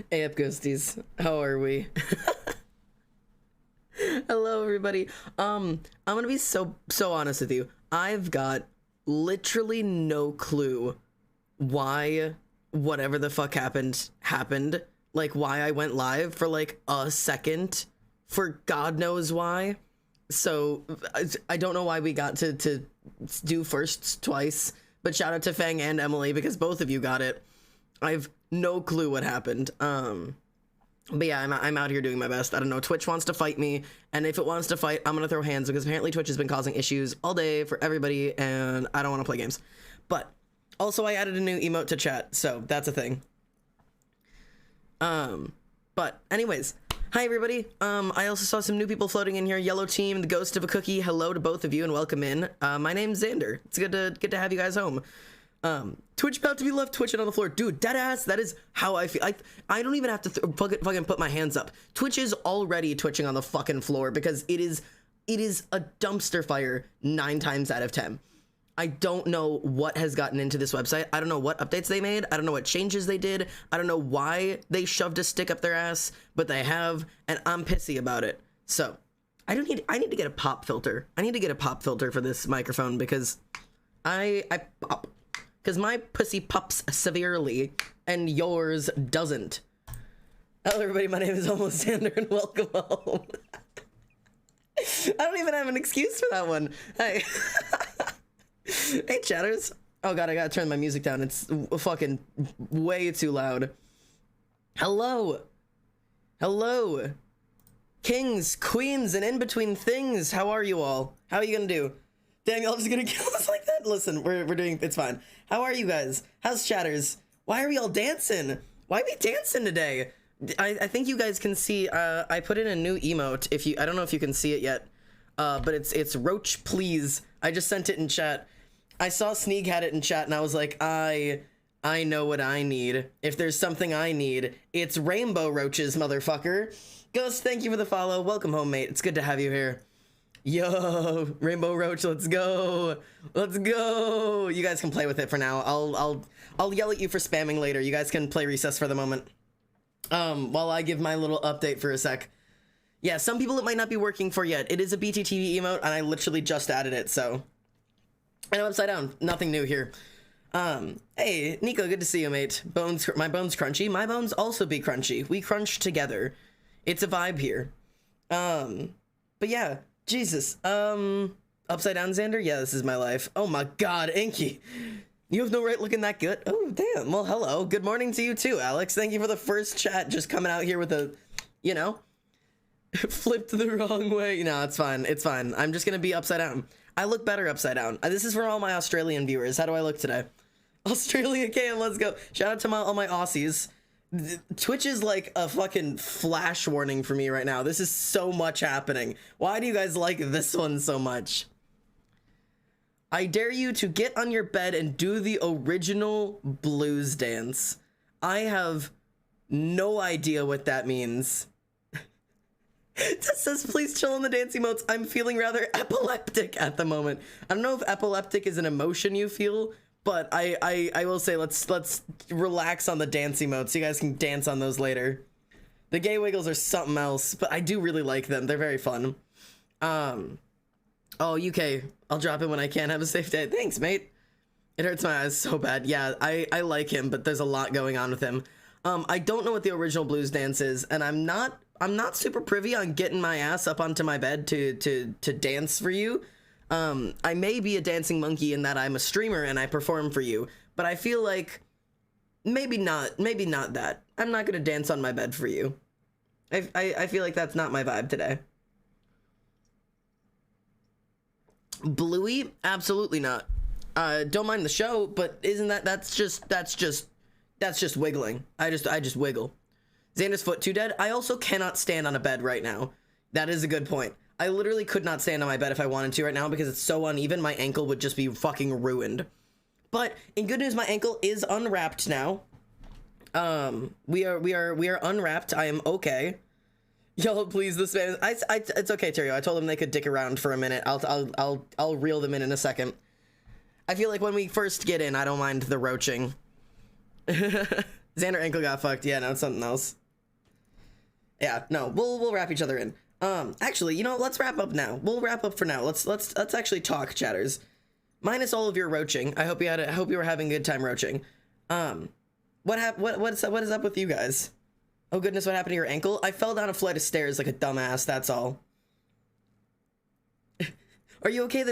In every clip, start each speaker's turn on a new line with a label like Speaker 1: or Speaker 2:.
Speaker 1: Hey up, ghosties. How are we? Hello, everybody. I'm gonna be so honest with you. I've got literally no clue why whatever the fuck happened. Like why I went live for like a second, for God knows why. So I don't know why we got to do firsts twice. But shout out to Fang and Emily because both of you got it. I've no clue what happened. But yeah, I'm out here doing my best. I don't know. Twitch wants to fight me, and if it wants to fight, I'm gonna throw hands because apparently Twitch has been causing issues all day for everybody, and I don't want to play games. But also, I added a new emote to chat, so that's a thing. But anyways, hi everybody. I also saw some new people floating in here. Yellow Team, the Ghost of a Cookie. Hello to both of you and welcome in. My name's Xander. It's good to have you guys home. Twitch about to be left twitching on the floor. Dude, dead ass, that is how I feel. I don't even have to fucking put my hands up. Twitch is already twitching on the fucking floor because it is a dumpster fire 9 times out of 10. I don't know what has gotten into this website. I don't know what updates they made. I don't know what changes they did. I don't know why they shoved a stick up their ass, but they have, and I'm pissy about it. So I need to get a pop filter. I need to get a pop filter for this microphone because I pop. Because my pussy pops severely, and yours doesn't. Hello everybody, my name is Almost Xander, and welcome home. I don't even have an excuse for that one. Hey. Hey, chatters. Oh god, I gotta turn my music down. It's fucking way too loud. Hello. Hello. Kings, queens, and in-between things. How are you all? How are you gonna do? Dang, y'all just gonna kill us like that? Listen, we're doing, it's fine. How are you guys? How's chatters? Why are we all dancing? Why are we dancing today? I think you guys can see, I put in a new emote. I don't know if you can see it yet, but it's Roach Please. I just sent it in chat. I saw Sneak had it in chat and I was like, I know what I need. If there's something I need, it's rainbow roaches, motherfucker. Ghost, thank you for the follow. Welcome home, mate. It's good to have you here. Yo, Rainbow Roach, let's go. Let's go. You guys can play with it for now. I'll yell at you for spamming later. You guys can play recess for the moment. While I give my little update for a sec. Yeah, some people it might not be working for yet. It is a BTTV emote, and I literally just added it, so. And I'm upside down. Nothing new here. Hey, Nico, good to see you, mate. My bones crunchy. My bones also be crunchy. We crunch together. It's a vibe here. But yeah. Jesus, upside down Xander? Yeah, this is my life. Oh my god, Inky. You have no right looking that good. Oh, damn. Well, hello. Good morning to you too, Alex. Thank you for the first chat, just coming out here with a, you know, flipped the wrong way. No, it's fine. It's fine. I'm just gonna be upside down. I look better upside down. This is for all my Australian viewers. How do I look today? Australia can, let's go. Shout out to all my Aussies. Twitch is like a fucking flash warning for me right now. This is so much happening. Why do you guys like this one so much? I dare you to get on your bed and do the original blues dance. I have no idea what that means. It says, please chill on the dance emotes. I'm feeling rather epileptic at the moment. I don't know if epileptic is an emotion you feel, but I will say let's relax on the dance emotes. You guys can dance on those later. The gay wiggles are something else, but I do really like them. They're very fun. Oh, UK, I'll drop it when I can. Have a safe day. Thanks, mate. It hurts my eyes so bad. Yeah, I like him, but there's a lot going on with him. I don't know what the original blues dance is, and I'm not super privy on getting my ass up onto my bed to dance for you. I may be a dancing monkey in that I'm a streamer and I perform for you, but I feel like maybe not that. I'm not gonna dance on my bed for you. I feel like that's not my vibe today. Bluey? Absolutely not. Don't mind the show, but isn't that's just wiggling. I just wiggle. Xander's foot too dead? I also cannot stand on a bed right now. That is a good point. I literally could not stand on my bed if I wanted to right now because it's so uneven, my ankle would just be fucking ruined. But in good news, my ankle is unwrapped now. We are unwrapped. I am okay. Y'all, please, the spam. It's okay, Terrio. I told them they could dick around for a minute. I'll reel them in a second. I feel like when we first get in, I don't mind the roaching. Xander ankle got fucked. Yeah, no, it's something else. Yeah, no, we'll wrap each other in. Actually, you know, let's wrap up now. We'll wrap up for now. Let's actually talk, chatters. Minus all of your roaching. I hope you were having a good time roaching. What is up with you guys? Oh goodness, what happened to your ankle? I fell down a flight of stairs like a dumbass, that's all. Are you okay?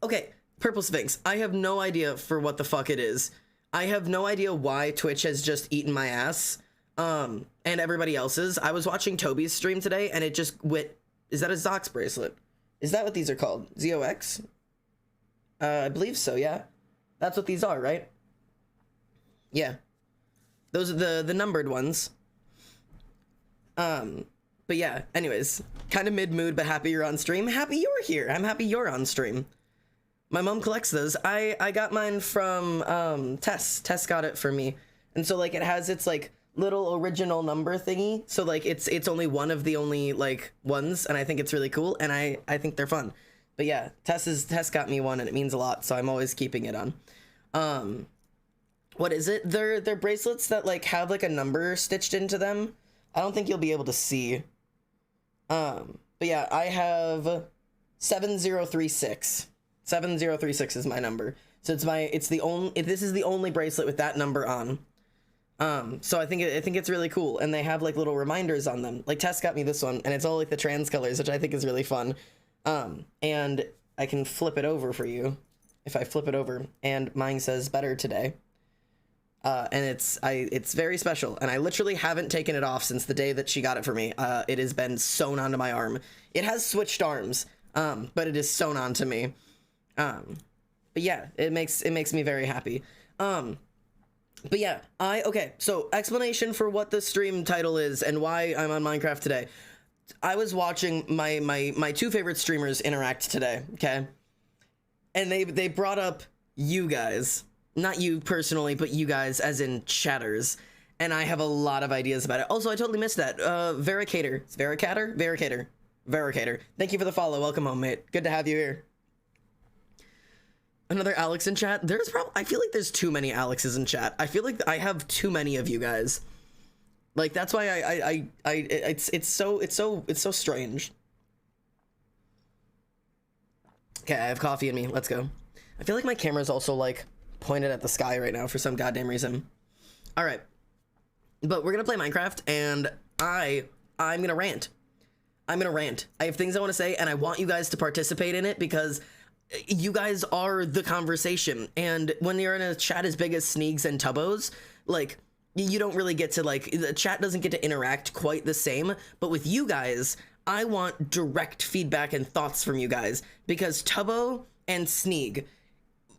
Speaker 1: Okay, Purple Sphinx. I have no idea for what the fuck it is. I have no idea why Twitch has just eaten my ass. And everybody else's. I was watching Toby's stream today and it just went. Is that a Zox bracelet? Is that what these are called? ZOX? I believe so, yeah. That's what these are, right? Yeah. Those are the numbered ones. But yeah, anyways, kind of mid-mood, but happy you're on stream. Happy you're here. I'm happy you're on stream. My mom collects those. I got mine from Tess. Tess got it for me. And so like it has its like little original number thingy. So like it's only one of the only like ones, and I think it's really cool, and I think they're fun. But yeah, Tess got me one and it means a lot, so I'm always keeping it on. What is it? They're bracelets that like have like a number stitched into them. I don't think you'll be able to see. But yeah, I have 7036. 7036 is my number. So this is the only bracelet with that number on. So I think it's really cool, and they have like little reminders on them. Like Tess got me this one, and it's all like the trans colors, which I think is really fun. And I can flip it over for you. If I flip it over, and mine says better today. And it's very special, and I literally haven't taken it off since the day that she got it for me. It has been sewn onto my arm. It has switched arms, but it is sewn onto me. But yeah, it makes me very happy. But yeah, okay, so explanation for what the stream title is and why I'm on Minecraft today. I was watching my two favorite streamers interact today, okay? And they brought up you guys. Not you personally, but you guys as in chatters. And I have a lot of ideas about it. Also, I totally missed that. Vericator. It's Vericator? Vericator. Thank you for the follow. Welcome home, mate. Good to have you here. Another Alex in chat. I feel like there's too many Alexes in chat. I feel like I have too many of you guys. Like that's why it's so strange. Okay, I have coffee in me. Let's go. I feel like my camera's also like pointed at the sky right now for some goddamn reason. All right, but we're gonna play Minecraft, and I'm gonna rant. I have things I want to say, and I want you guys to participate in it because you guys are the conversation. And when you're in a chat as big as Sneegs and Tubbos, like you don't really get to like, the chat doesn't get to interact quite the same. But with you guys, I want direct feedback and thoughts from you guys, because Tubbo and Sneeg,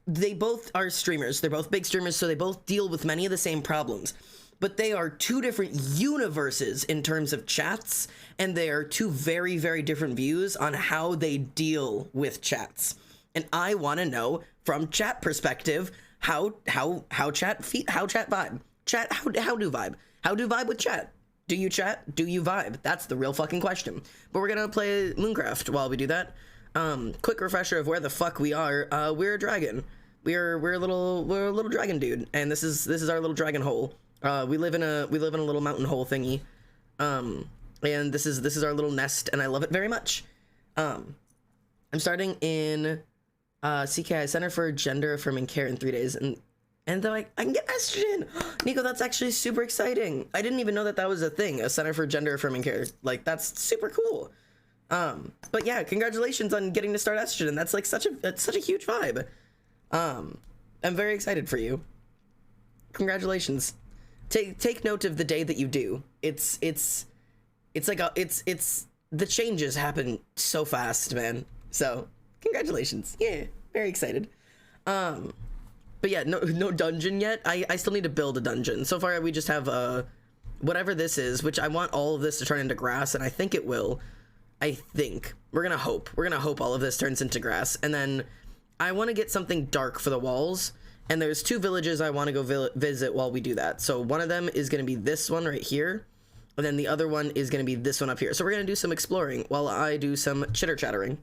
Speaker 1: they both are streamers. They're both big streamers, so they both deal with many of the same problems. But they are two different universes in terms of chats, and they are two very, very different views on how they deal with chats. And I want to know from chat perspective how chat vibe. Chat, how do vibe? How do vibe with chat? Do you chat? Do you vibe? That's the real fucking question. But we're gonna play Mooncraft while we do that. Quick refresher of where the fuck we are. We're a dragon. We're a little dragon dude, and this is our little dragon hole. We live in a little mountain hole thingy. And this is our little nest, and I love it very much. I'm starting in CKI, Center for Gender Affirming Care, in 3 days, and they're like, I can get estrogen. Nico, that's actually super exciting. I didn't even know that was a thing, a Center for Gender Affirming Care. Like, that's super cool. But yeah, congratulations on getting to start estrogen. That's like such a huge vibe. I'm very excited for you. Congratulations. Take note of the day that you do. It's like the changes happen so fast, man. So congratulations. Yeah, very excited. But yeah, no dungeon yet. I still need to build a dungeon. So far we just have whatever this is, which I want all of this to turn into grass, and I think it will. I think we're gonna hope all of this turns into grass, and then I want to get something dark for the walls. And there's 2 villages I want to go visit while we do that. So one of them is going to be this one right here, and then the other one is going to be this one up here. So we're going to do some exploring while I do some chitter-chattering.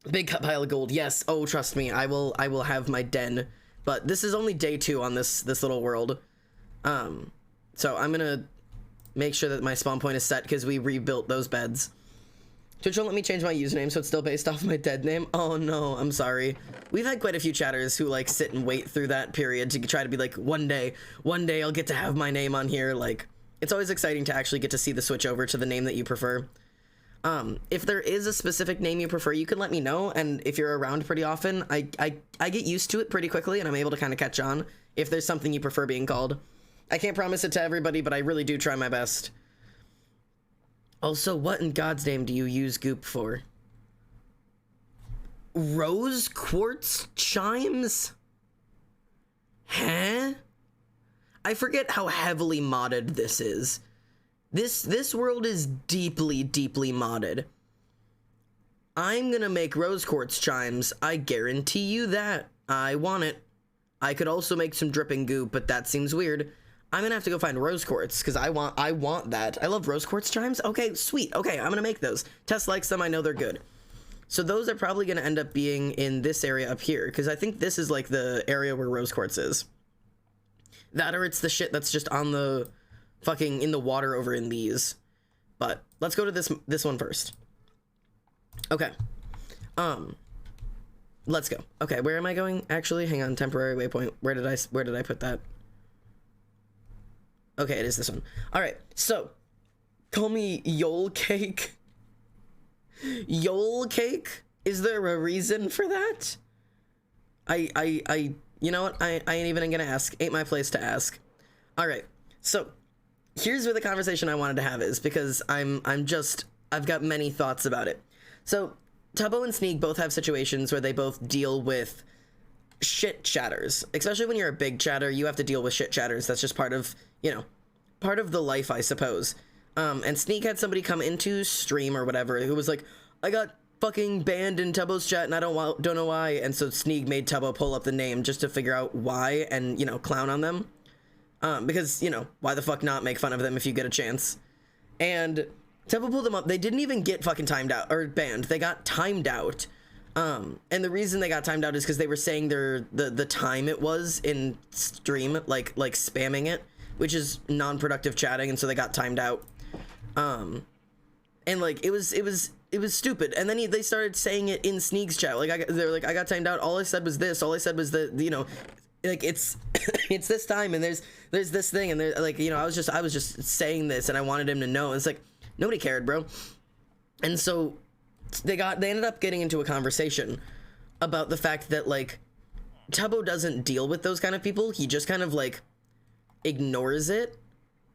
Speaker 1: Big pile of gold. Yes. Oh, trust me. I will have my den. But this is only day 2 on this little world. So I'm gonna make sure that my spawn point is set because we rebuilt those beds. Twitch won't let me change my username, so it's still based off my dead name. Oh no, I'm sorry. We've had quite a few chatters who like sit and wait through that period to try to be like, one day I'll get to have my name on here. Like, it's always exciting to actually get to see the switch over to the name that you prefer. If there is a specific name you prefer, you can let me know, and if you're around pretty often, I get used to it pretty quickly, and I'm able to kind of catch on if there's something you prefer being called. I can't promise it to everybody, but I really do try my best. Also, what in God's name do you use Goop for? Rose quartz chimes? Huh? I forget how heavily modded this is. This world is deeply, deeply modded. I'm gonna make rose quartz chimes. I guarantee you that. I want it. I could also make some dripping goop, but that seems weird. I'm gonna have to go find rose quartz because I want that. I love rose quartz chimes. Okay, sweet. Okay, I'm gonna make those. Tess likes them. I know they're good. So those are probably gonna end up being in this area up here because I think this is like the area where rose quartz is. That or it's the shit that's just on the fucking in the water over in these. But let's go to this one first. Okay. Let's go. Okay, where am I going? Actually, hang on. Temporary waypoint. Where did I put that? Okay, it is this one. All right. So, call me Yole Cake. Yole Cake? Is there a reason for that? You know what? I ain't even gonna ask. Ain't my place to ask. All right. So, here's where the conversation I wanted to have is because I've got many thoughts about it. So, Tubbo and Sneak both have situations where they both deal with shit chatters. Especially when you're a big chatter, you have to deal with shit chatters. That's just part of, you know, part of the life, I suppose. And Sneak had somebody come into stream or whatever who was like, I got fucking banned in Tubbo's chat and I don't know why. And so Sneak made Tubbo pull up the name just to figure out why and, you know, clown on them. Because, you know, why the fuck not make fun of them if you get a chance? And Tubbo pulled them up. They didn't even get fucking timed out or banned. They got timed out. And the reason they got timed out is because they were saying the time it was in stream, like spamming it, which is non-productive chatting, and so they got timed out. And like it was stupid. And then they started saying it in Sneak's chat. Like they're like, I got timed out. All I said was this. All I said was you know, like it's it's this time and there's this thing and there's like, you know, I was just saying this and I wanted him to know. And it's like nobody cared, bro. And so they ended up getting into a conversation about the fact that like Tubbo doesn't deal with those kind of people. He just kind of like ignores it,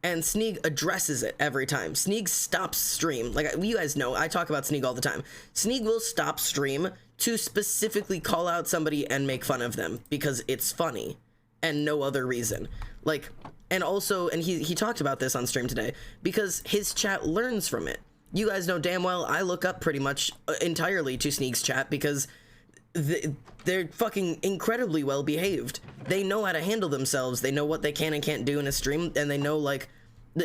Speaker 1: and Sneak addresses it every time. Sneak stops stream. Like you guys know, I talk about Sneak all the time. Sneak will stop stream to specifically call out somebody and make fun of them because it's funny and no other reason. Like, and also, and he talked about this on stream today because his chat learns from it. You guys know damn well I look up pretty much entirely to Sneak's chat because they're fucking incredibly well behaved. They know how to handle themselves. They know what they can and can't do in a stream, and they know like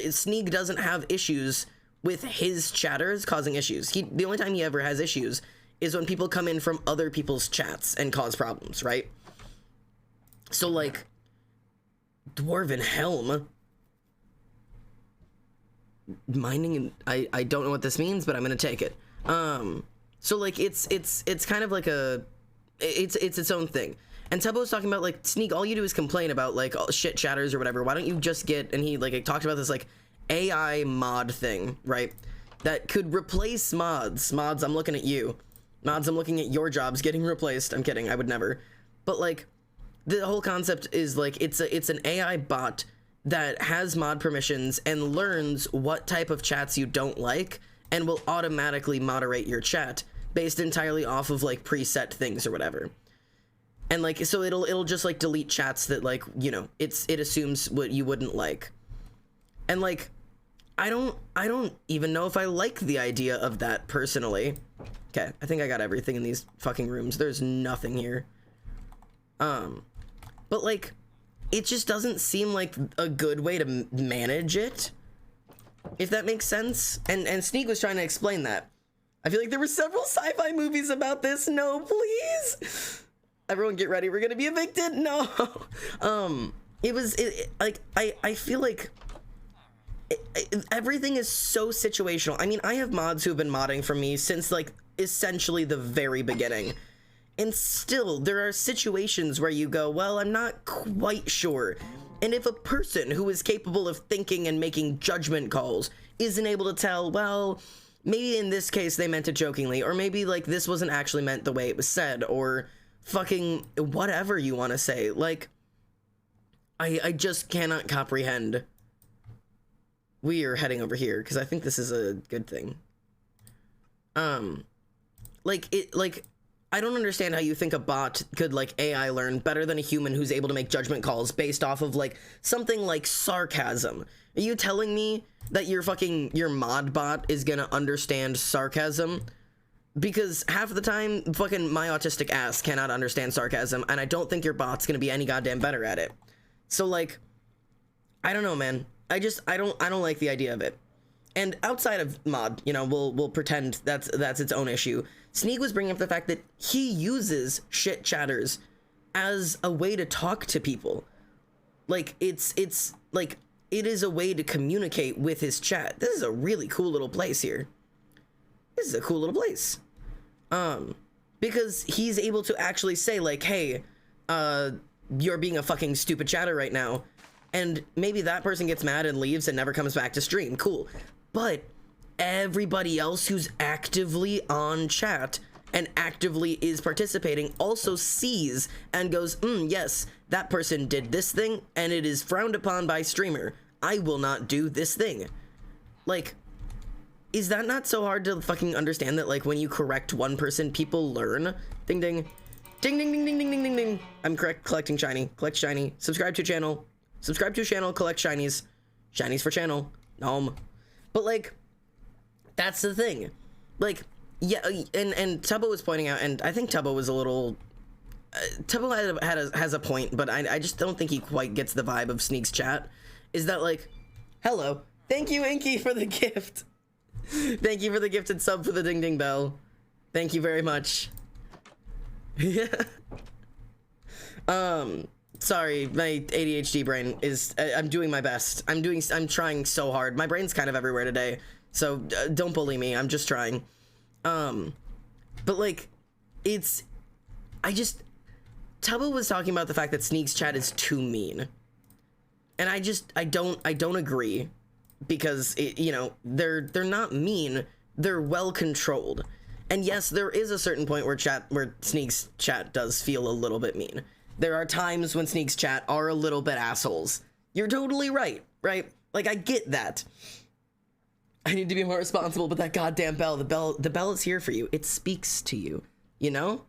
Speaker 1: Sneak doesn't have issues with his chatters causing issues. The only time he ever has issues is when people come in from other people's chats and cause problems, right? So like Dwarven Helm mining, I don't know what this means, but I'm gonna take it. So like it's kind of like it's its own thing. And Tubbo's talking about like, Sneak, all you do is complain about like shit chatters or whatever. Why don't you just get, and he like talked about this like AI mod thing, right? That could replace mods. Mods, I'm looking at you. Mods, I'm looking at your jobs getting replaced. I'm kidding, I would never. But like the whole concept is like it's an AI bot that has mod permissions and learns what type of chats you don't like and will automatically moderate your chat based entirely off of like preset things or whatever. And like, so it'll just like delete chats that like, you know, it assumes what you wouldn't like. And like, I don't even know if I like the idea of that personally. Okay, I think I got everything in these fucking rooms. There's nothing here. But like, it just doesn't seem like a good way to manage it, if that makes sense. And Sneak was trying to explain that. I feel like there were several sci-fi movies about this. No, please. Everyone get ready. We're gonna be evicted. No. like, I feel like everything is so situational. I mean, I have mods who have been modding for me since, like, essentially the very beginning. And still, there are situations where you go, well, I'm not quite sure. And if a person who is capable of thinking and making judgment calls isn't able to tell, well, maybe in this case they meant it jokingly, or maybe, like, this wasn't actually meant the way it was said, or fucking whatever you want to say, like, I just cannot comprehend. We are heading over here, because I think this is a good thing. Like, I don't understand how you think a bot could, like, AI learn better than a human who's able to make judgment calls based off of, like, something like sarcasm. Are you telling me that your mod bot is gonna understand sarcasm? Because half of the time, fucking my autistic ass cannot understand sarcasm, and I don't think your bot's gonna be any goddamn better at it. So, like, I don't know, man. I don't like the idea of it. And outside of mod, you know, we'll pretend that's its own issue. Sneak was bringing up the fact that he uses shit chatters as a way to talk to people. Like, it's like, it is a way to communicate with his chat. This is a really cool little place here. This is a cool little place. Because he's able to actually say, like, hey, you're being a fucking stupid chatter right now. And maybe that person gets mad and leaves and never comes back to stream. Cool. But everybody else who's actively on chat and actively is participating also sees and goes, yes, that person did this thing and it is frowned upon by streamer. I will not do this thing. Like, is that not so hard to fucking understand that, like, when you correct one person, people learn? Ding ding. Ding ding ding ding ding ding ding ding. I'm correct. Collecting shiny. Collect shiny. Subscribe to channel. Subscribe to channel. Collect shinies. Shinies for channel. Nom. But, like, that's the thing. Like, yeah, and Tubbo was pointing out, and I think Tubbo was a little... Tubbo has a point, but I just don't think he quite gets the vibe of Sneak's chat. Is that, like, hello. Thank you, Inky, for the gift. Thank you for the gifted sub for the ding ding bell. Thank you very much. Sorry, my ADHD brain is, I'm doing my best. I'm trying so hard. My brain's kind of everywhere today, so don't bully me. I'm just trying. But, like, Tubbo was talking about the fact that Sneak's chat is too mean. And I don't agree, because you know, they're not mean, they're well controlled. And yes, there is a certain point where Sneak's chat does feel a little bit mean. There are times when Sneak's chat are a little bit assholes. You're totally right? Like, I get that. I need to be more responsible, but that goddamn bell, the bell is here for you. It speaks to you, you know?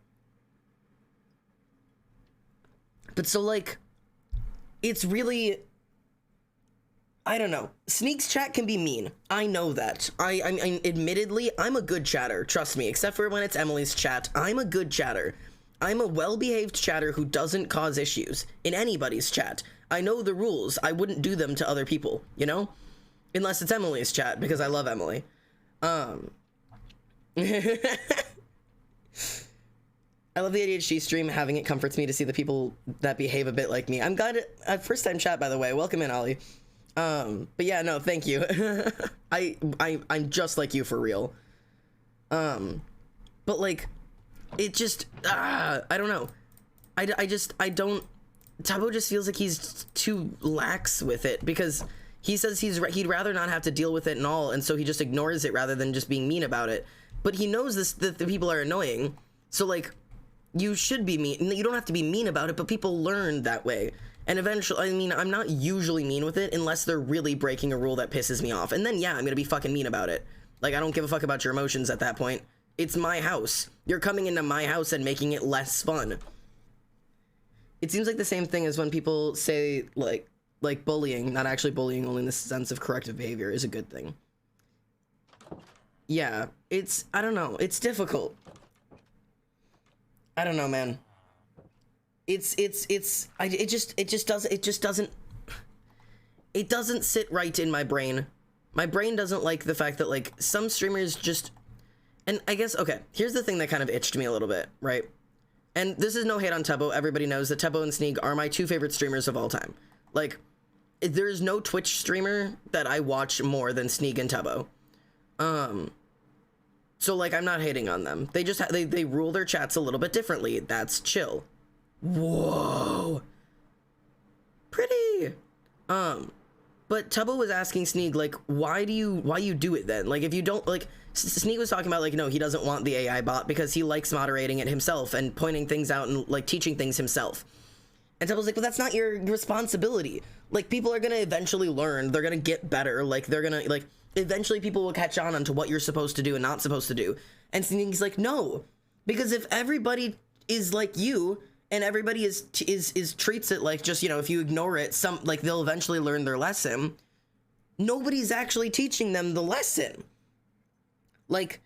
Speaker 1: But so, like, it's really, I don't know. Sneak's chat can be mean. I know that. I mean, admittedly, I'm a good chatter. Trust me, except for when it's Emily's chat. I'm a good chatter. I'm a well-behaved chatter who doesn't cause issues in anybody's chat. I know the rules. I wouldn't do them to other people, you know? Unless it's Emily's chat, because I love Emily. I love the ADHD stream. Having it comforts me to see the people that behave a bit like me. I'm glad first time chat, by the way. Welcome in, Ollie. But yeah, no, thank you. I'm just like you for real. But, like, it just, I don't know. I don't, Tubbo just feels like he's too lax with it, because he says he'd rather not have to deal with it and all, and so he just ignores it rather than just being mean about it. But he knows that the people are annoying, so, like, you should be mean. You don't have to be mean about it, but people learn that way. And eventually, I mean, I'm not usually mean with it unless they're really breaking a rule that pisses me off. And then, yeah, I'm gonna be fucking mean about it. Like, I don't give a fuck about your emotions at that point. It's my house. You're coming into my house and making it less fun. It seems like the same thing as when people say, like bullying, not actually bullying, only in the sense of corrective behavior, is a good thing. Yeah, I don't know, it's difficult. I don't know, man. It doesn't sit right in my brain. My brain doesn't like the fact that, like, some streamers just, and I guess, okay, here's the thing that kind of itched me a little bit, right? And this is no hate on Tubbo. Everybody knows that Tubbo and Sneak are my two favorite streamers of all time. Like, there's no Twitch streamer that I watch more than Sneak and Tubbo. So like, I'm not hating on them. They just they rule their chats a little bit differently. That's chill. Whoa. Pretty. But Tubbo was asking Sneak, like, why you do it then? Like, if you don't, like, Sneak was talking about, like, no, he doesn't want the AI bot because he likes moderating it himself and pointing things out and, like, teaching things himself. And Tubbo's like, well, that's not your responsibility. Like, people are gonna eventually learn. They're gonna get better. Like, they're gonna, like, eventually people will catch on to what you're supposed to do and not supposed to do. And Sneak's like, no. Because if everybody is like you, and everybody is treats it like just, you know, if you ignore it, like they'll eventually learn their lesson. Nobody's actually teaching them the lesson. Like,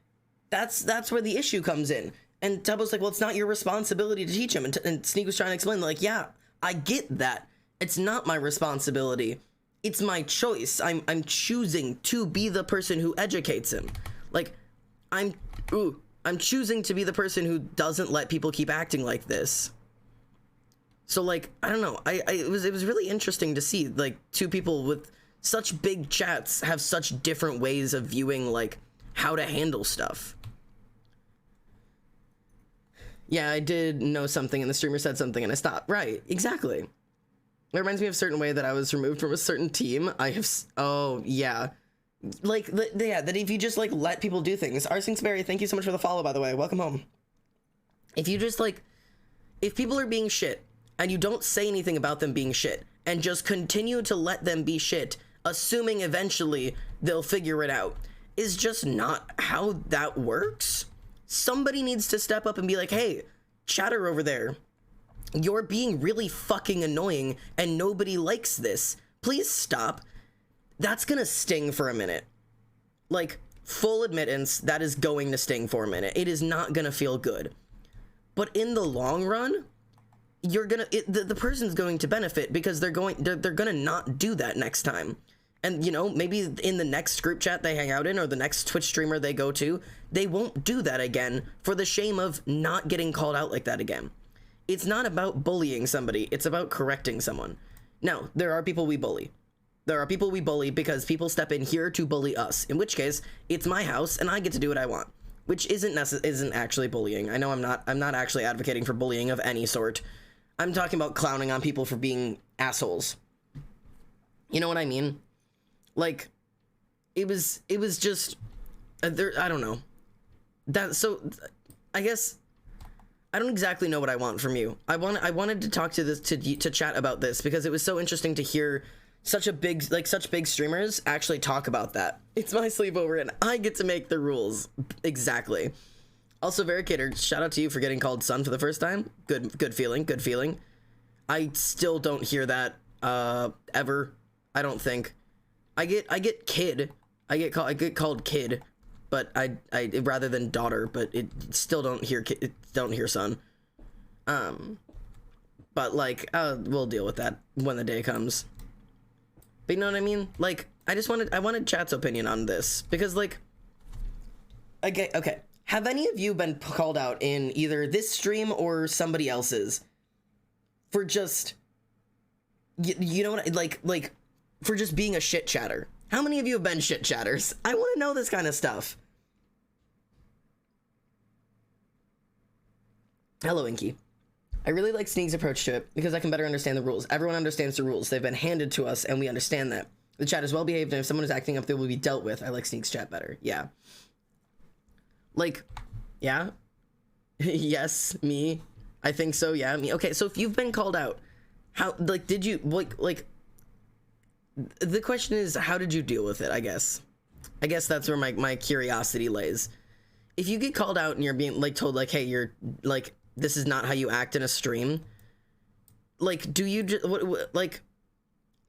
Speaker 1: that's where the issue comes in. And Tubbo's like, well, it's not your responsibility to teach him. And Sneak was trying to explain, like, yeah, I get that. It's not my responsibility. It's my choice. I'm choosing to be the person who educates him. Like, I'm choosing to be the person who doesn't let people keep acting like this. So, like, I don't know. It was really interesting to see, like, two people with such big chats have such different ways of viewing, like, how to handle stuff. Yeah, I did know something and the streamer said something and I stopped. Right, exactly. It reminds me of a certain way that I was removed from a certain team. Oh, yeah. Like, yeah, that if you just, like, let people do things. Arsing Sperry, thank you so much for the follow, by the way. Welcome home. If you just, like, if people are being shit, and you don't say anything about them being shit, and just continue to let them be shit, assuming eventually they'll figure it out, is just not how that works. Somebody needs to step up and be like, hey, chatter over there, you're being really fucking annoying, and nobody likes this. Please stop. That's gonna sting for a minute. Like, full admittance, that is going to sting for a minute. It is not gonna feel good. But in the long run, you're gonna the person's going to benefit because they're gonna not do that next time. And, you know, maybe in the next group chat they hang out in or the next Twitch streamer they go to, they won't do that again for the shame of not getting called out like that again. It's not about bullying somebody, it's about correcting someone. Now, there are people we bully. There are people we bully because people step in here to bully us, in which case it's my house and I get to do what I want, which isn't actually bullying. I know I'm not actually advocating for bullying of any sort. I'm talking about clowning on people for being assholes. You know what I mean? Like, it was just there. I don't know. So I guess I don't exactly know what I want from you. I wanted to talk to chat about this because it was so interesting to hear such big streamers actually talk about that. It's my sleepover and I get to make the rules. Exactly. Also, Vericator, shout out to you for getting called son for the first time. Good feeling. I still don't hear that ever. I don't think. I get kid. I get called kid, but I rather than daughter, but it still don't hear son. But like we'll deal with that when the day comes. But you know what I mean? Like, I wanted chat's opinion on this because, like, okay. Have any of you been called out in either this stream or somebody else's for just, you know what, like for just being a shit chatter? How many of you have been shit chatters? I want to know this kind of stuff. Hello, Inky. I really like Sneak's approach to it because I can better understand the rules. Everyone understands the rules. They've been handed to us and we understand that. The chat is well behaved and if someone is acting up, they will be dealt with. I like Sneak's chat better. Yeah. Like, yeah. Yes, me. I think so, yeah, me. Okay, so if you've been called out, how, like, did you, like, the question is, how did you deal with it, I guess? I guess that's where my curiosity lays. If you get called out and you're being, like, told, like, hey, you're, like, this is not how you act in a stream, like, do you, like,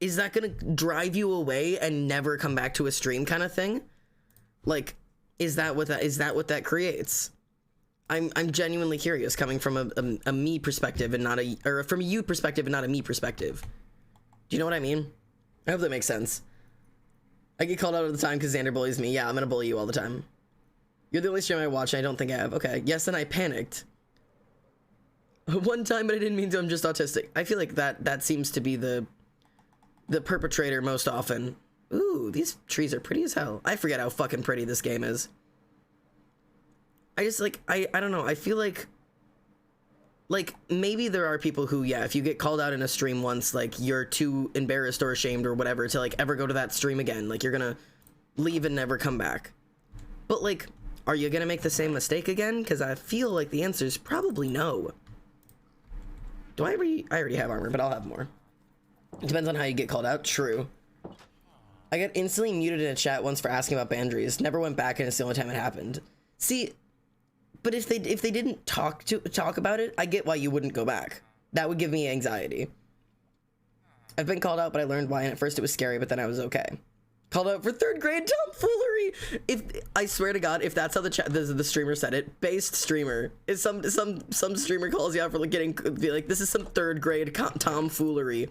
Speaker 1: is that gonna drive you away and never come back to a stream kind of thing? Like, is that what that creates? I'm genuinely curious, coming from a me perspective and not from a you perspective and not a me perspective. Do you know what I mean? I hope that makes sense. I get called out all the time because Xander bullies me. Yeah, I'm gonna bully you all the time. You're the only stream I watch and I don't think I have. Okay, yes, and I panicked. One time, but I didn't mean to, I'm just autistic. I feel like that seems to be the the perpetrator most often. Ooh, these trees are pretty as hell. I forget how fucking pretty this game is. I just, like, I don't know. I feel like maybe there are people who, yeah, if you get called out in a stream once, like, you're too embarrassed or ashamed or whatever to, like, ever go to that stream again. Like, you're gonna leave and never come back. But, like, are you gonna make the same mistake again? Because I feel like the answer is probably no. Do I already have armor, but I'll have more. It depends on how you get called out. True. I got instantly muted in a chat once for asking about boundaries. Never went back, and it's the only time it happened. See, but if they didn't talk about it, I get why you wouldn't go back. That would give me anxiety. I've been called out, but I learned why, and at first it was scary, but then I was okay. Called out for 3rd grade tomfoolery. If I swear to God, if that's how the streamer said it, based streamer is some streamer calls you out for like be like, this is some 3rd grade tomfoolery.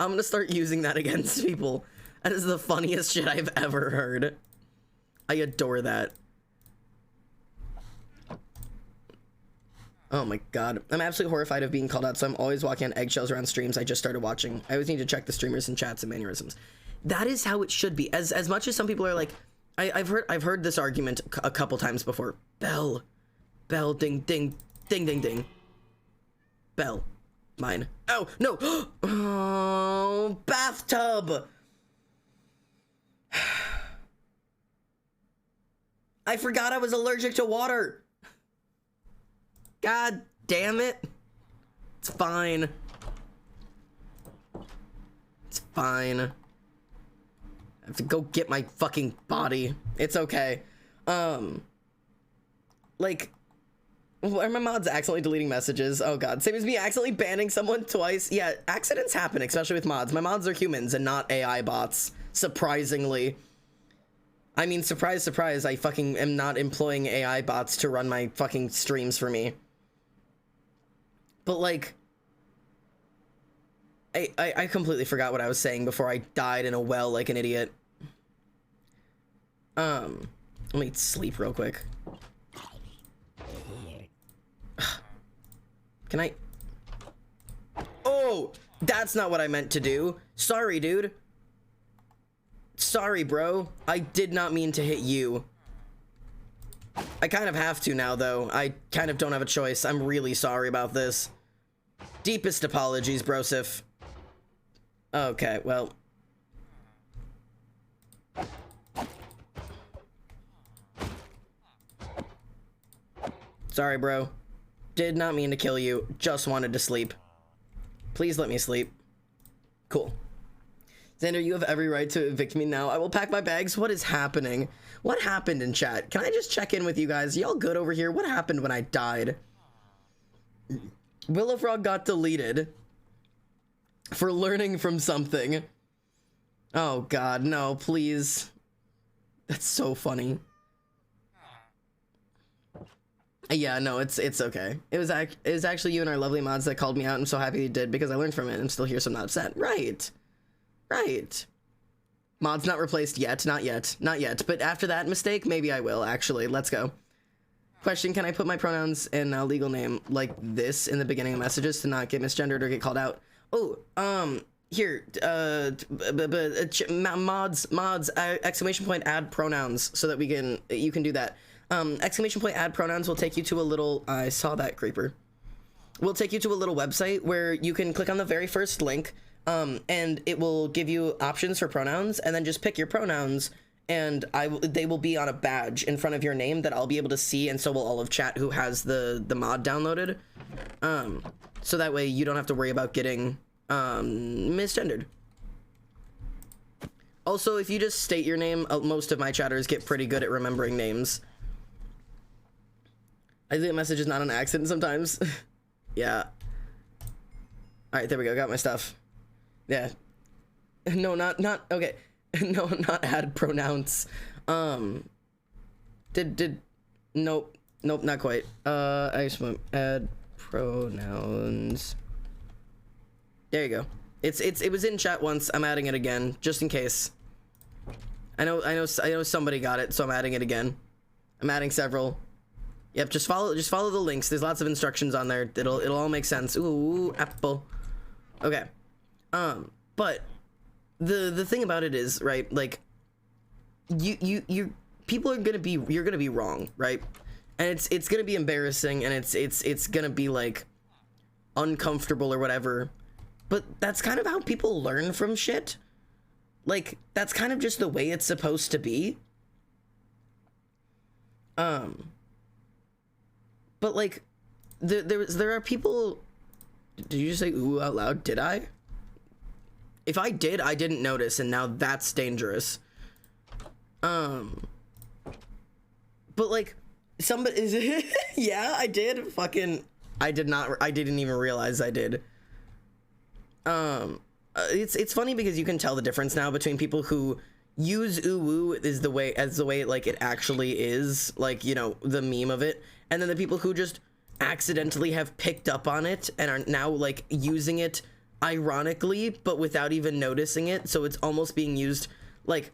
Speaker 1: I'm gonna start using that against people. That is the funniest shit I've ever heard. I adore that. Oh my God. I'm absolutely horrified of being called out, so I'm always walking on eggshells around streams I just started watching. I always need to check the streamers and chats and mannerisms. That is how it should be. As much as some people are like, I've heard this argument a couple times before. Bell, ding, ding, ding, ding, ding. Bell, mine. Oh no! Oh, bathtub. I forgot I was allergic to water. God damn it. It's fine. It's fine. I have to go get my fucking body. It's okay. Like, are my mods accidentally deleting messages? Oh God, same as me accidentally banning someone twice. Yeah, accidents happen, especially with mods. My mods are humans and not AI bots, surprisingly. I mean, surprise, surprise, I fucking am not employing AI bots to run my fucking streams for me. But like, I completely forgot what I was saying before I died in a well like an idiot. Let me sleep real quick. Can I? Oh, that's not what I meant to do. Sorry, dude. Sorry, bro. I did not mean to hit you. I kind of have to now, though. I kind of don't have a choice. I'm really sorry about this. Deepest apologies, brosif. Okay, well. Sorry, bro. Did not mean to kill you. Just wanted to sleep. Please let me sleep. Cool. Xander, you have every right to evict me now. I will pack my bags. What is happening? What happened in chat? Can I just check in with you guys? Y'all good over here? What happened when I died? Willow Frog got deleted for learning from something. Oh God, no, please. That's so funny. Yeah, no, it's okay. It was actually you and our lovely mods that called me out. I'm so happy you did because I learned from it. I'm still here, so I'm not upset. Right. Right. Mods not replaced yet. Not yet. Not yet. But after that mistake, maybe I will, actually. Let's go. Question, can I put my pronouns and legal name like this in the beginning of messages to not get misgendered or get called out? Oh, here, mods, exclamation point add pronouns so that you can do that. Exclamation point add pronouns will take you to a little, I saw that creeper. Will take you to a little website where you can click on the very first link, and it will give you options for pronouns, and then just pick your pronouns, and they will be on a badge in front of your name that I'll be able to see, and so will all of chat who has the mod downloaded. So that way you don't have to worry about getting misgendered. Also, if you just state your name, most of my chatters get pretty good at remembering names. I think the message is not an accident sometimes. Yeah. Alright, there we go. Got my stuff. Yeah. No, not okay. No, not add pronouns. Nope, not quite. I just want add pronouns. There you go. It was in chat once. I'm adding it again, just in case. I know somebody got it, so I'm adding it again. I'm adding several. Yep, just follow the links. There's lots of instructions on there. It'll all make sense. Ooh, apple. Okay. But the thing about it is, right, like, you people are gonna be, you're gonna be wrong, right? And it's gonna be embarrassing, and it's gonna be like uncomfortable or whatever, but that's kind of how people learn from shit. Like, that's kind of just the way it's supposed to be. But like, there are people. Did you just say ooh out loud? Did I? If I did, I didn't notice, and now that's dangerous. But like, somebody is yeah, I did. Fucking, I did not. I didn't even realize I did. It's funny because you can tell the difference now between people who use ooh woo is the way like it actually is, like, you know, the meme of it, and then the people who just accidentally have picked up on it and are now like using it ironically but without even noticing it, so it's almost being used like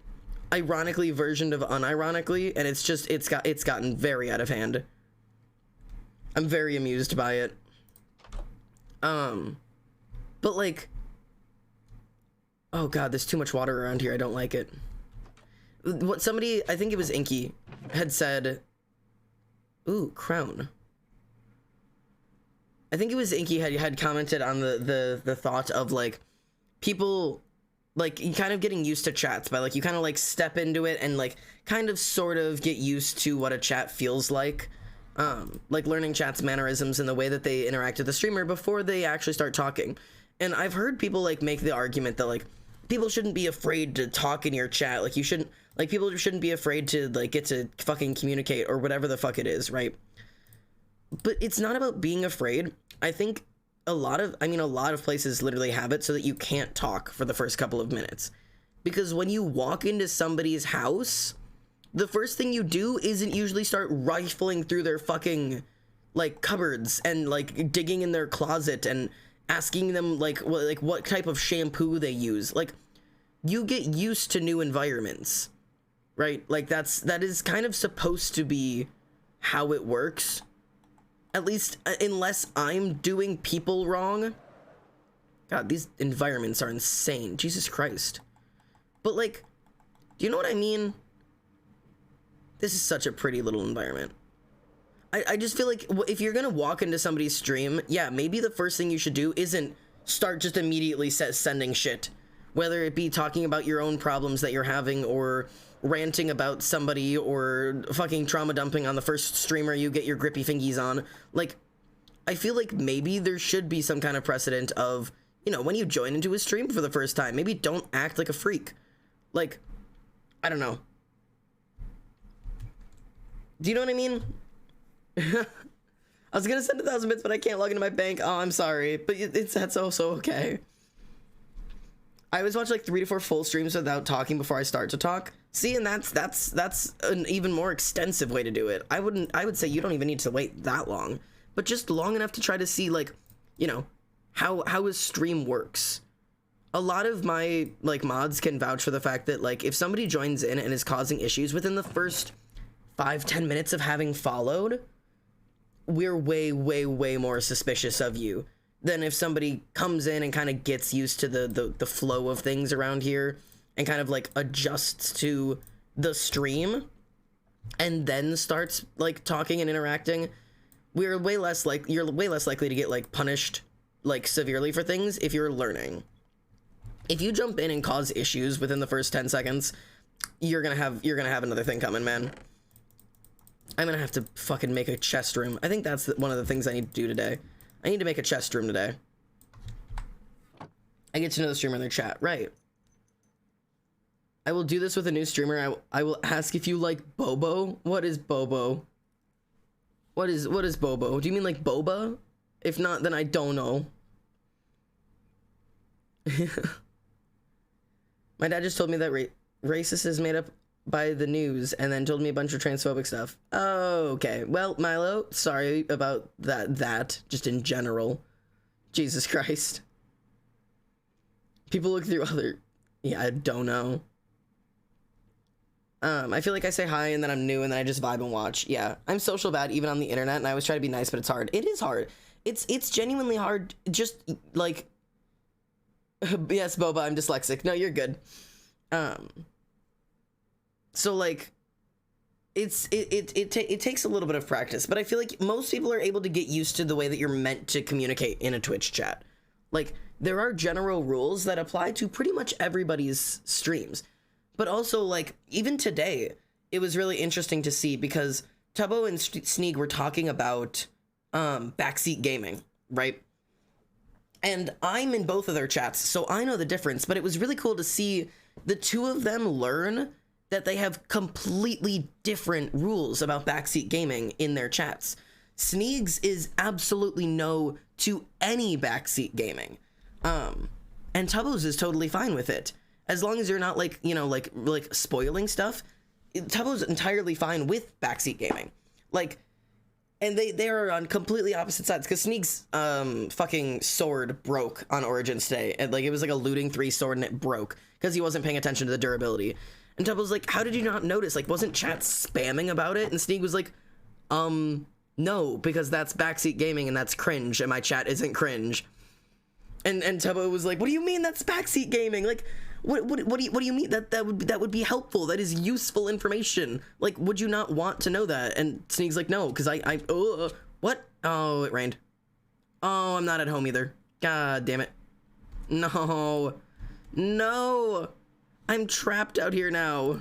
Speaker 1: ironically versioned of unironically, and it's just it's gotten very out of hand. I'm very amused by it. But like, oh god, there's too much water around here. I don't like it. What somebody, I think it was Inky, had said, ooh, crown. I think it was Inky had commented on the thought of like people like kind of getting used to chats by like you kind of like step into it and like kind of sort of get used to what a chat feels like learning chat's mannerisms and the way that they interact with the streamer before they actually start talking. And I've heard people like make the argument that like people shouldn't be afraid to talk in your chat, like you shouldn't, like people shouldn't be afraid to like get to fucking communicate or whatever the fuck it is, right? But it's not about being afraid. I think a lot of places literally have it so that you can't talk for the first couple of minutes. Because when you walk into somebody's house, the first thing you do isn't usually start rifling through their fucking like cupboards and like digging in their closet and asking them like what type of shampoo they use. Like, you get used to new environments, right? Like that is kind of supposed to be how it works. At least, unless I'm doing people wrong. God, these environments are insane. Jesus Christ. But, like, do you know what I mean? This is such a pretty little environment. I just feel like if you're gonna walk into somebody's stream, yeah, maybe the first thing you should do isn't start just immediately sending shit. Whether it be talking about your own problems that you're having, or ranting about somebody, or fucking trauma dumping on the first streamer you get your grippy fingies on. Like, I feel like maybe there should be some kind of precedent of, you know, when you join into a stream for the first time, maybe don't act like a freak. Like, I don't know. Do you know what I mean? I was gonna send 1,000 bits, but I can't log into my bank. Oh, I'm sorry, but that's also okay. I always watch like 3 to 4 full streams without talking before I start to talk. See, and that's an even more extensive way to do it. I would say you don't even need to wait that long, but just long enough to try to see, like, you know, how a stream works. A lot of my like mods can vouch for the fact that like if somebody joins in and is causing issues within the first 5-10 minutes of having followed, we're way more suspicious of you than if somebody comes in and kind of gets used to the flow of things around here and kind of like adjusts to the stream and then starts like talking and interacting. You're way less likely to get like punished like severely for things if you're learning. If you jump in and cause issues within the first 10 seconds, you're gonna have another thing coming, man. I'm gonna have to fucking make a chest room. I think that's one of the things I need to do today. I need to make a chest room today. I get to know the streamer in their chat, right? I will do this with a new streamer. I will ask if you like Bobo. What is Bobo? What is Bobo? Do you mean like boba? If not, then I don't know. My dad just told me that racist is made up by the news and then told me a bunch of transphobic stuff. Oh, okay. Well, Milo, sorry about that just in general. Jesus Christ. People look through other... Yeah, I don't know. I feel like I say hi and then I'm new and then I just vibe and watch. Yeah, I'm social bad even on the internet, and I always try to be nice, but it's hard. It is hard. It's genuinely hard. Just like Yes, Boba, I'm dyslexic. No, you're good. So like, it takes a little bit of practice, but I feel like most people are able to get used to the way that you're meant to communicate in a Twitch chat. Like, there are general rules that apply to pretty much everybody's streams. But also, like, even today, it was really interesting to see because Tubbo and Sneeg were talking about backseat gaming, right? And I'm in both of their chats, so I know the difference, but it was really cool to see the two of them learn that they have completely different rules about backseat gaming in their chats. Sneeg's is absolutely no to any backseat gaming. And Tubbo's is totally fine with it. As long as you're not like, you know, like spoiling stuff, Tubbo's entirely fine with backseat gaming. Like, and they are on completely opposite sides, because Sneeg's fucking sword broke on Origins today. And like, it was like a looting 3 sword and it broke because he wasn't paying attention to the durability. And Tubbo's like, how did you not notice? Like, wasn't chat spamming about it? And Sneeg was like, no, because that's backseat gaming and that's cringe, and my chat isn't cringe. And Tubbo was like, what do you mean that's backseat gaming? Like, what do you mean that would be helpful? That is useful information. Like, would you not want to know that? And Sneeg's like, no, because what? Oh, it rained. Oh, I'm not at home either. God damn it. No. No. I'm trapped out here now.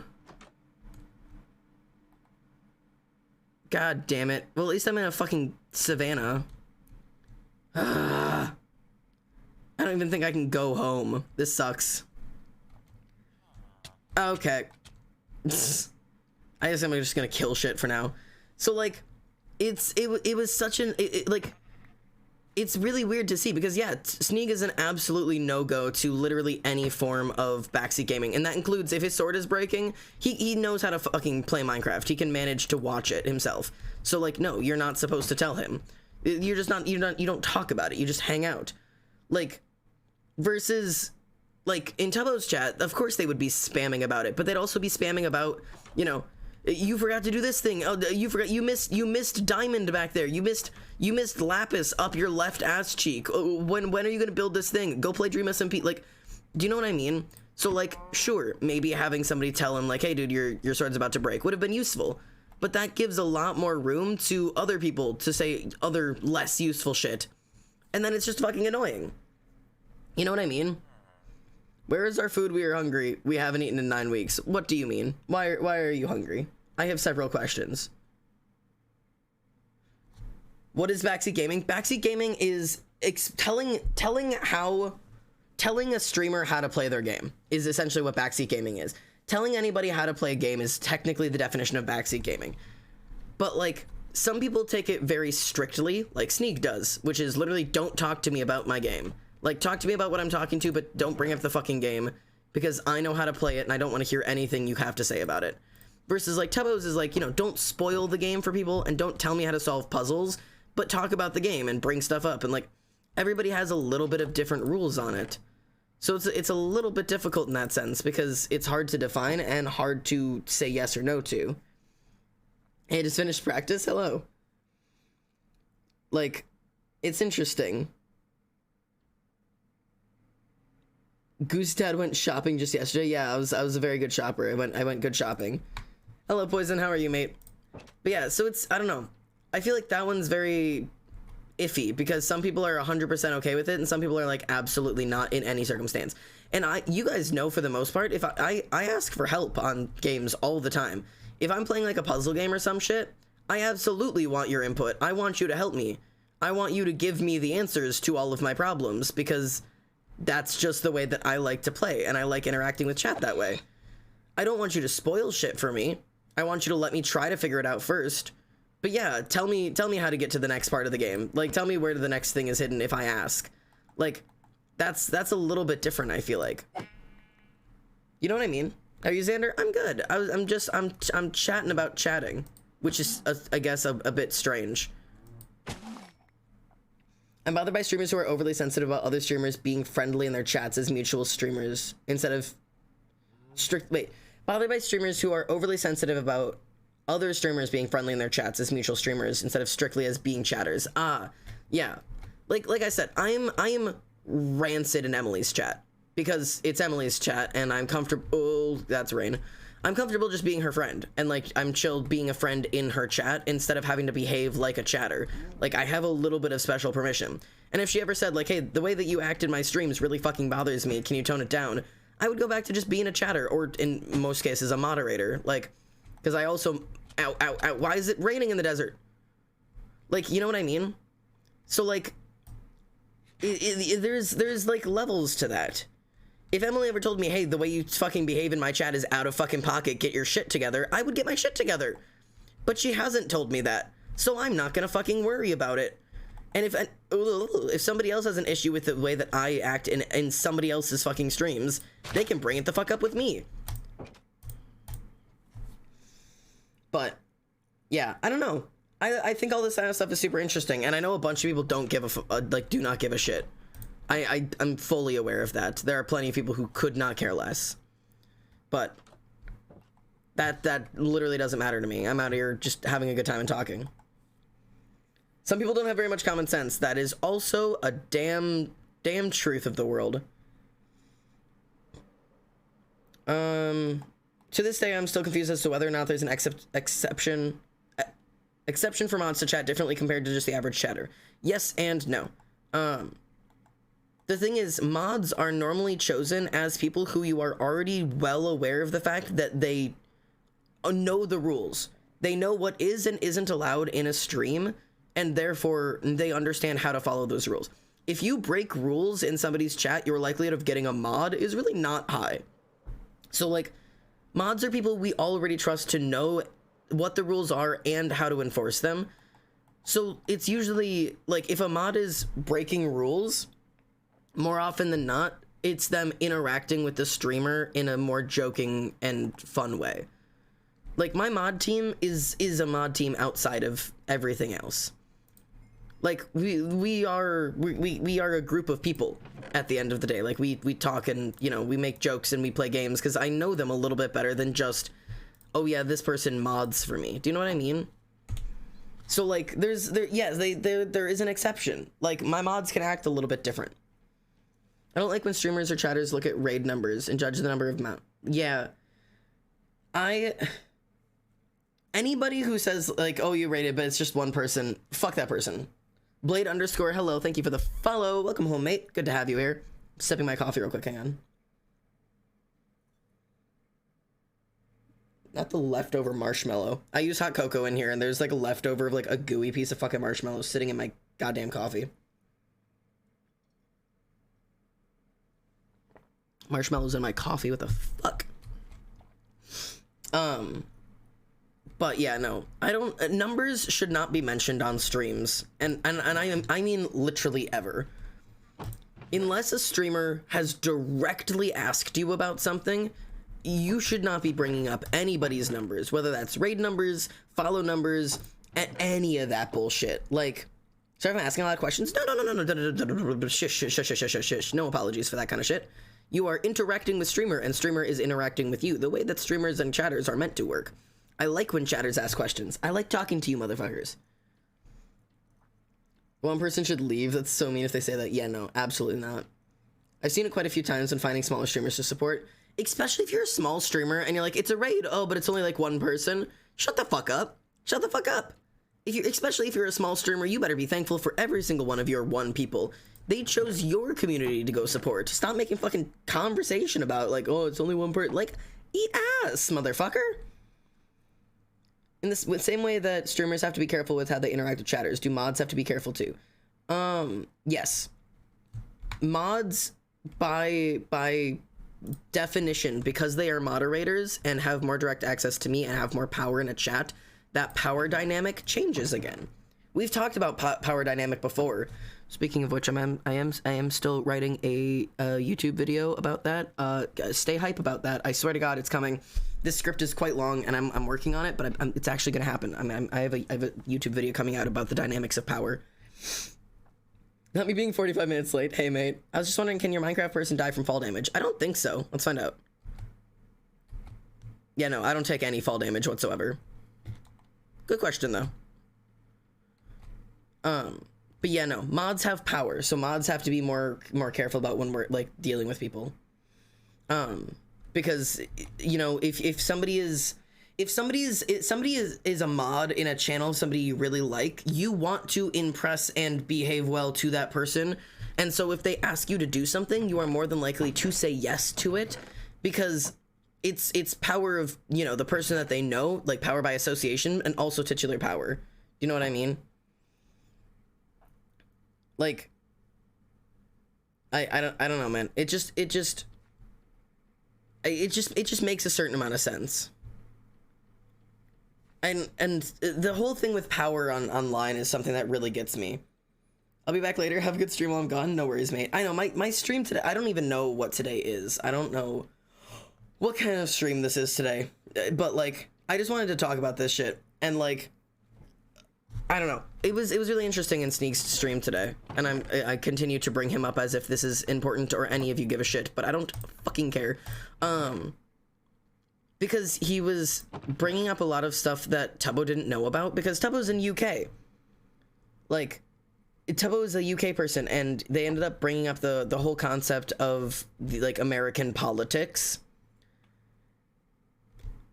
Speaker 1: God damn it. Well, at least I'm in a fucking savannah. I don't even think I can go home. This sucks. Okay. I guess I'm just gonna kill shit for now. So like, it was such an like, it's really weird to see because yeah, Sneeg is an absolutely no-go to literally any form of backseat gaming, and that includes if his sword is breaking, he knows how to fucking play Minecraft. He can manage to watch it himself. So like, no, you're not supposed to tell him. You're just not, you don't talk about it. You just hang out. Like, versus like in Tubbo's chat, of course they would be spamming about it, but they'd also be spamming about, you know, you forgot to do this thing. Oh, you missed diamond back there. You missed lapis up your left ass cheek. Oh, when are you gonna build this thing? Go play Dream SMP. Like, do you know what I mean? So like, sure, maybe having somebody tell him like, hey dude, your sword's about to break would have been useful, but that gives a lot more room to other people to say other less useful shit, and then it's just fucking annoying. You know what I mean? Where is our food? We are hungry. We haven't eaten in 9 weeks. What do you mean? Why are you hungry? I have several questions. What is backseat gaming? Backseat gaming is telling a streamer how to play their game is essentially what backseat gaming is. Telling anybody how to play a game is technically the definition of backseat gaming. But like, some people take it very strictly, like Sneeg does, which is literally don't talk to me about my game. Like, talk to me about what I'm talking to, but don't bring up the fucking game, because I know how to play it, and I don't want to hear anything you have to say about it. Versus, like, Tubbo's is like, you know, don't spoil the game for people, and don't tell me how to solve puzzles, but talk about the game and bring stuff up, and, like, everybody has a little bit of different rules on it. So it's a little bit difficult in that sense, because it's hard to define and hard to say yes or no to. Hey, just finished practice? Hello. Like, it's interesting. Goose Dad went shopping just yesterday. Yeah, I was a very good shopper. I went good shopping. Hello, Poison. How are you, mate? But yeah, so it's, I don't know. I feel like that one's very iffy because some people are 100% okay with it, and some people are like absolutely not in any circumstance. And you guys know for the most part, if I ask for help on games all the time. If I'm playing like a puzzle game or some shit, I absolutely want your input. I want you to help me. I want you to give me the answers to all of my problems, because that's just the way that I like to play, and I like interacting with chat that way. I don't want you to spoil shit for me. I want you to let me try to figure it out first. But yeah, tell me how to get to the next part of the game. Like, tell me where the next thing is hidden if I ask. Like, that's a little bit different, I feel like. You know what I mean? Are you, Xander? I'm good. I'm chatting about chatting, which is, I guess, a bit strange. I'm bothered by streamers who are overly sensitive about other streamers being friendly in their chats as mutual streamers instead of bothered by streamers who are overly sensitive about other streamers being friendly in their chats as mutual streamers instead of strictly as being chatters. Yeah. Like I said, I am rancid in Emily's chat. because it's Emily's chat and I'm comfortable. Oh, that's Rain. I'm comfortable just being her friend, and like I'm chill being a friend in her chat instead of having to behave like a chatter. Like I have a little bit of special permission. And if she ever said like, hey, the way that you act in my streams really fucking bothers me, can you tone it down? I would go back to just being a chatter, or in most cases a moderator. Like, because I also, ow, ow, ow, why is it raining in the desert? Like, you know what I mean? So like, there's like levels to that. If Emily ever told me, hey, the way you fucking behave in my chat is out of fucking pocket, get your shit together, I would get my shit together. But she hasn't told me that, so I'm not gonna fucking worry about it. And if somebody else has an issue with the way that I act in somebody else's fucking streams, they can bring it the fuck up with me. But, yeah, I don't know. I think all this kind of stuff is super interesting, and I know a bunch of people don't give do not give a shit. I'm fully aware of that. There are plenty of people who could not care less. But that literally doesn't matter to me. I'm out here just having a good time and talking. Some people don't have very much common sense. That is also a damn truth of the world. To this day, I'm still confused as to whether or not there's an exception for mods to chat differently compared to just the average chatter. Yes and no. The thing is, mods are normally chosen as people who you are already well aware of the fact that they know the rules. They know what is and isn't allowed in a stream, and therefore they understand how to follow those rules. If you break rules in somebody's chat, your likelihood of getting a mod is really not high. So like, mods are people we already trust to know what the rules are and how to enforce them. So it's usually like, if a mod is breaking rules, more often than not, it's them interacting with the streamer in a more joking and fun way. Like, my mod team is a mod team outside of everything else. Like, we are a group of people at the end of the day. Like, we talk and, you know, we make jokes and we play games because I know them a little bit better than just, oh yeah, this person mods for me. Do you know what I mean? So like, there is an exception. Like, my mods can act a little bit different. I don't like when streamers or chatters look at raid numbers and judge the number of Yeah. Anybody who says like, oh, you raided, but it's just one person, fuck that person. Blade _ hello, thank you for the follow. Welcome home, mate. Good to have you here. Sipping my coffee real quick, hang on. Not the leftover marshmallow. I use hot cocoa in here and there's like a leftover of like a gooey piece of fucking marshmallow sitting in my goddamn coffee. Marshmallows in my coffee, what the fuck? But yeah, no, I don't, numbers should not be mentioned on streams, and I mean literally ever. Unless a streamer has directly asked you about something, you should not be bringing up anybody's numbers, whether that's raid numbers, follow numbers, any of that bullshit. Like, sorry if I'm asking a lot of questions. No, shush, no apologies for that kind of shit. You are interacting with streamer, and streamer is interacting with you, the way that streamers and chatters are meant to work. I like when chatters ask questions. I like talking to you motherfuckers. One person should leave. That's so mean if they say that. Yeah, no, absolutely not. I've seen it quite a few times when finding smaller streamers to support, especially if you're a small streamer and you're like, it's a raid, oh, but it's only like one person. Shut the fuck up. Shut the fuck up. Especially if you're a small streamer, you better be thankful for every single one of your one people. They chose your community to go support. Stop making fucking conversation about like, oh, it's only one person. Like, eat ass, motherfucker. In the same way that streamers have to be careful with how they interact with chatters, do mods have to be careful too? Yes. Mods, by definition, because they are moderators and have more direct access to me and have more power in a chat, that power dynamic changes again. We've talked about power dynamic before. Speaking of which, I am still writing a YouTube video about that. Stay hype about that. I swear to God, it's coming. This script is quite long, and I'm working on it, but it's actually gonna happen. I have a YouTube video coming out about the dynamics of power. Not me being 45 minutes late. Hey, mate. I was just wondering, can your Minecraft person die from fall damage? I don't think so. Let's find out. Yeah, no, I don't take any fall damage whatsoever. Good question, though. But yeah, no, mods have power, so mods have to be more careful about when we're like dealing with people. Because, you know, if somebody is a mod in a channel, somebody you really like, you want to impress and behave well to that person. And so if they ask you to do something, you are more than likely to say yes to it, because it's power of, you know, the person that they know, like power by association, and also titular power. You know what I mean? Like, I don't know, man. It just makes a certain amount of sense. And the whole thing with power online is something that really gets me. I'll be back later. Have a good stream while I'm gone. No worries, mate. I know my stream today, I don't even know what today is. I don't know what kind of stream this is today. But like, I just wanted to talk about this shit. And like, I don't know. It was really interesting in Sneak's stream today. And I continue to bring him up as if this is important or any of you give a shit, but I don't fucking care. Because he was bringing up a lot of stuff that Tubbo didn't know about, because Tubbo's in UK. Like, Tubbo is a UK person, and they ended up bringing up the whole concept of like American politics.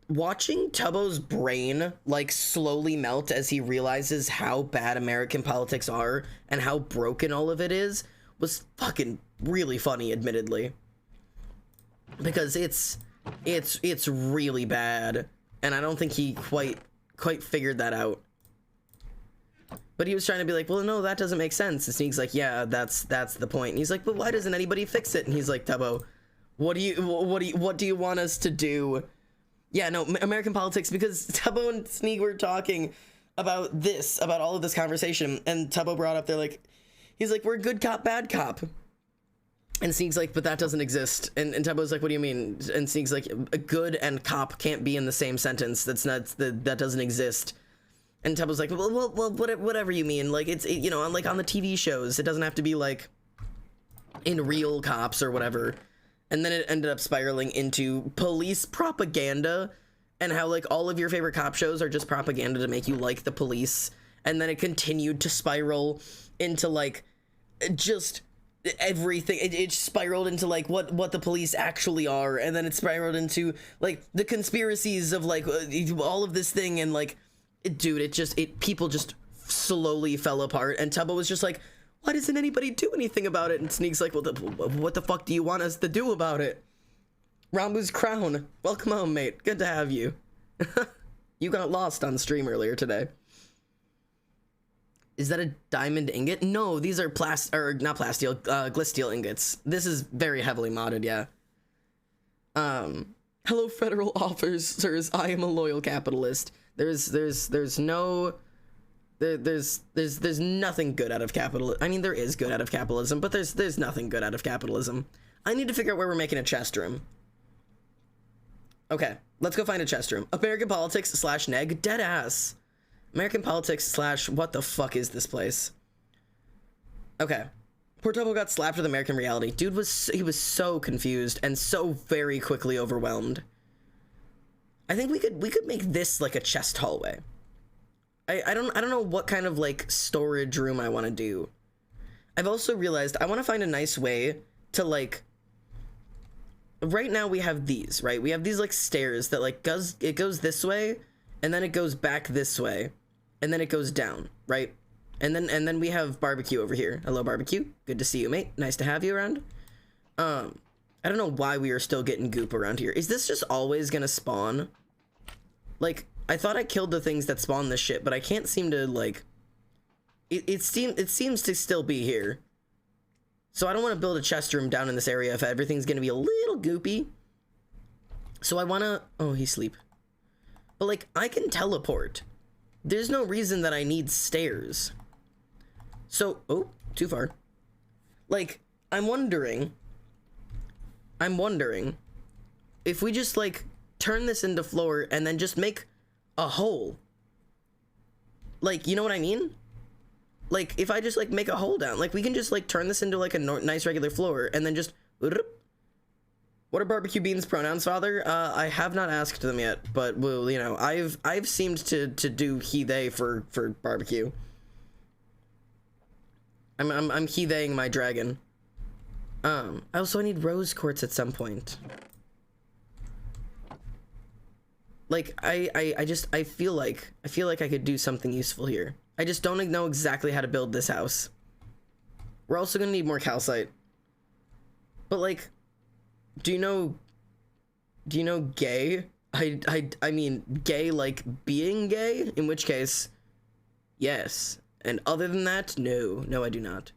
Speaker 1: Watching Tubbo's brain like slowly melt as he realizes how bad American politics are and how broken all of it is was fucking really funny, admittedly. Because it's really bad, and I don't think he quite figured that out. But he was trying to be like, well, no, that doesn't make sense. And Sneak's like, yeah, that's the point. And he's like, but why doesn't anybody fix it? And he's like, Tubbo, what do you want us to do? Yeah, no, American politics, because Tubbo and Sneak were talking about all of this conversation, and Tubbo brought up, he's like, we're good cop, bad cop. And Sneak's like, but that doesn't exist. And Tubbo's like, what do you mean? And Sneak's like, a good and cop can't be in the same sentence. That doesn't exist. And Tubbo's like, well, whatever you mean. Like, you know, like on the TV shows, it doesn't have to be like in real cops or whatever. And then it ended up spiraling into police propaganda, and how like all of your favorite cop shows are just propaganda to make you like the police. And then it continued to spiral into like just everything. It spiraled into like what the police actually are, and then it spiraled into like the conspiracies of like all of this thing, and like dude, people just slowly fell apart, and Tubbo was just like, why doesn't anybody do anything about it? And Sneak's like, well, what the fuck do you want us to do about it? Rambu's crown, welcome home, mate. Good to have you. You got lost on stream earlier today. Is that a diamond ingot? No, these are not plasteel, glisteel ingots. This is very heavily modded, yeah. Hello, federal officers. I am a loyal capitalist. There's nothing good out of capitalism. I mean, there is good out of capitalism, but there's nothing good out of capitalism. I need to figure out where we're making a chest room. Okay, let's go find a chest room. American politics / neg, dead ass. American politics / what the fuck is this place? Okay. Poor Tubbo got slapped with American reality. Dude was so confused and so very quickly overwhelmed. I think we could make this like a chest hallway. I don't know what kind of like storage room I want to do. I've also realized I want to find a nice way to like, right now we have these, right? We have these like stairs that like it goes this way, and then it goes back this way, and then it goes down, right? And then we have barbecue over here. Hello, barbecue. Good to see you, mate. Nice to have you around. I don't know why we are still getting goop around here. Is this just always gonna spawn? Like, I thought I killed the things that spawn this shit, but I can't seem to like. It seems to still be here. So I don't want to build a chest room down in this area if everything's gonna be a little goopy. So I wanna. Oh, he's asleep. But like, I can teleport. There's no reason that I need stairs. So, oh, too far. Like, I'm wondering if we just like turn this into floor and then just make a hole. Like, you know what I mean? Like, if I just like make a hole down, like we can just like turn this into like a nice regular floor and then just. What are barbecue beans' pronouns, Father? I have not asked them yet, but well, you know, I've seemed to do he they for barbecue. I'm he theying my dragon. Also I need rose quartz at some point. like I feel like I could do something useful here. I just don't know exactly how to build this house. We're also gonna need more calcite. But like, do you know gay? I mean gay like being gay, in which case yes. And other than that, no I do not.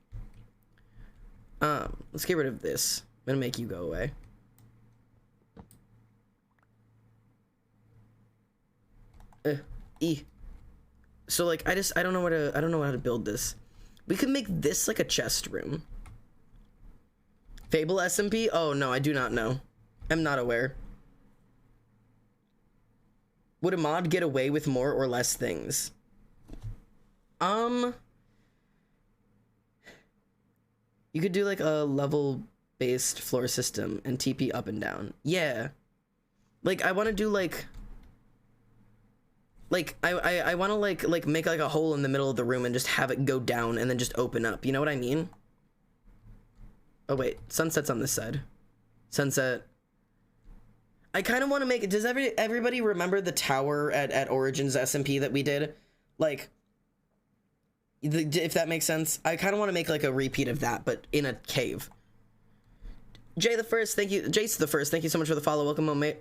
Speaker 1: Let's get rid of this. I'm gonna make you go away. So like I don't know how to build this. We could make this like a chest room. Fable SMP? Oh no, I do not know. I'm not aware. Would a mod get away with more or less things? You could do like a level based floor system and TP up and down. Yeah. Like I want to do like I want to like make like a hole in the middle of the room and just have it go down and then just open up. You know what I mean? Oh wait, sunset's on this side. Sunset. I kind of want to make it. Does everybody remember the tower at Origins SMP that we did? Like, if that makes sense. I kind of want to make like a repeat of that, but in a cave. Jay the First, thank you. Jace the First, thank you so much for the follow. Welcome home, mate.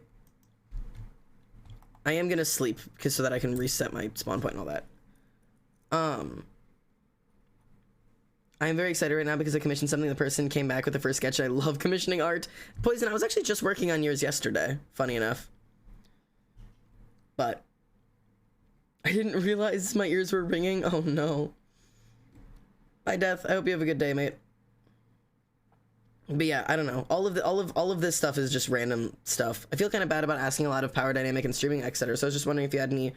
Speaker 1: I am gonna sleep so that I can reset my spawn point and all that. I am very excited right now because I commissioned something. The person came back with the first sketch. I love commissioning art. Poison, I was actually just working on yours yesterday, funny enough. But I didn't realize my ears were ringing. Oh no. Bye, Death. I hope you have a good day, mate. But yeah, I don't know. All of this stuff is just random stuff. I feel kind of bad about asking a lot of power dynamic and streaming, etc. So I was just wondering if you had any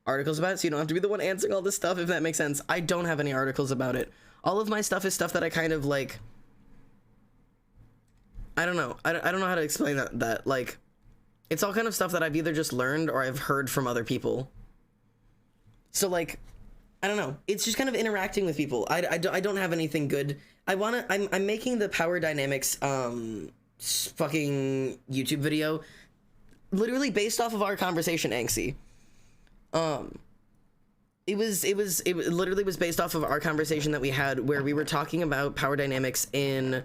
Speaker 1: articles about it, so you don't have to be the one answering all this stuff, if that makes sense. I don't have any articles about it. All of my stuff is stuff that I kind of like. I don't know. I don't know how to explain that. Like, it's all kind of stuff that I've either just learned or I've heard from other people. So like, I don't know. It's just kind of interacting with people. I don't have anything good. I'm making the power dynamics fucking YouTube video literally based off of our conversation, Anxie. It literally was based off of our conversation that we had where we were talking about power dynamics in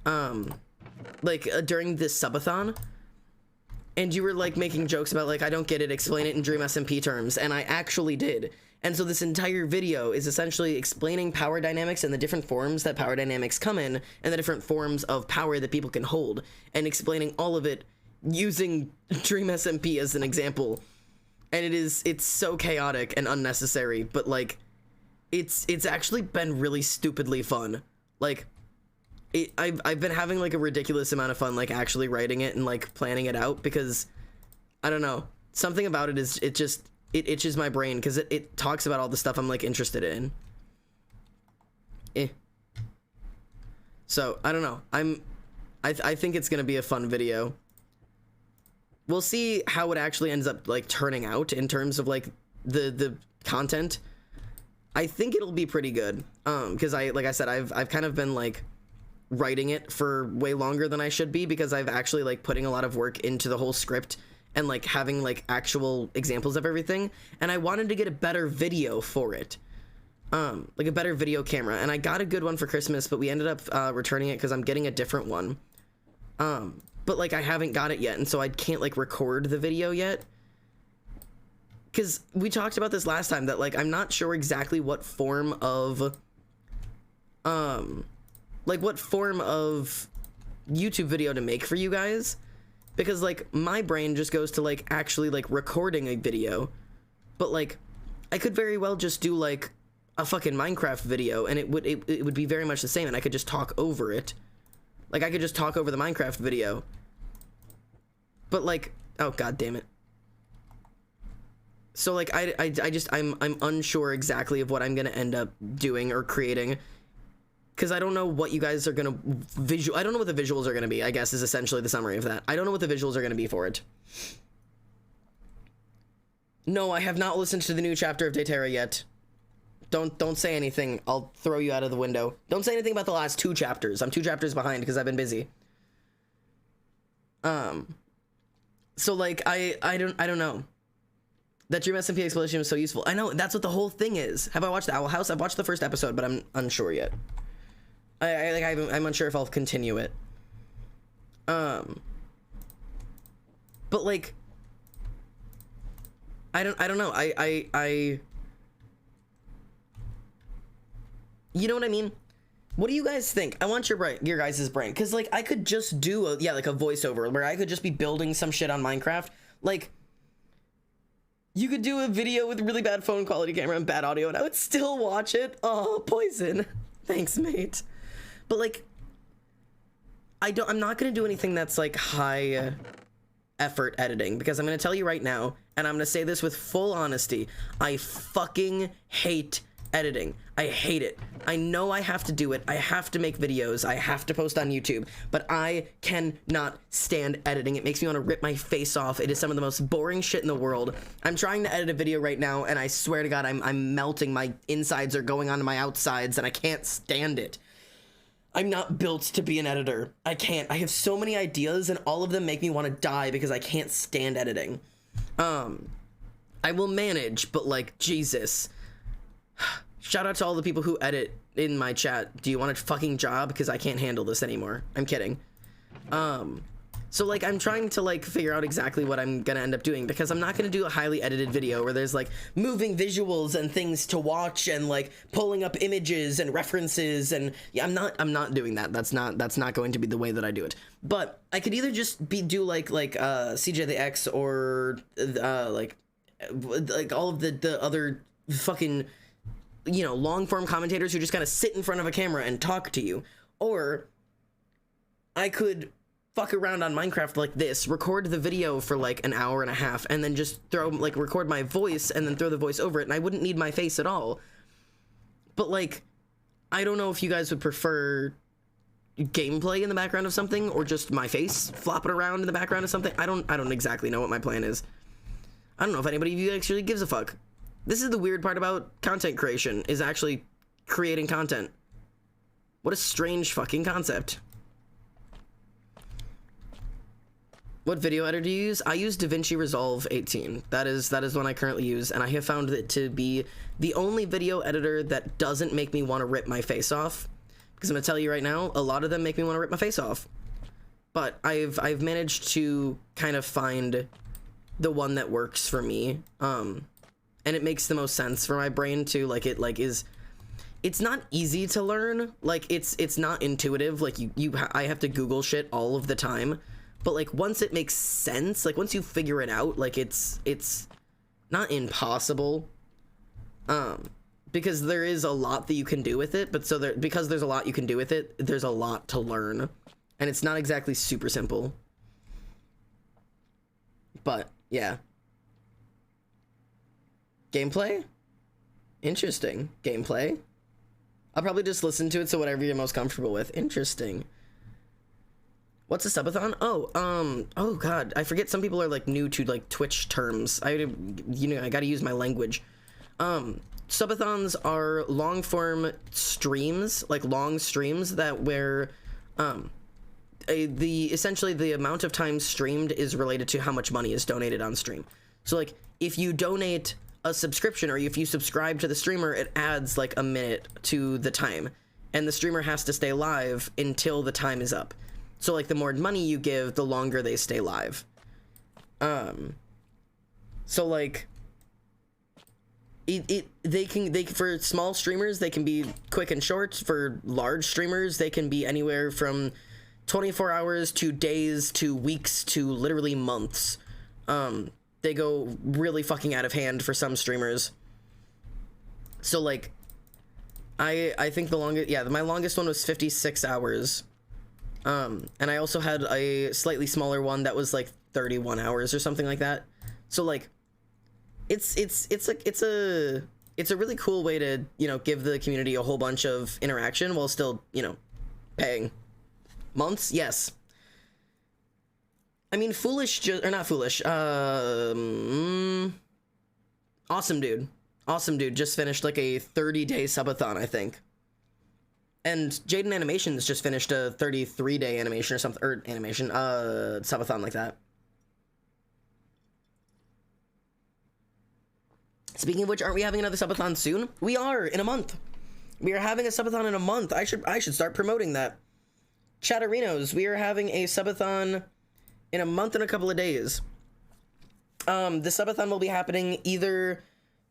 Speaker 1: during this subathon, and you were like making jokes about like, I don't get it, explain it in Dream SMP terms, and I actually did. And so this entire video is essentially explaining power dynamics and the different forms that power dynamics come in and the different forms of power that people can hold, and explaining all of it using Dream SMP as an example. And it's so chaotic and unnecessary, but like it's actually been really stupidly fun. Like I've been having like a ridiculous amount of fun like actually writing it and like planning it out, because I don't know, something about it is it itches my brain because it talks about all the stuff I'm like interested in. So I don't know, I think it's gonna be a fun video. We'll see how it actually ends up like turning out in terms of like the content. I think it'll be pretty good, because like I said, I've kind of been like writing it for way longer than I should be, because I've actually like putting a lot of work into the whole script and like having like actual examples of everything, and I wanted to get a better video for it, like a better video camera, and I got a good one for Christmas, but we ended up returning it because I'm getting a different one. But like I haven't got it yet, and so I can't like record the video yet, because we talked about this last time that like I'm not sure exactly what form of YouTube video to make for you guys, because like my brain just goes to like actually like recording a video, but like I could very well just do like a fucking Minecraft video and it would be very much the same, and I could just talk over it. Like I could just talk over the Minecraft video. But like, oh god damn it. So like I'm unsure exactly of what I'm gonna end up doing or creating, because I don't know what you guys are gonna I don't know what the visuals are gonna be, I guess, is essentially the summary of that. I don't know what the visuals are gonna be for it. No, I have not listened to the new chapter of Daterra yet. Don't say anything. I'll throw you out of the window. Don't say anything about the last 2 chapters. I'm 2 chapters behind because I've been busy. So like I don't know. That Dream SMP explanation was so useful. I know, that's what the whole thing is. Have I watched the Owl House? I've watched the first episode, but I'm unsure yet. I'm unsure if I'll continue it. But like, I don't know. You know what I mean? What do you guys think? I want your guys' brain, because like I could just do a voiceover where I could just be building some shit on Minecraft. Like, you could do a video with really bad phone quality camera and bad audio and I would still watch it. Oh, Poison. Thanks, mate. But like, I'm not gonna do anything that's like high effort editing, because I'm gonna tell you right now, and I'm gonna say this with full honesty, I fucking hate editing. I hate it. I know I have to do it. I have to make videos. I have to post on YouTube, but I cannot stand editing. It makes me want to rip my face off. It is some of the most boring shit in the world. I'm trying to edit a video right now, and I swear to God, I'm melting. My insides are going onto my outsides, and I can't stand it. I'm not built to be an editor. I can't. I have so many ideas, and all of them make me want to die because I can't stand editing. I will manage, but like, Jesus. Shout out to all the people who edit in my chat. Do you want a fucking job? Because I can't handle this anymore. I'm kidding. So like, I'm trying to like figure out exactly what I'm gonna end up doing, because I'm not gonna do a highly edited video where there's like moving visuals and things to watch and like pulling up images and references, and yeah, I'm not doing that. That's not going to be the way that I do it. But I could either just do like CJ the X, or like all of the other fucking, you know, long form commentators who just kind of sit in front of a camera and talk to you. Or I could fuck around on Minecraft like this, record the video for like an hour and a half, and then just record my voice and then throw the voice over it, and I wouldn't need my face at all. But like, I don't know if you guys would prefer gameplay in the background of something, or just my face flopping around in the background of something. I don't exactly know what my plan is. I don't know if anybody of you actually gives a fuck. This is the weird part about content creation, is actually creating content. What a strange fucking concept. What video editor do you use? I use DaVinci Resolve 18. That is one I currently use, and I have found it to be the only video editor that doesn't make me want to rip my face off. Because I'm gonna tell you right now, a lot of them make me want to rip my face off. But I've managed to kind of find the one that works for me. And it makes the most sense for my brain too. Like, it's not easy to learn. Like, it's not intuitive. Like, I have to Google shit all of the time. But like, once it makes sense, like once you figure it out, like it's not impossible. Because there is a lot that you can do with it, but because there's a lot you can do with it, there's a lot to learn. And it's not exactly super simple. But yeah. Gameplay? Interesting. Gameplay? I'll probably just listen to it, so whatever you're most comfortable with. Interesting. What's a subathon? Oh god, I forget some people are like new to like Twitch terms. I gotta use my language. Subathons are long form streams, like long streams where essentially the amount of time streamed is related to how much money is donated on stream. So like, if you donate a subscription, or if you subscribe to the streamer, it adds like a minute to the time, and the streamer has to stay live until the time is up. So like, the more money you give, the longer they stay live. So like, they can for small streamers, they can be quick and short. For large streamers, they can be anywhere from 24 hours to days to weeks to literally months. They go really fucking out of hand for some streamers. So like, I think the longest, yeah, my longest one was 56 hours. And I also had a slightly smaller one that was like 31 hours or something like that. So like, it's a really cool way to, you know, give the community a whole bunch of interaction while still, you know, paying. Months? Yes. I mean, not foolish. Awesome Dude. Awesome Dude just finished like a 30-day subathon, I think. And Jaden Animations just finished a 33-day animation or something, or subathon like that. Speaking of which, aren't we having another subathon soon? We are, in a month. We are having a subathon in a month. I should start promoting that. Chatterinos, we are having a subathon in a month and a couple of days. The subathon will be happening either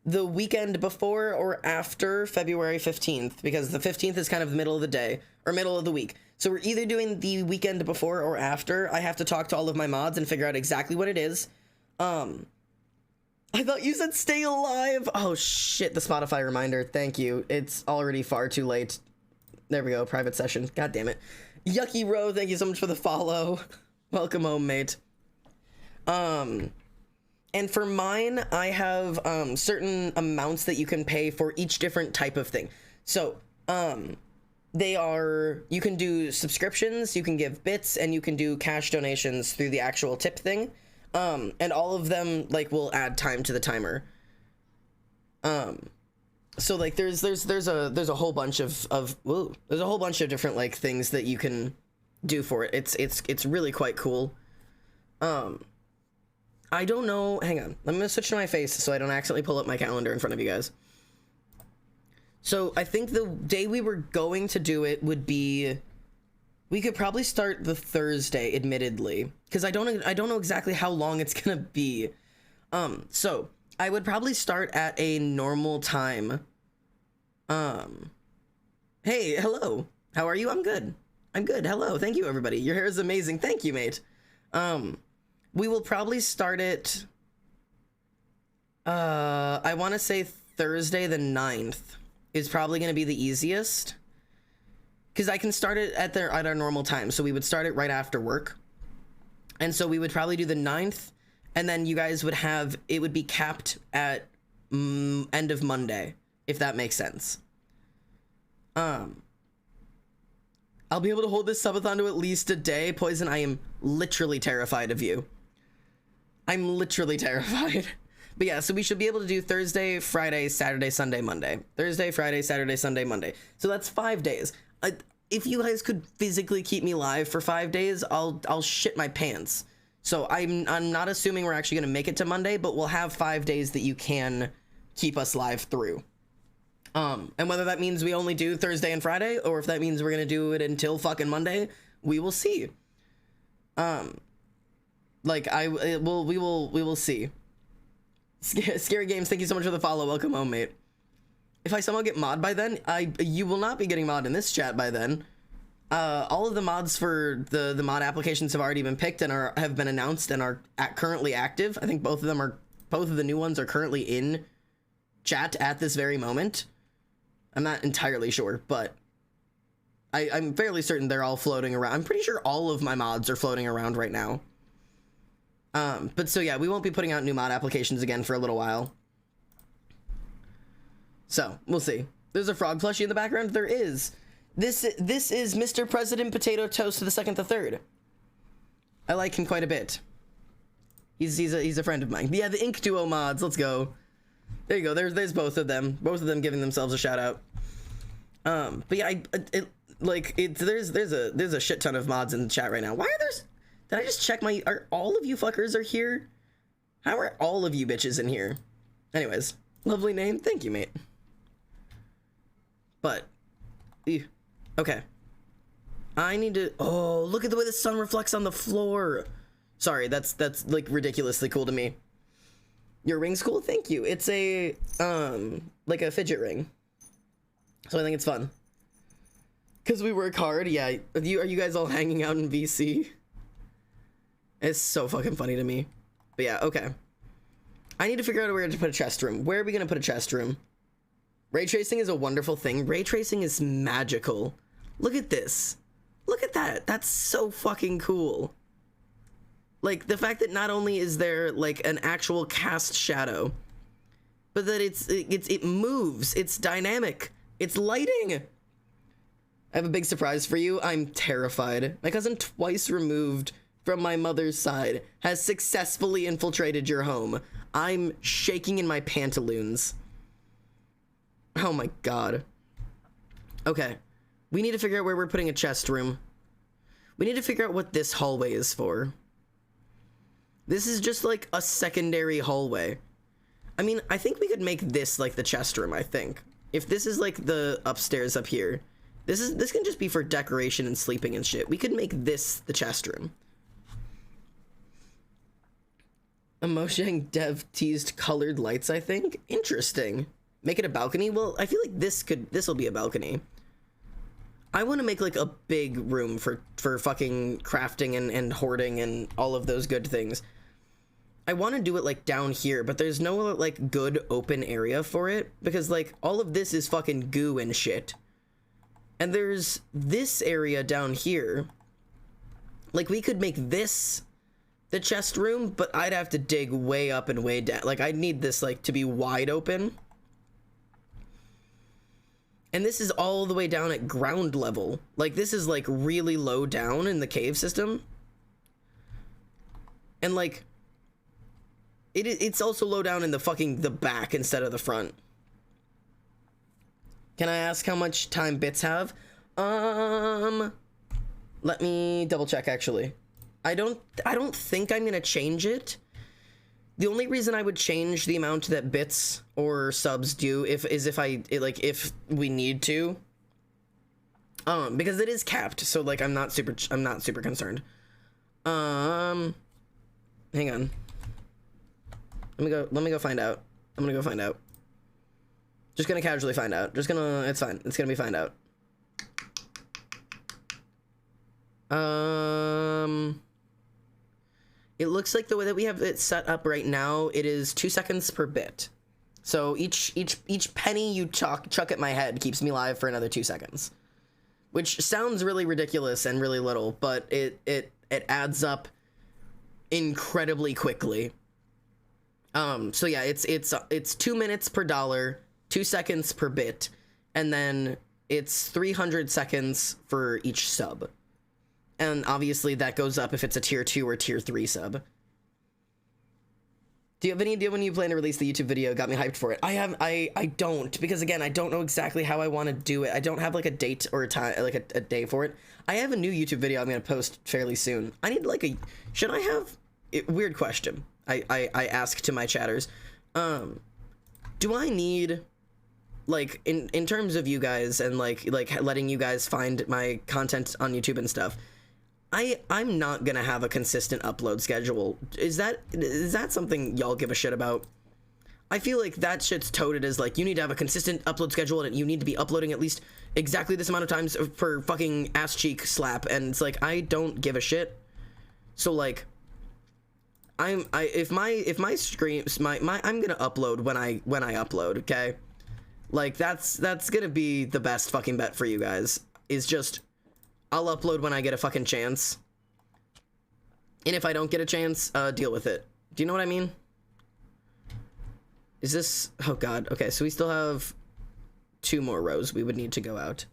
Speaker 1: the weekend before or after February 15th, because the 15th is kind of the middle of the day, or middle of the week. So we're either doing the weekend before or after. I have to talk to all of my mods and figure out exactly what it is. I thought you said stay alive. Oh shit, the Spotify reminder. Thank you. It's already far too late. There we go, private session. God damn it. Yucky Row, thank you so much for the follow. Welcome home, mate. And for mine, I have certain amounts that you can pay for each different type of thing. So, they are, you can do subscriptions, you can give bits, and you can do cash donations through the actual tip thing. And all of them, like, will add time to the timer. So, like, there's a whole bunch of there's a whole bunch of different, like, things that you can do for it. It's really quite cool. I don't know, hang on, I'm gonna switch to my face so I don't accidentally pull up my calendar in front of you guys. So, I think the day we were going to do it would be, we could probably start the Thursday, admittedly, because I don't know exactly how long it's gonna be. So I would probably start at a normal time. Hey, hello. How are you? I'm good. I'm good. Hello. Thank you, everybody. Your hair is amazing. Thank you, mate. We will probably start it, I want to say Thursday the 9th is probably going to be the easiest. Because I can start it at our normal time, so we would start it right after work. And so we would probably do the 9th, and then you guys would have, it would be capped at end of Monday, if that makes sense. I'll be able to hold this subathon to at least a day. Poison, I am literally terrified of you. I'm literally terrified. But yeah, so we should be able to do Thursday, Friday, Saturday, Sunday, Monday. Thursday, Friday, Saturday, Sunday, Monday. So that's 5 days. If you guys could physically keep me live for 5 days, I'll shit my pants. So I'm not assuming we're actually gonna make it to Monday, but we'll have 5 days that you can keep us live through. And whether that means we only do Thursday and Friday, or if that means we're gonna do it until fucking Monday, we will see. Like we will see. Scary Games, thank you so much for the follow. Welcome home, mate. If I somehow get mod by then, you will not be getting mod in this chat by then. All of the mods for the mod applications have already been picked and have been announced and are currently active. I think both of the new ones are currently in chat at this very moment. I'm not entirely sure, but I'm fairly certain they're all floating around. I'm pretty sure all of my mods are floating around right now. But so yeah, we won't be putting out new mod applications again for a little while. So, we'll see. There's a frog plushie in the background? There is. This is Mr. President Potato Toast to the 2nd to 3rd. I like him quite a bit. He's a friend of mine. Yeah, the Ink Duo mods, let's go. There you go, there's both of them. Both of them giving themselves a shout out. But yeah, there's a shit ton of mods in the chat right now. Why are there, did I just check are all of you fuckers are here? How are all of you bitches in here? Anyways, lovely name, thank you, mate. But, okay. I need to, oh, look at the way the sun reflects on the floor. Sorry, that's like ridiculously cool to me. Your ring's cool? Thank you. It's a, like a fidget ring. So I think it's fun. Cause we work hard, yeah. Are you guys all hanging out in VC? It's so fucking funny to me. But yeah, okay. I need to figure out where to put a chest room. Where are we gonna put a chest room? Ray tracing is a wonderful thing. Ray tracing is magical. Look at this. Look at that. That's so fucking cool. Like, the fact that not only is there, like, an actual cast shadow, but that it moves. It's dynamic. It's lighting. I have a big surprise for you. I'm terrified. My cousin, twice removed from my mother's side, has successfully infiltrated your home. I'm shaking in my pantaloons. Oh my god. Okay. We need to figure out where we're putting a chest room. We need to figure out what this hallway is for. This is just like a secondary hallway. I mean, I think we could make this like the chest room, I think. If this is like the upstairs up here, this can just be for decoration and sleeping and shit. We could make this the chest room. A Mojang dev teased colored lights, I think. Interesting. Make it a balcony? Well, I feel like this will be a balcony. I want to make like a big room for fucking crafting and hoarding and all of those good things. I want to do it like down here, but there's no like good open area for it because like all of this is fucking goo and shit. And there's this area down here. Like we could make this the chest room, but I'd have to dig way up and way down. Like I'd need this like to be wide open. And this is all the way down at ground level. Like this is like really low down in the cave system. And like it's also low down in the back instead of the front. Can I ask how much time bits have? Let me double check actually. I don't think I'm gonna change it. The only reason I would change the amount that bits or subs do if we need to. Because it is capped, so like I'm not super concerned. Hang on. Let me go find out. I'm gonna go find out. Just gonna casually find out. It's fine. It's gonna be find out. It looks like the way that we have it set up right now, it is 2 seconds per bit. So each penny you chuck at my head keeps me live for another 2 seconds. Which sounds really ridiculous and really little, but it adds up incredibly quickly. So yeah, it's 2 minutes per dollar, 2 seconds per bit, and then it's 300 seconds for each sub. And obviously that goes up if it's a tier 2 or tier 3 sub. Do you have any idea when you plan to release the YouTube video? Got me hyped for it. I don't, because again, I don't know exactly how I want to do it. I don't have like a date or a time, like a day for it. I have a new YouTube video I'm going to post fairly soon. I need like should I have, weird question. I ask to my chatters. Do I need, like, in terms of you guys and like letting you guys find my content on YouTube and stuff, I'm not gonna have a consistent upload schedule. Is that something y'all give a shit about? I feel like that shit's toted as like, you need to have a consistent upload schedule and you need to be uploading at least exactly this amount of times per fucking ass cheek slap, and it's like, I don't give a shit. So like, if my streams, I'm gonna upload when I upload, okay? Like that's gonna be the best fucking bet for you guys, is just I'll upload when I get a fucking chance. And if I don't get a chance, deal with it. Do you know what I mean? Is this, oh god, okay, so we still have 2 more rows we would need to go out.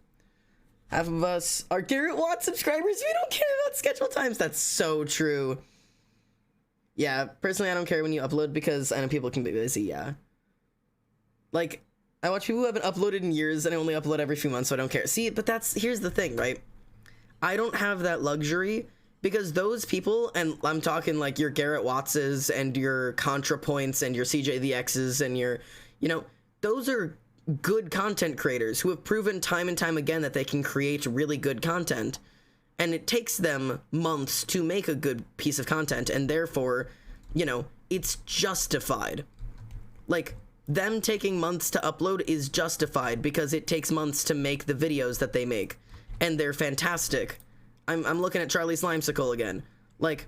Speaker 1: Half of us are Garrett Watt subscribers. We don't care about schedule times. That's so true. Yeah, personally, I don't care when you upload because I know people can be busy, yeah. Like, I watch people who haven't uploaded in years and I only upload every few months, so I don't care. See, but here's the thing, right? I don't have that luxury because those people, and I'm talking like your Garrett Wattses and your ContraPoints and your CJ the X's and your, those are good content creators who have proven time and time again that they can create really good content. And it takes them months to make a good piece of content, and therefore, it's justified. Like, them taking months to upload is justified because it takes months to make the videos that they make. And they're fantastic. I'm looking at Charlie Slimesicle again. Like,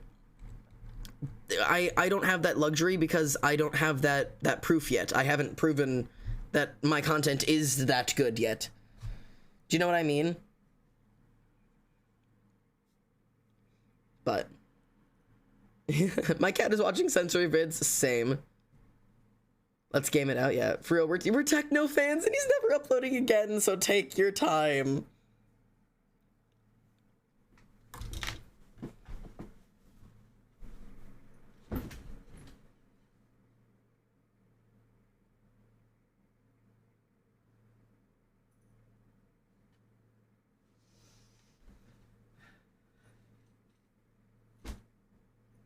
Speaker 1: I don't have that luxury because I don't have that proof yet. I haven't proven that my content is that good yet. Do you know what I mean? But my cat is watching sensory vids. Same. Let's game it out. Yeah, for real. We're techno fans, and he's never uploading again. So take your time.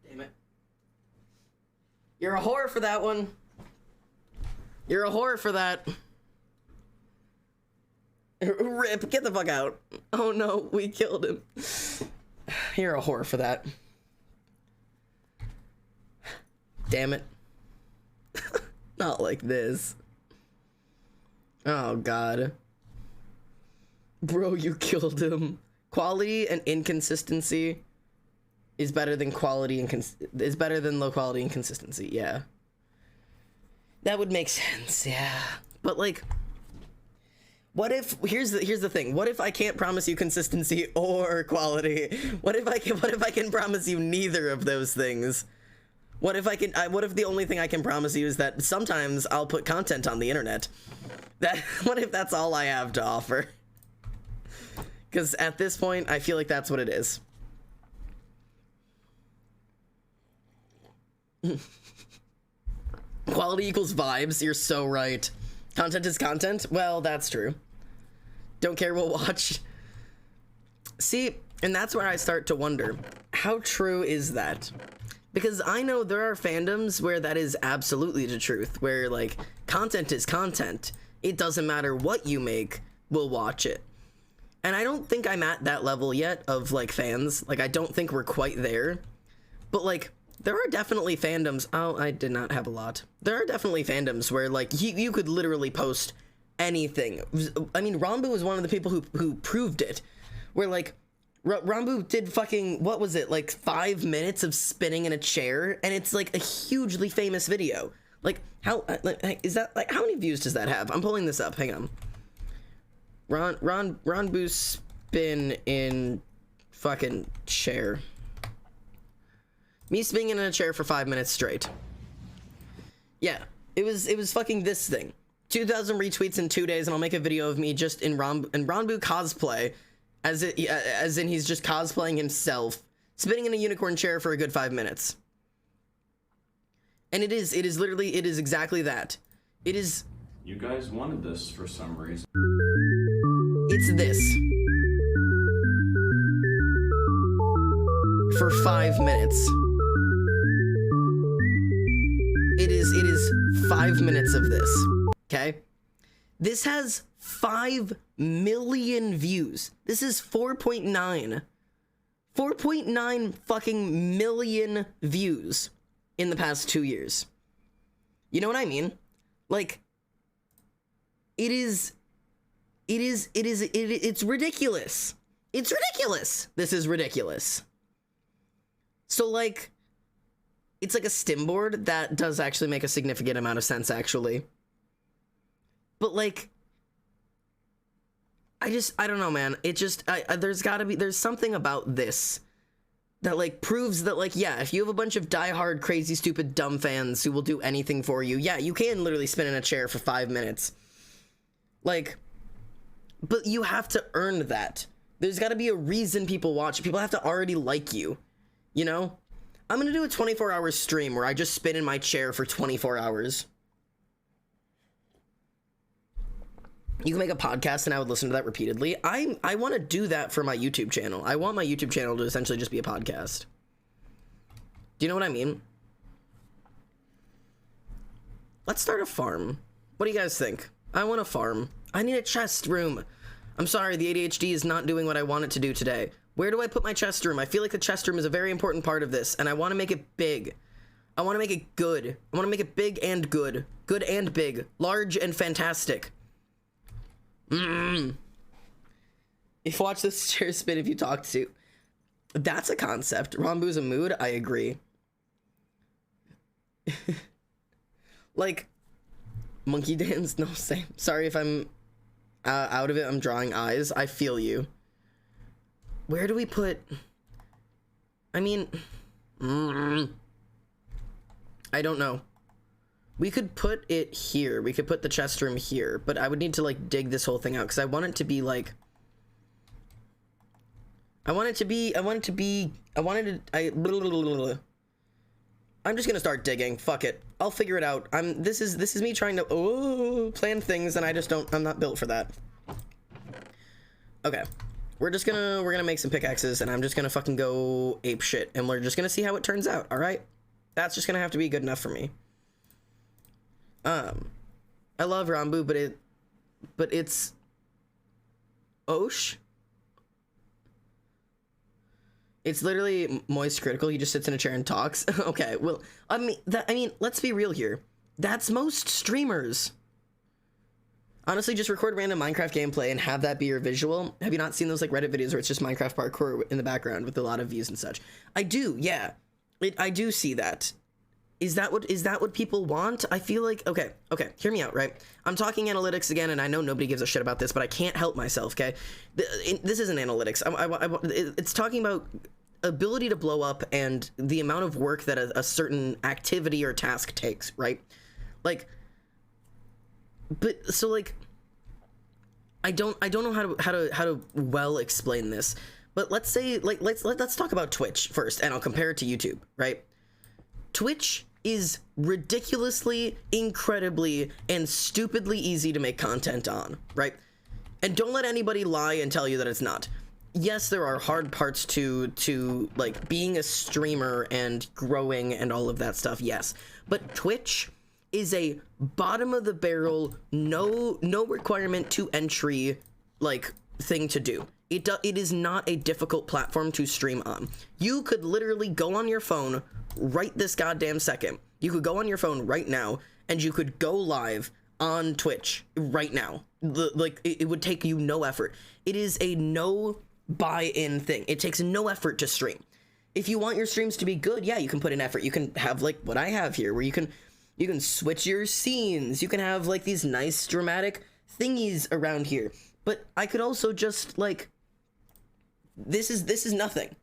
Speaker 1: Damn it. You're a whore for that one. You're a whore for that. Rip, get the fuck out. Oh no, we killed him. You're a whore for that. Damn it. Not like this. Oh god. Bro, you killed him. Quality and inconsistency is better than is better than low quality and consistency. Yeah. That would make sense. Yeah. But like, what if here's the thing. What if I can't promise you consistency or quality? What if I can promise you neither of those things? What if what if the only thing I can promise you is that sometimes I'll put content on the internet? What if that's all I have to offer? Because at this point, I feel like that's what it is. Quality equals vibes. You're so right. Content is content. Well, that's true. Don't care, we'll watch. See, and that's where I start to wonder, how true is that? Because I know there are fandoms where that is absolutely the truth, where like content is content. It doesn't matter what you make, we'll watch it. And I don't think I'm at that level yet of like fans. Like I don't think we're quite there. But like there are definitely fandoms. Oh, I did not have a lot. There are definitely fandoms where like you could literally post anything. I mean, Ranbu was one of the people who proved it. Where like Ranbu did fucking, what was it, like 5 minutes of spinning in a chair, and it's like a hugely famous video. Like how is that, like how many views does that have? I'm pulling this up. Hang on. Ranbu spin in fucking chair. Me spinning in a chair for 5 minutes straight. Yeah, it was fucking this thing. 2,000 retweets in 2 days, and I'll make a video of me just in Ranbu cosplay, as in he's just cosplaying himself, spinning in a unicorn chair for a good 5 minutes. And it is exactly that. It is.
Speaker 2: You guys wanted this for some reason.
Speaker 1: It's this. For 5 minutes. It is 5 minutes of this. Okay? This has 5 million views. This is 4.9. 4.9 fucking million views in the past 2 years. You know what I mean? Like, it's ridiculous. It's ridiculous. This is ridiculous. So like, it's like a stim board that does actually make a significant amount of sense, actually. But like, I don't know, man. It just, there's something about this that like proves that like, yeah, if you have a bunch of diehard, crazy, stupid, dumb fans who will do anything for you, yeah, you can literally spin in a chair for 5 minutes. Like, but you have to earn that. There's got to be a reason people watch. People have to already like you, you know? I'm gonna do a 24-hour stream where I just spin in my chair for 24 hours. You can make a podcast and I would listen to that repeatedly. I want to do that for my YouTube channel. I want my YouTube channel to essentially just be a podcast. Do you know what I mean? Let's start a farm. What do you guys think? I want a farm. I need a chest room. I'm sorry, the ADHD is not doing what I want it to do today. Where do I put my chest room? I feel like the chest room is a very important part of this, and I want to make it big. I want to make it good. I want to make it big and good. Good and big. Large and fantastic. If you watch this chair spin, if you talk to... That's a concept. Ranbu's a mood? I agree. Like, monkey dance? No, same. Sorry if I'm out of it. I'm drawing eyes. I feel you. Where do we put... I mean... I don't know. We could put it here. We could put the chest room here. But I would need to, like, dig this whole thing out. Because I want it to be, like... I'm just gonna start digging. Fuck it. I'll figure it out. This is me trying to plan things, and I'm not built for that. Okay. We're gonna make some pickaxes, and I'm just gonna fucking go ape shit, and we're just gonna see how it turns out, alright? That's just gonna have to be good enough for me. I love Rambu, but it's Osh. It's literally Moist Critical. He just sits in a chair and talks. Okay, well, I mean, let's be real here. That's most streamers. Honestly, just record random Minecraft gameplay and have that be your visual. Have you not seen those like Reddit videos where it's just Minecraft parkour in the background with a lot of views and such? I do, yeah. I do see that. Is that what people want? I feel like, okay, hear me out, right? I'm talking analytics again, and I know nobody gives a shit about this, but I can't help myself, okay? This isn't analytics. It's talking about ability to blow up and the amount of work that a certain activity or task takes, right? Like, but so like, I don't know how to well explain this, but let's say like let's talk about Twitch first, and I'll compare it to YouTube, right? Twitch is ridiculously, incredibly, and stupidly easy to make content on, right? And don't let anybody lie and tell you that it's not. Yes, there are hard parts to like being a streamer and growing and all of that stuff, yes. But Twitch is a bottom of the barrel, no requirement to entry like thing to do. It is not a difficult platform to stream on. You could literally go on your phone right this goddamn second. You could go on your phone right now and you could go live on Twitch right now. It would take you no effort. It is a no buy-in thing. It takes no effort to stream. If you want your streams to be good, yeah, you can put in effort. You can have like what I have here, where you can switch your scenes. You can have like these nice dramatic thingies around here. But I could also just like, this is nothing.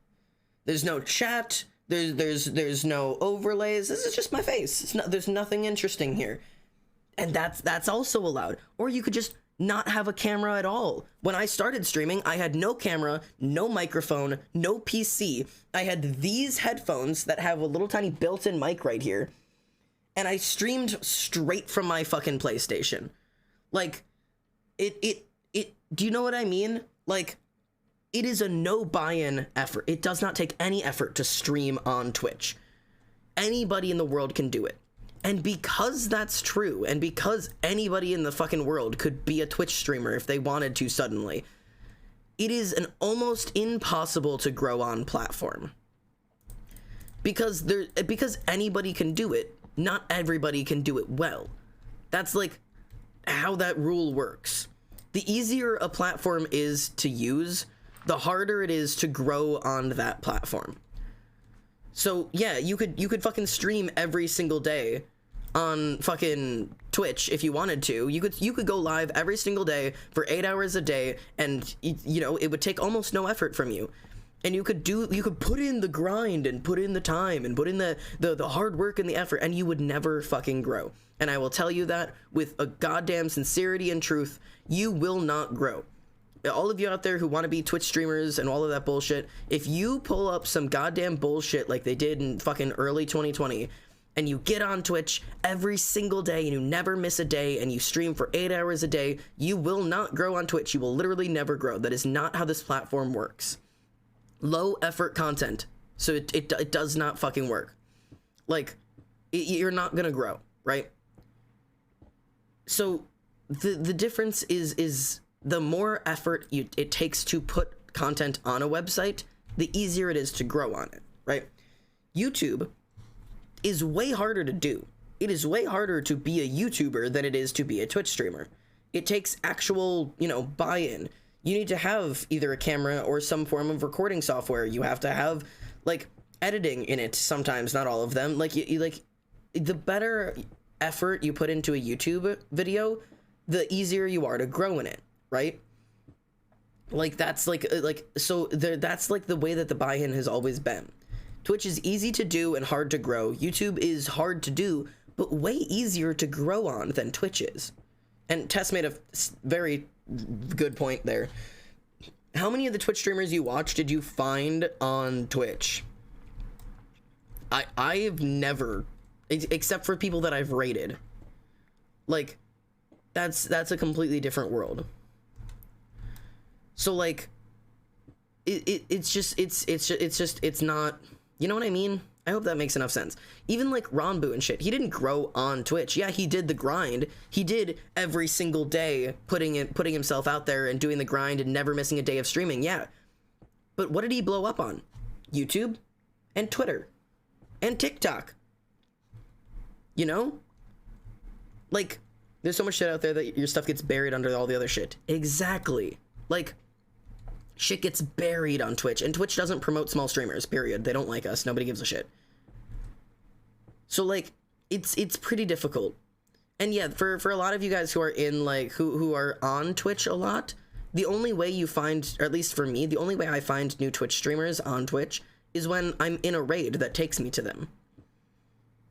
Speaker 1: There's no chat. There's no overlays. This is just my face. There's nothing interesting here. And that's also allowed. Or you could just not have a camera at all. When I started streaming, I had no camera, no microphone, no PC. I had these headphones that have a little tiny built-in mic right here. And I streamed straight from my fucking PlayStation. Like, do you know what I mean? Like, it is a no buy-in effort. It does not take any effort to stream on Twitch. Anybody in the world can do it. And because that's true, and because anybody in the fucking world could be a Twitch streamer if they wanted to suddenly, it is an almost impossible to grow on platform. Because anybody can do it, not everybody can do it well. That's like how that rule works. The easier a platform is to use, the harder it is to grow on that platform. So yeah, you could fucking stream every single day on fucking Twitch if you wanted to. You could go live every single day for 8 hours a day, and you know, it would take almost no effort from you. And you could put in the grind and put in the time and put in the hard work and the effort, and you would never fucking grow. And I will tell you that with a goddamn sincerity and truth, you will not grow. All of you out there who want to be Twitch streamers and all of that bullshit, if you pull up some goddamn bullshit like they did in fucking early 2020, and you get on Twitch every single day and you never miss a day and you stream for 8 hours a day, you will not grow on Twitch. You will literally never grow. That is not how this platform works. Low effort content. So it does not fucking work. Like, you're not gonna grow, right? So the difference is the more effort it takes to put content on a website, the easier it is to grow on it, right? YouTube is way harder to do. It is way harder to be a YouTuber than it is to be a Twitch streamer. It takes actual, buy-in. You need to have either a camera or some form of recording software. You have to have like editing in it sometimes, not all of them. Like the better effort you put into a YouTube video, the easier you are to grow in it, right? Like that's that's like the way that the buy-in has always been. Twitch is easy to do and hard to grow. YouTube is hard to do, but way easier to grow on than Twitch is. And Tess made a very good point there. How many of the Twitch streamers you watch did you find on Twitch? I've never, except for people that I've rated. Like, that's a completely different world. So like, it's not, you know what I mean? I hope that makes enough sense. Even like Ranbu and shit, he didn't grow on Twitch. Yeah, he did the grind. He did every single day putting himself out there and doing the grind and never missing a day of streaming. Yeah. But what did he blow up on? YouTube and Twitter and TikTok. You know? Like, there's so much shit out there that your stuff gets buried under all the other shit. Exactly. Like, shit gets buried on Twitch, and Twitch doesn't promote small streamers, period. They don't like us. Nobody gives a shit. So, like, it's pretty difficult. And yeah, for a lot of you guys who are in, like, who are on Twitch a lot, the only way you find, or at least for me, the only way I find new Twitch streamers on Twitch is when I'm in a raid that takes me to them.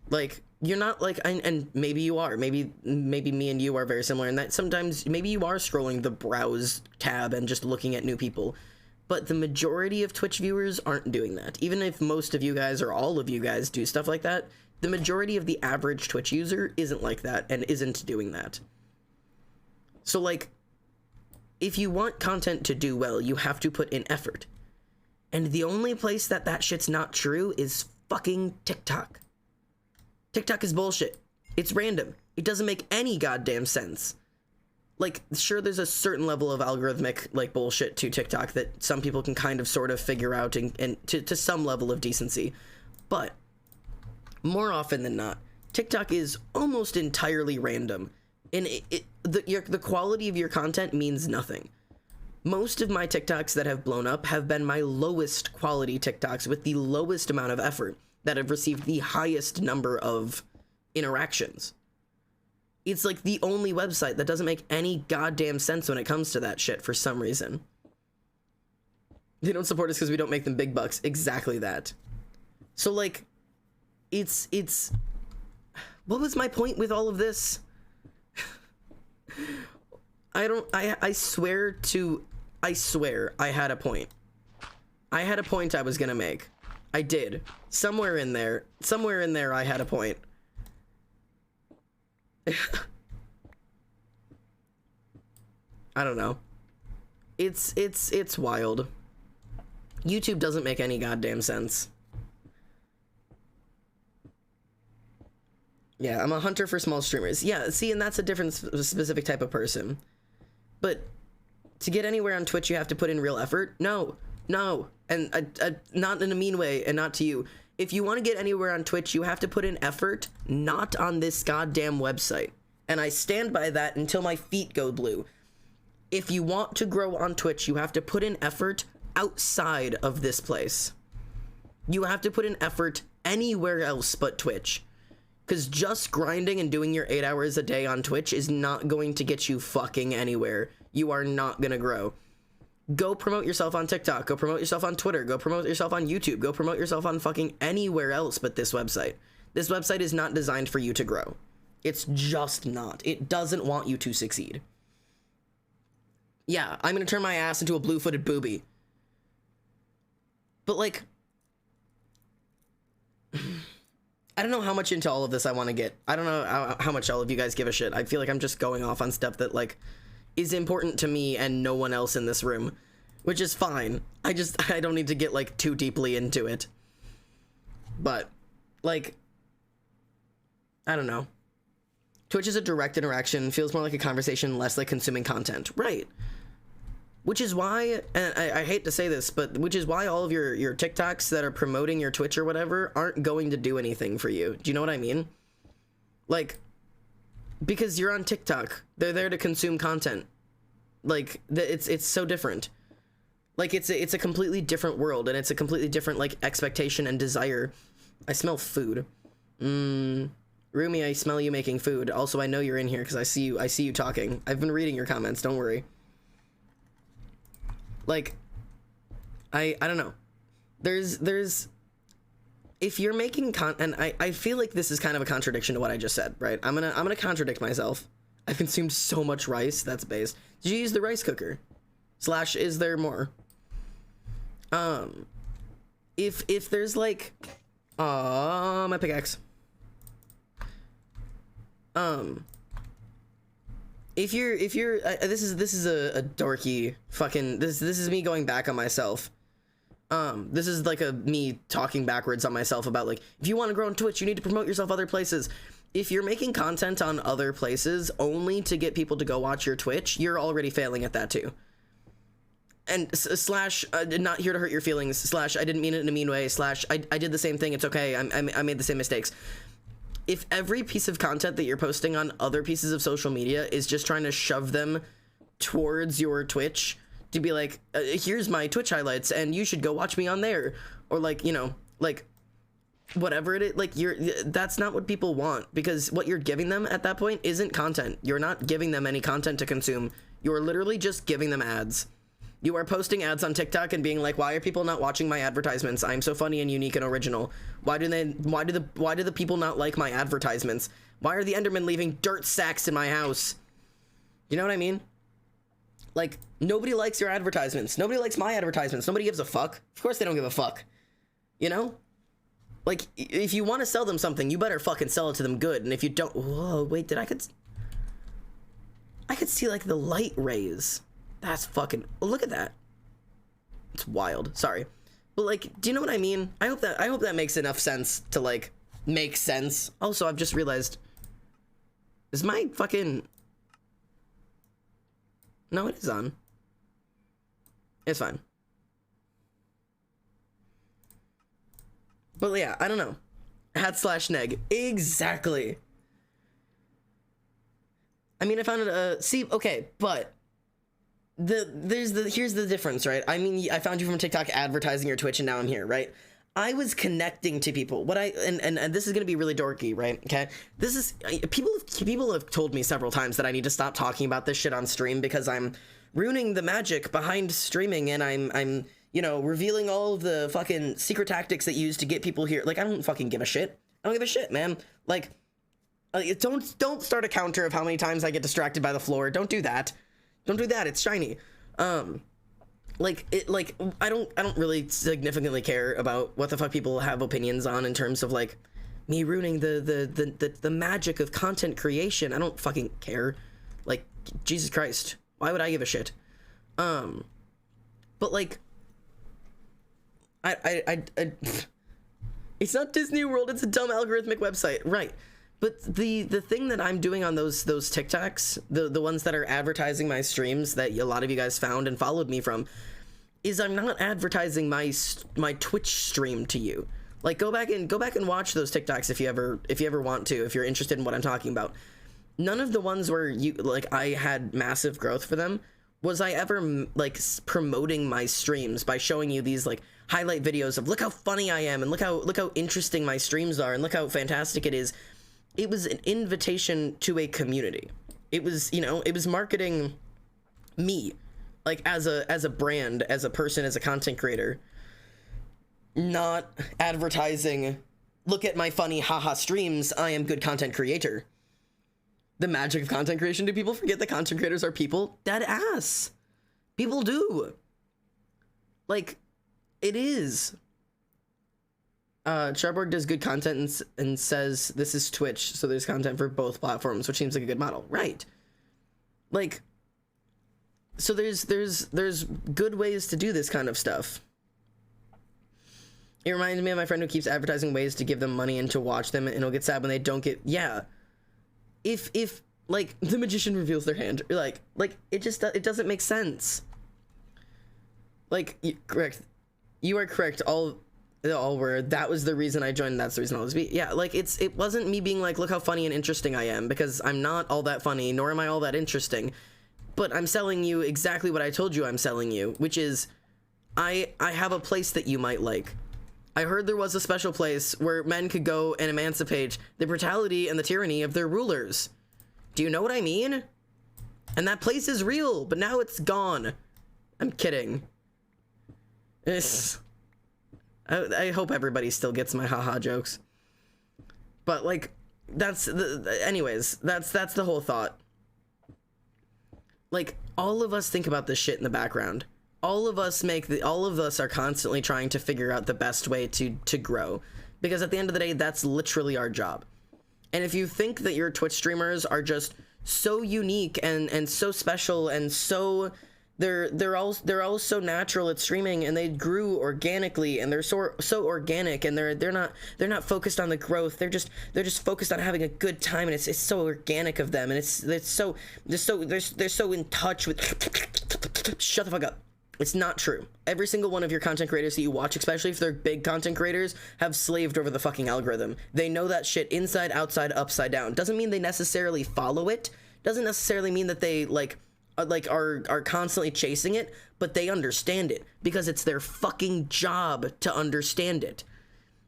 Speaker 1: Like, you're not like, and maybe you are, maybe me and you are very similar in that sometimes maybe you are scrolling the browse tab and just looking at new people, but the majority of Twitch viewers aren't doing that. Even if most of you guys or all of you guys do stuff like that, the majority of the average Twitch user isn't like that and isn't doing that. So like, if you want content to do well, you have to put in effort. And the only place that shit's not true is fucking TikTok. TikTok is bullshit. It's random. It doesn't make any goddamn sense. Like, sure, there's a certain level of algorithmic, like, bullshit to TikTok that some people can kind of sort of figure out and to some level of decency. But more often than not, TikTok is almost entirely random. And the quality of your content means nothing. Most of my TikToks that have blown up have been my lowest quality TikToks with the lowest amount of effort that have received the highest number of interactions. It's like the only website that doesn't make any goddamn sense when it comes to that shit for some reason. They don't support us because we don't make them big bucks. Exactly that. So like, it's what was my point with all of this? I swear I had a point. I had a point I was gonna make. I did. Somewhere in there I had a point. I don't know. It's wild. YouTube doesn't make any goddamn sense. Yeah, I'm a hunter for small streamers. Yeah, see, and that's a different specific type of person. But to get anywhere on Twitch, you have to put in real effort? No. And not in a mean way, and not to you. If you want to get anywhere on Twitch, you have to put in effort, not on this goddamn website. And I stand by that until my feet go blue. If you want to grow on Twitch, you have to put in effort outside of this place. You have to put in effort anywhere else but Twitch. Because just grinding and doing your 8 hours a day on Twitch is not going to get you fucking anywhere. You are not gonna grow. Go promote yourself on TikTok. Go promote yourself on Twitter. Go promote yourself on YouTube. Go promote yourself on fucking anywhere else but this website. This website is not designed for you to grow. It's just not. It doesn't want you to succeed. Yeah, I'm gonna turn my ass into a blue-footed booby. But like, I don't know how much into all of this I want to get. I don't know how much all of you guys give a shit. I feel like I'm just going off on stuff that like is important to me and no one else in this room, which is fine. I don't need to get like too deeply into it. But like, I don't know. Twitch is a direct interaction, feels more like a conversation, less like consuming content. Right. Which is why, and I hate to say this, but which is why all of your TikToks that are promoting your Twitch or whatever aren't going to do anything for you. Do you know what I mean? Like, because you're on TikTok. They're there to consume content. Like, it's so different. Like, it's a completely different world, and it's a completely different, like, expectation and desire. I smell food. Rumi, I smell you making food. Also, I know you're in here because I see you talking. I've been reading your comments, don't worry. Like, I don't know. There's if you're making and I feel like this is kind of a contradiction to what I just said, right? I'm gonna contradict myself. I've consumed so much rice, that's base. Did you use the rice cooker? / is there more? If there's like my pickaxe. If you're this is a dorky fucking this is me going back on myself. This is like me talking backwards on myself about like, if you want to grow on Twitch, you need to promote yourself other places. If you're making content on other places only to get people to go watch your Twitch, you're already failing at that too. And slash, not here to hurt your feelings, slash, I didn't mean it in a mean way, slash, I did the same thing, it's okay, I made the same mistakes. If every piece of content that you're posting on other pieces of social media is just trying to shove them towards your Twitch, to be like, here's my Twitch highlights and you should go watch me on there, or like, you know, like whatever it is, like that's not what people want, because what you're giving them at that point isn't content. You're not giving them any content to consume. You're literally just giving them ads. You are posting ads on TikTok and being like, why are people not watching my advertisements? I'm so funny and unique and original. Why do the people not like my advertisements? Why are the Endermen leaving dirt sacks in my house? You know what I mean? Like, nobody likes your advertisements. Nobody likes my advertisements. Nobody gives a fuck. Of course they don't give a fuck. You know? Like, if you want to sell them something, you better fucking sell it to them good. And if you don't... Whoa, wait, I could see, like, the light rays. That's fucking... Look at that. It's wild. Sorry. But, like, do you know what I mean? I hope that makes enough sense to, like, make sense. Also, I've just realized... Is my fucking... No, it is on. It's fine. But yeah, I don't know. /neg. Exactly. I mean, I found it, see, okay, but here's the difference, right? I mean, I found you from TikTok advertising your Twitch and now I'm here, right? I was connecting to people. And this is gonna be really dorky, right? Okay, this is people have told me several times that I need to stop talking about this shit on stream because I'm ruining the magic behind streaming, and I'm you know, revealing all of the fucking secret tactics that you use to get people here. Like, I don't fucking give a shit. I don't give a shit, man. Like, don't start a counter of how many times I get distracted by the floor. Don't do that. Don't do that. It's shiny. Like I don't really significantly care about what the fuck people have opinions on in terms of like me ruining the magic of content creation. I don't fucking care. Like, Jesus Christ, why would I give a shit? But like, I it's not Disney World. It's a dumb algorithmic website, right? But the thing that I'm doing on those TikToks, the ones that are advertising my streams that a lot of you guys found and followed me from, is I'm not advertising my Twitch stream to you. Like, go back and watch those TikToks if you ever want to, if you're interested in what I'm talking about. None of the ones where I had massive growth for them was I ever like promoting my streams by showing you these like highlight videos of look how funny I am and look how interesting my streams are and look how fantastic it is. It was an invitation to a community. It was, you know, it was marketing me, like as a brand, as a person, as a content creator, not advertising, look at my funny haha streams, I am good content creator. The magic of content creation. Do people forget that content creators are people? Dead ass. People do. Like, it is. Sharborg does good content and says this is Twitch, so there's content for both platforms, which seems like a good model, right? Like, so there's good ways to do this kind of stuff. It reminds me of my friend who keeps advertising ways to give them money and to watch them, and he'll get sad when they don't get. Yeah, if like the magician reveals their hand, like it doesn't make sense. Like, correct, you are correct. All were, that was the reason I joined, that's the reason I'll always be. Yeah, like, it wasn't me being like, look how funny and interesting I am, because I'm not all that funny, nor am I all that interesting. But I'm selling you exactly what I told you I'm selling you, which is, I have a place that you might like. I heard there was a special place where men could go and emancipate the brutality and the tyranny of their rulers. Do you know what I mean? And that place is real, but now it's gone. I'm kidding. I hope everybody still gets my haha jokes. But like, anyways, that's the whole thought. Like, all of us think about this shit in the background. All of us are constantly trying to figure out the best way to grow. Because at the end of the day, that's literally our job. And if you think that your Twitch streamers are just so unique and so special and so they're all so natural at streaming, and they grew organically, and they're so organic, and they're not focused on the growth. They're just focused on having a good time, and it's so organic of them, and they're so in touch with. Shut the fuck up. It's not true. Every single one of your content creators that you watch, especially if they're big content creators, have slaved over the fucking algorithm. They know that shit inside, outside, upside down. Doesn't mean they necessarily follow it. Doesn't necessarily mean that they are constantly chasing it, but they understand it because it's their fucking job to understand it.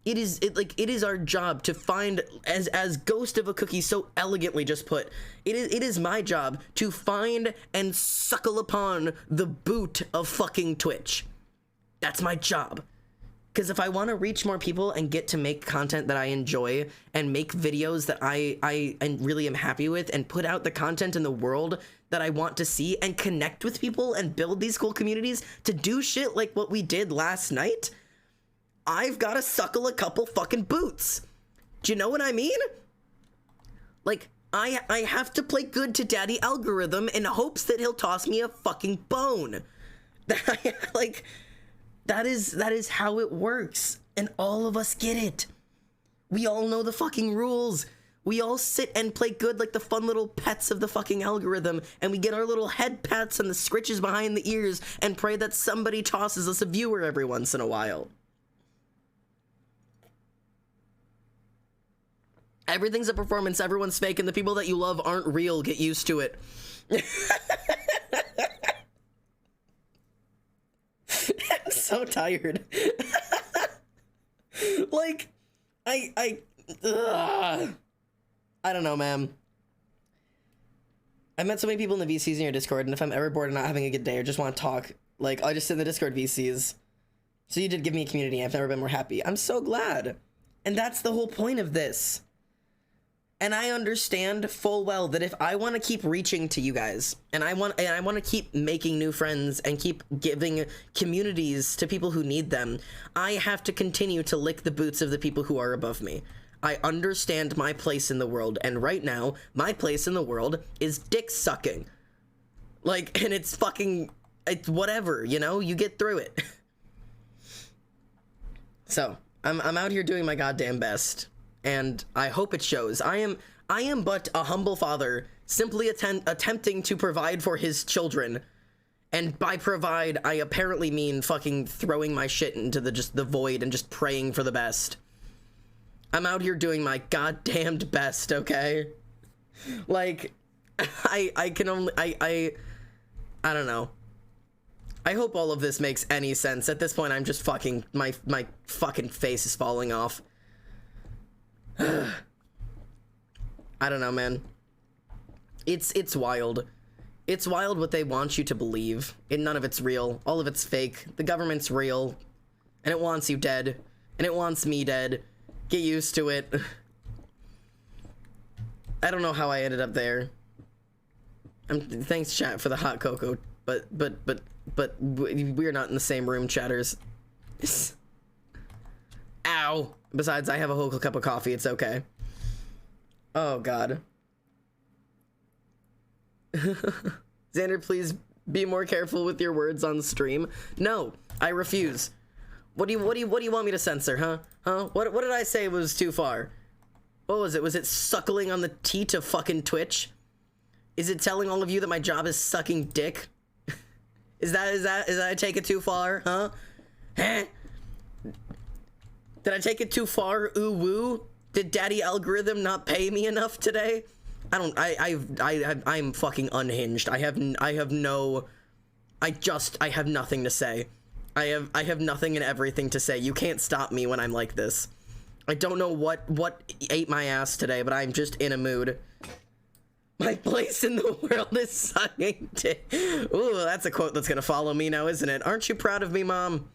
Speaker 1: It is our job to find, as Ghost of a Cookie so elegantly just put, it is my job to find and suckle upon the boot of fucking Twitch. That's my job. Because if I want to reach more people and get to make content that I enjoy and make videos that I really am happy with and put out the content in the world that I want to see and connect with people and build these cool communities to do shit like what we did last night, I've got to suckle a couple fucking boots. Do you know what I mean? Like, I have to play good to Daddy Algorithm in hopes that he'll toss me a fucking bone. Like, that is how it works. And all of us get it. We all know the fucking rules. We all sit and play good like the fun little pets of the fucking algorithm, and we get our little head pats and the scritches behind the ears and pray that somebody tosses us a viewer every once in a while. Everything's a performance, everyone's fake, and the people that you love aren't real. Get used to it. I'm so tired. Like, I don't know, man. I met so many people in the VCs in your Discord, and if I'm ever bored and not having a good day or just want to talk, like, I'll just sit in the Discord VCs. So you did give me a community. I've never been more happy. I'm so glad. And that's the whole point of this. And I understand full well that if I want to keep reaching to you guys, and I want to keep making new friends and keep giving communities to people who need them, I have to continue to lick the boots of the people who are above me. I understand my place in the world, and right now, my place in the world is dick sucking. Like, and it's whatever, you know? You get through it. So, I'm out here doing my goddamn best. And I hope it shows. I am but a humble father, simply attempting to provide for his children. And by provide, I apparently mean fucking throwing my shit into the void and just praying for the best. I'm out here doing my goddamned best, okay? Like, I can only, I don't know. I hope all of this makes any sense. At this point, I'm just fucking, my fucking face is falling off. I don't know, man. It's wild. It's wild what they want you to believe. And none of it's real. All of it's fake. The government's real. And it wants you dead. And it wants me dead. Get used to it. I don't know how I ended up there. Thanks, chat, for the hot cocoa. But we're not in the same room, chatters. Ow. Besides, I have a whole cup of coffee. It's okay. Oh, God. Xander, please be more careful with your words on stream. No, I refuse. What do you want me to censor, huh? What did I say was too far? What was it? Was it suckling on the teat of fucking Twitch? Is it telling all of you that my job is sucking dick? Is that I take it too far, huh? Huh? Did I take it too far? Ooh woo? Did Daddy Algorithm not pay me enough today? I'm fucking unhinged. I have nothing to say. I have nothing and everything to say. You can't stop me when I'm like this. I don't know what ate my ass today, but I'm just in a mood. My place in the world is sucking dick. Ooh, that's a quote that's gonna follow me now, isn't it? Aren't you proud of me, Mom?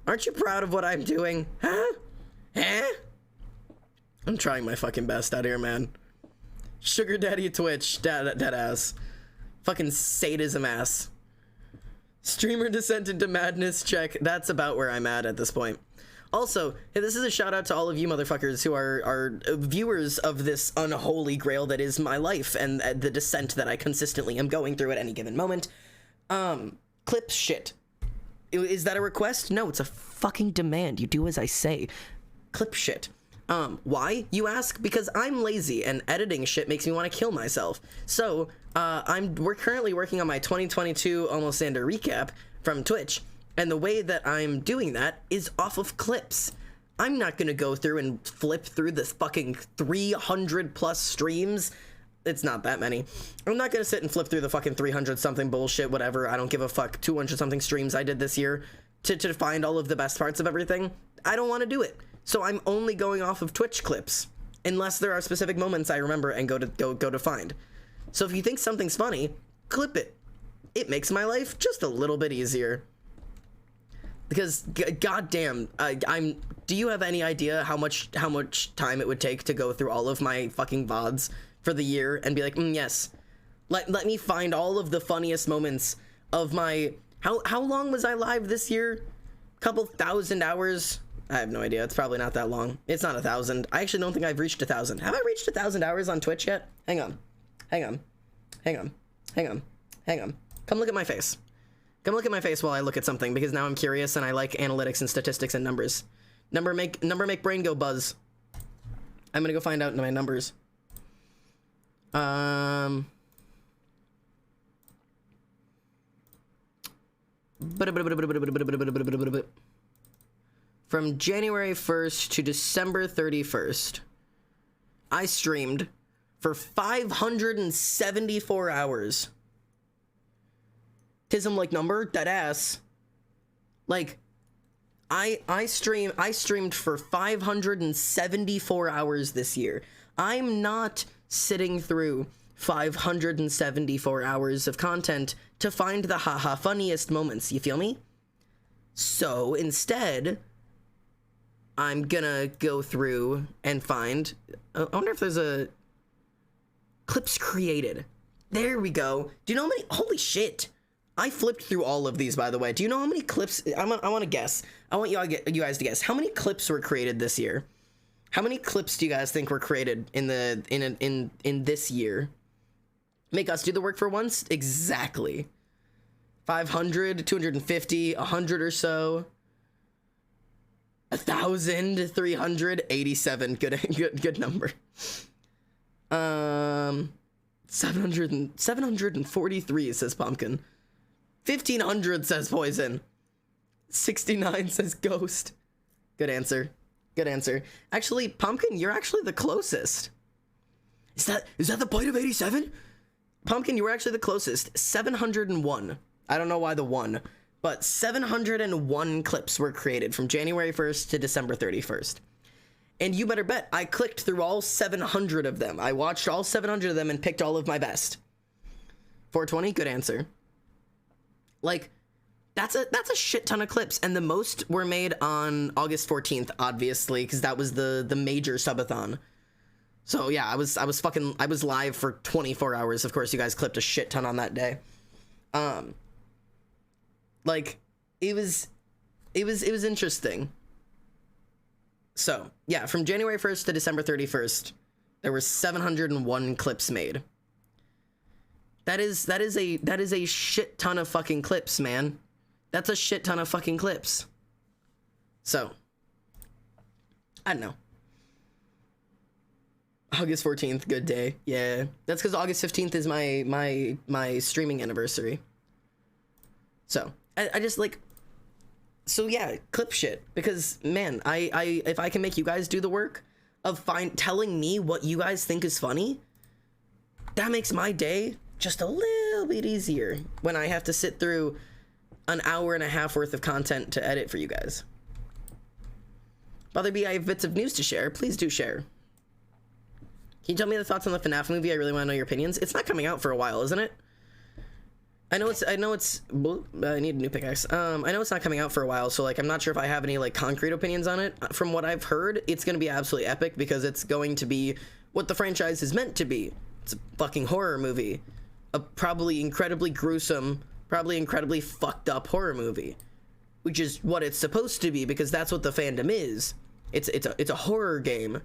Speaker 1: Aren't you proud of what I'm doing? Huh? I'm trying my fucking best out here, man. Sugar Daddy Twitch, dead ass. Fucking sadism ass. Streamer descent into madness check. That's about where I'm at this point. Also, hey, this is a shout out to all of you motherfuckers who are viewers of this unholy grail that is my life and the descent that I consistently am going through at any given moment. Clip shit. Is that a request? No, it's a fucking demand. You do as I say. Clip shit. Why, you ask? Because I'm lazy and editing shit makes me want to kill myself. So, we're currently working on my 2022 Almost Xander recap from Twitch, and the way that I'm doing that is off of clips. I'm not gonna go through and flip through this fucking 300 plus streams. It's not that many. I'm not gonna sit and flip through the fucking 300 something bullshit, whatever. I don't give a fuck. 200 something streams I did this year to find all of the best parts of everything. I don't want to do it. So I'm only going off of Twitch clips, unless there are specific moments I remember and go to find. So if you think something's funny, clip it. It makes my life just a little bit easier. Because goddamn, do you have any idea how much time it would take to go through all of my fucking VODs for the year and be like, yes, let me find all of the funniest moments of my, how long was I live this year? Couple thousand hours? I have no idea. It's probably not that long. It's not 1,000. I actually don't think I've reached 1,000. Have I reached 1,000 hours on Twitch yet? Hang on. Come look at my face. Come look at my face while I look at something, because now I'm curious and I like analytics and statistics and numbers. Number make brain go buzz. I'm gonna go find out my numbers. From January 1st to December 31st, I streamed for 574 hours. Tism like number, dead ass. Like, I streamed for 574 hours this year. I'm not sitting through 574 hours of content to find the haha funniest moments, you feel me? So instead, I'm gonna go through and find, I wonder if there's a clips created. There we go. Do you know how many, holy shit. I flipped through all of these, by the way. Do you know how many clips, I want to guess. I want you guys to guess. How many clips were created this year? How many clips do you guys think were created in this year? Make us do the work for once? Exactly. 500, 250, 100 or so. 1,387. Good number. 743 says Pumpkin. 1,500 says Poison. 69 says Ghost. Good answer. Good answer. Actually, Pumpkin, you're actually the closest. Is that the point of 87? Pumpkin, you were actually the closest. 701. I don't know why the 1, but 701 clips were created from January 1st to December 31st. And you better bet I clicked through all 700 of them. I watched all 700 of them and picked all of my best. 420, good answer. Like, that's a shit ton of clips, and the most were made on August 14th, obviously, because that was the major subathon. So yeah, I was live for 24 hours. Of course, you guys clipped a shit ton on that day. Like, it was interesting. So yeah, from January 1st to December 31st, there were 701 clips made. That is a shit ton of fucking clips, man. That's a shit ton of fucking clips. So, I don't know. August 14th, good day. Yeah, that's because August 15th is my streaming anniversary. So, I just like, so yeah, clip shit, because man, if I can make you guys do the work of telling me what you guys think is funny, that makes my day just a little bit easier when I have to sit through an hour and a half worth of content to edit for you guys. Botherby, I have bits of news to share. Please do share. Can you tell me the thoughts on the FNAF movie? I really want to know your opinions. It's not coming out for a while, isn't it? I know it's, I need a new pickaxe. I know it's not coming out for a while, so like, I'm not sure if I have any like concrete opinions on it. From what I've heard, it's going to be absolutely epic because it's going to be what the franchise is meant to be. It's a fucking horror movie. A probably incredibly gruesome, probably incredibly fucked up horror movie, which is what it's supposed to be because that's what the fandom is. It's a horror game.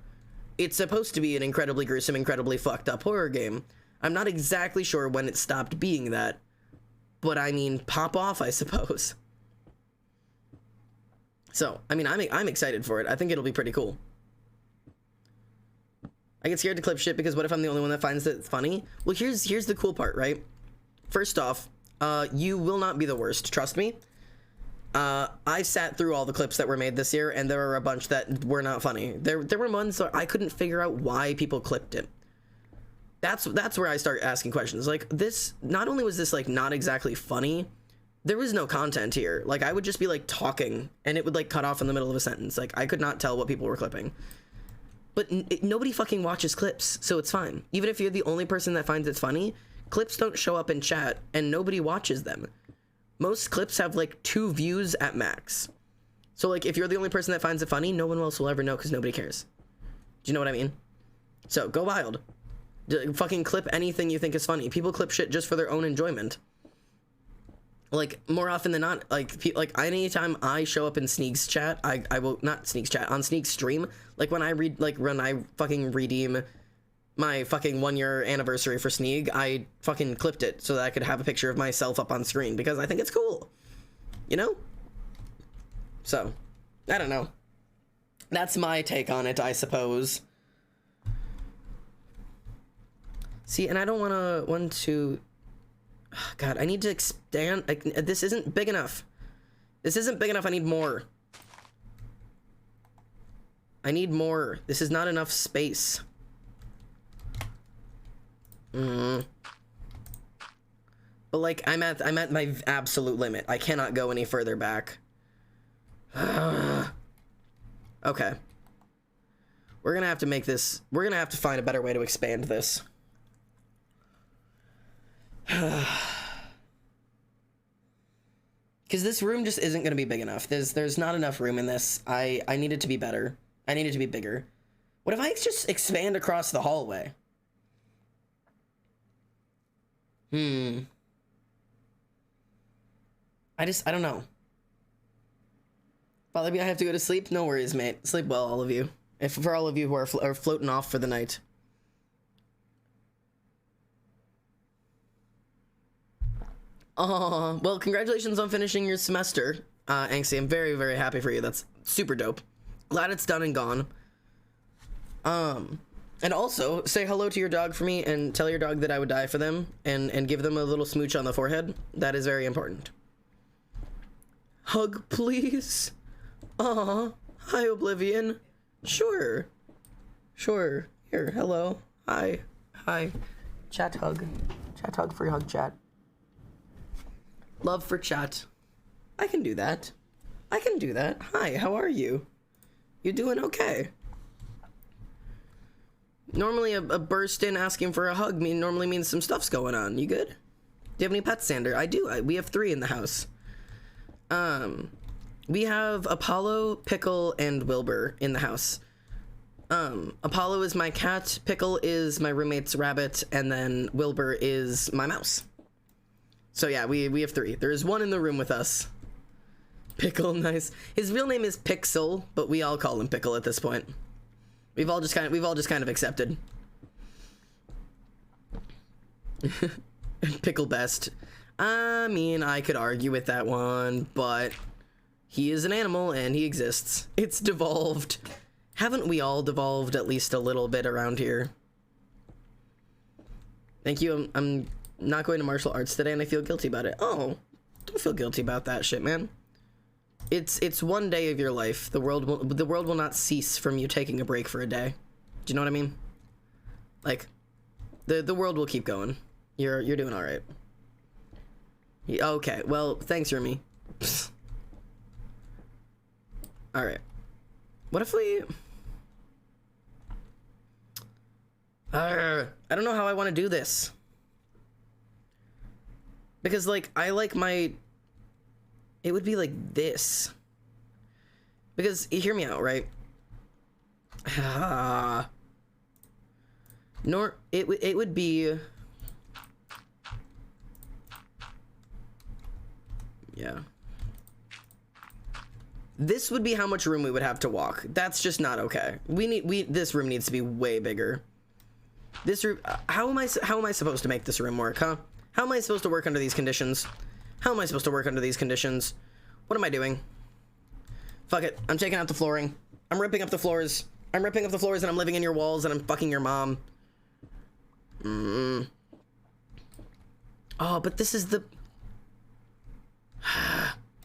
Speaker 1: It's supposed to be an incredibly gruesome, incredibly fucked up horror game. I'm not exactly sure when it stopped being that, but I mean, pop off, I suppose. So, I mean, I'm excited for it. I think it'll be pretty cool. I get scared to clip shit because what if I'm the only one that finds it funny? Well, here's the cool part, right? First off, you will not be the worst, trust me. I sat through all the clips that were made this year, and there were a bunch that were not funny. There were ones where I couldn't figure out why people clipped it. That's where I start asking questions. Like, this, not only was this, like, not exactly funny, there was no content here. Like, I would just be, like, talking, and it would, like, cut off in the middle of a sentence. Like, I could not tell what people were clipping. But nobody fucking watches clips, so it's fine. Even if you're the only person that finds it funny, clips don't show up in chat, and nobody watches them. Most clips have, like, 2 views at max. So, like, if you're the only person that finds it funny, no one else will ever know because nobody cares. Do you know what I mean? So, go wild. Fucking clip anything you think is funny. People clip shit just for their own enjoyment. Like, more often than not, like anytime I show up in Sneak's chat, I will, not Sneak's chat, on Sneak's stream, like, when I fucking redeem my fucking 1-year anniversary for Sneak, I fucking clipped it so that I could have a picture of myself up on screen, because I think it's cool. You know? So, I don't know. That's my take on it, I suppose. See, and I don't want to... God, I need to expand. This isn't big enough. This isn't big enough. I need more. I need more. This is not enough space. But like, I'm at my absolute limit. I cannot go any further back. Okay. We're gonna have to make this. We're gonna have to find a better way to expand this. Because this room just isn't going to be big enough. There's not enough room in this. I need it to be better. I need it to be bigger. What if I just expand across the hallway? I don't know. Well, maybe I have to go to sleep? No worries, mate. Sleep well, all of you. For all of you who are floating off for the night. Well, congratulations on finishing your semester, Anxie. I'm very, very happy for you. That's super dope. Glad it's done and gone. And also, say hello to your dog for me and tell your dog that I would die for them and give them a little smooch on the forehead. That is very important. Hug, please. Aw, hi, Oblivion. Sure. Sure. Here, hello. Hi. Hi. Chat hug. Chat hug for hug chat. Love for chat. I can do that. I can do that. Hi, how are you? You doing okay? Normally a burst in asking for a hug normally means some stuff's going on. You good? Do you have any pets, Sander? I do. We have 3 in the house. We have Apollo, Pickle, and Wilbur in the house. Apollo is my cat, Pickle is my roommate's rabbit, and then Wilbur is my mouse. So yeah, we have 3. There's 1 in the room with us. Pickle, nice. His real name is Pixel, but we all call him Pickle at this point. We've all just kind of accepted. Pickle best. I mean, I could argue with that one, but he is an animal and he exists. It's devolved. Haven't we all devolved at least a little bit around here? Thank you. I'm not going to martial arts today and I feel guilty about it. Oh, don't feel guilty about that shit, man. It's one day of your life. The world will not cease from you taking a break for a day. Do you know what I mean? Like, the world will keep going. You're doing all right. Okay, well, thanks, Remy. All right. What if we... I don't know how I want to do this. Because, like, I like my... It would be like this. Because, hear me out, right? It would be... Yeah. This would be how much room we would have to walk. That's just not okay. This room needs to be way bigger. This room, how am I supposed to make this room work, huh? How am I supposed to work under these conditions? How am I supposed to work under these conditions? What am I doing? Fuck it. I'm taking out the flooring. I'm ripping up the floors. I'm ripping up the floors and I'm living in your walls and I'm fucking your mom. Oh, but this is the...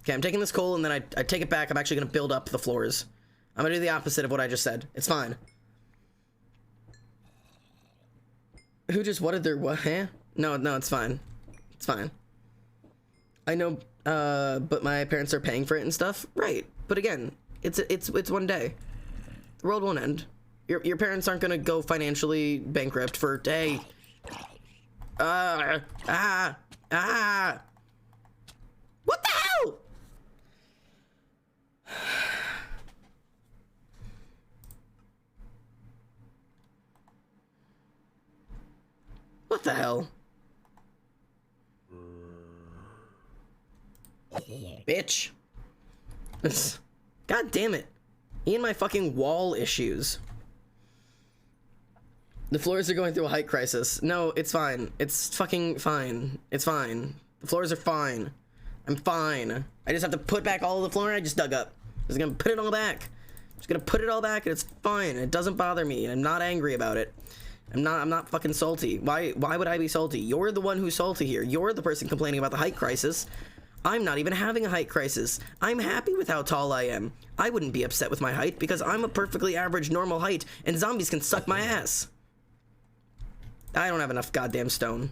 Speaker 1: Okay, I'm taking this coal and then I take it back. I'm actually gonna build up the floors. I'm gonna do the opposite of what I just said. It's fine. Who just what did their what? Huh? No, it's fine. It's fine. I know, but my parents are paying for it and stuff. Right. But again, it's one day. The world won't end. Your parents aren't gonna go financially bankrupt for day. What the hell? What the hell? Bitch. God damn it. Me and my fucking wall issues. The floors are going through a height crisis. No, it's fine. It's fucking fine. It's fine. The floors are fine. I'm fine. I just have to put back all of the flooring I just dug up. I'm just gonna put it all back. I'm just gonna put it all back and it's fine. It doesn't bother me. And I'm not angry about it. I'm not fucking salty. Why would I be salty? You're the one who's salty here. You're the person complaining about the height crisis. I'm not even having a height crisis. I'm happy with how tall I am. I wouldn't be upset with my height because I'm a perfectly average normal height and zombies can suck my ass. I don't have enough goddamn stone.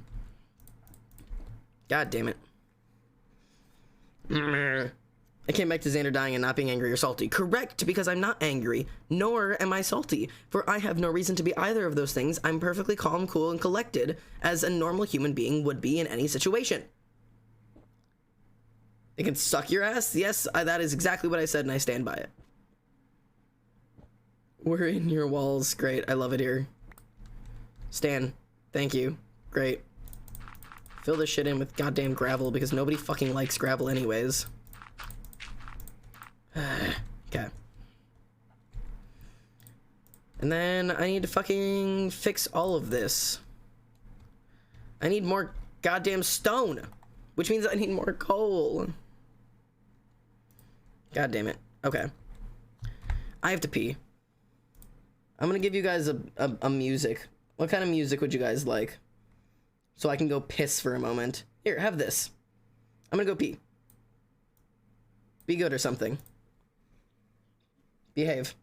Speaker 1: God damn it. I came back to Xander dying and not being angry or salty. Correct, because I'm not angry, nor am I salty, for I have no reason to be either of those things. I'm perfectly calm, cool, and collected, as a normal human being would be in any situation. It can suck your ass? Yes, that is exactly what I said, and I stand by it. We're in your walls. Great, I love it here. Stan, thank you. Great. Fill this shit in with goddamn gravel, because nobody fucking likes gravel anyways. Okay. And then I need to fucking fix all of this. I need more goddamn stone, which means I need more coal. God damn it. Okay. I have to pee. I'm gonna give you guys a music. What kind of music would you guys like? So I can go piss for a moment. Here, have this. I'm gonna go pee. Be good or something. Behave.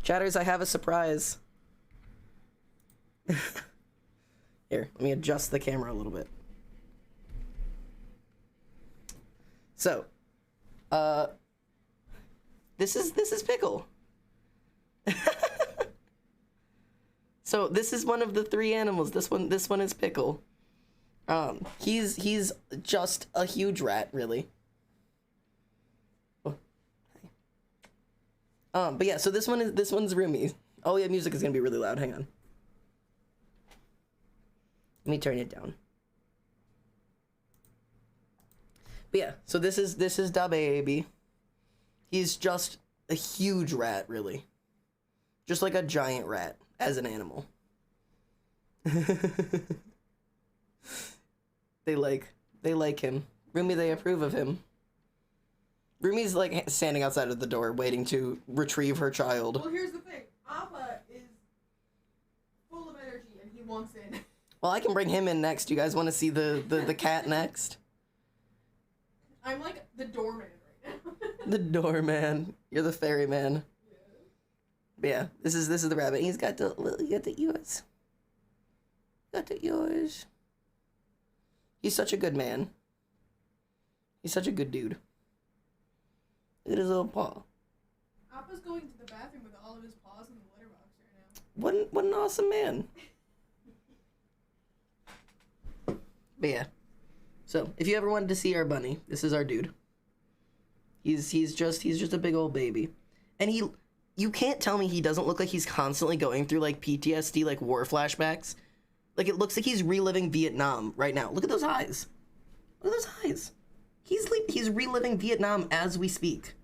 Speaker 1: Chatters, I have a surprise. Here, let me adjust the camera a little bit. So, this is Pickle. So this is one of the 3 animals. This one is Pickle. He's just a huge rat, really. Oh. But yeah, so this one's Rumi. Oh yeah, music is gonna be really loud. Hang on. Let me turn it down. But yeah, so this is Da Baby. He's just a huge rat, really. Just like a giant rat as an animal. They like him. Rumi, they approve of him. Rumi's like standing outside of the door waiting to retrieve her child.
Speaker 3: Well, here's the thing. Appa is full of energy and he wants in.
Speaker 1: Well, I can bring him in next. You guys want to see the cat next?
Speaker 3: I'm like the doorman right now.
Speaker 1: The doorman. You're the ferryman.
Speaker 3: Yeah.
Speaker 1: But yeah, this is the rabbit. He's got the ears. Got the ears. He's such a good man. He's such a good dude. Look at his little paw.
Speaker 3: Appa's going to the bathroom with all of his paws in the litter box right now.
Speaker 1: What an awesome man. But yeah. So, if you ever wanted to see our bunny, this is our dude. He's just a big old baby. And you can't tell me he doesn't look like he's constantly going through like PTSD, like war flashbacks. Like it looks like he's reliving Vietnam right now. Look at those eyes. Look at those eyes. He's reliving Vietnam as we speak.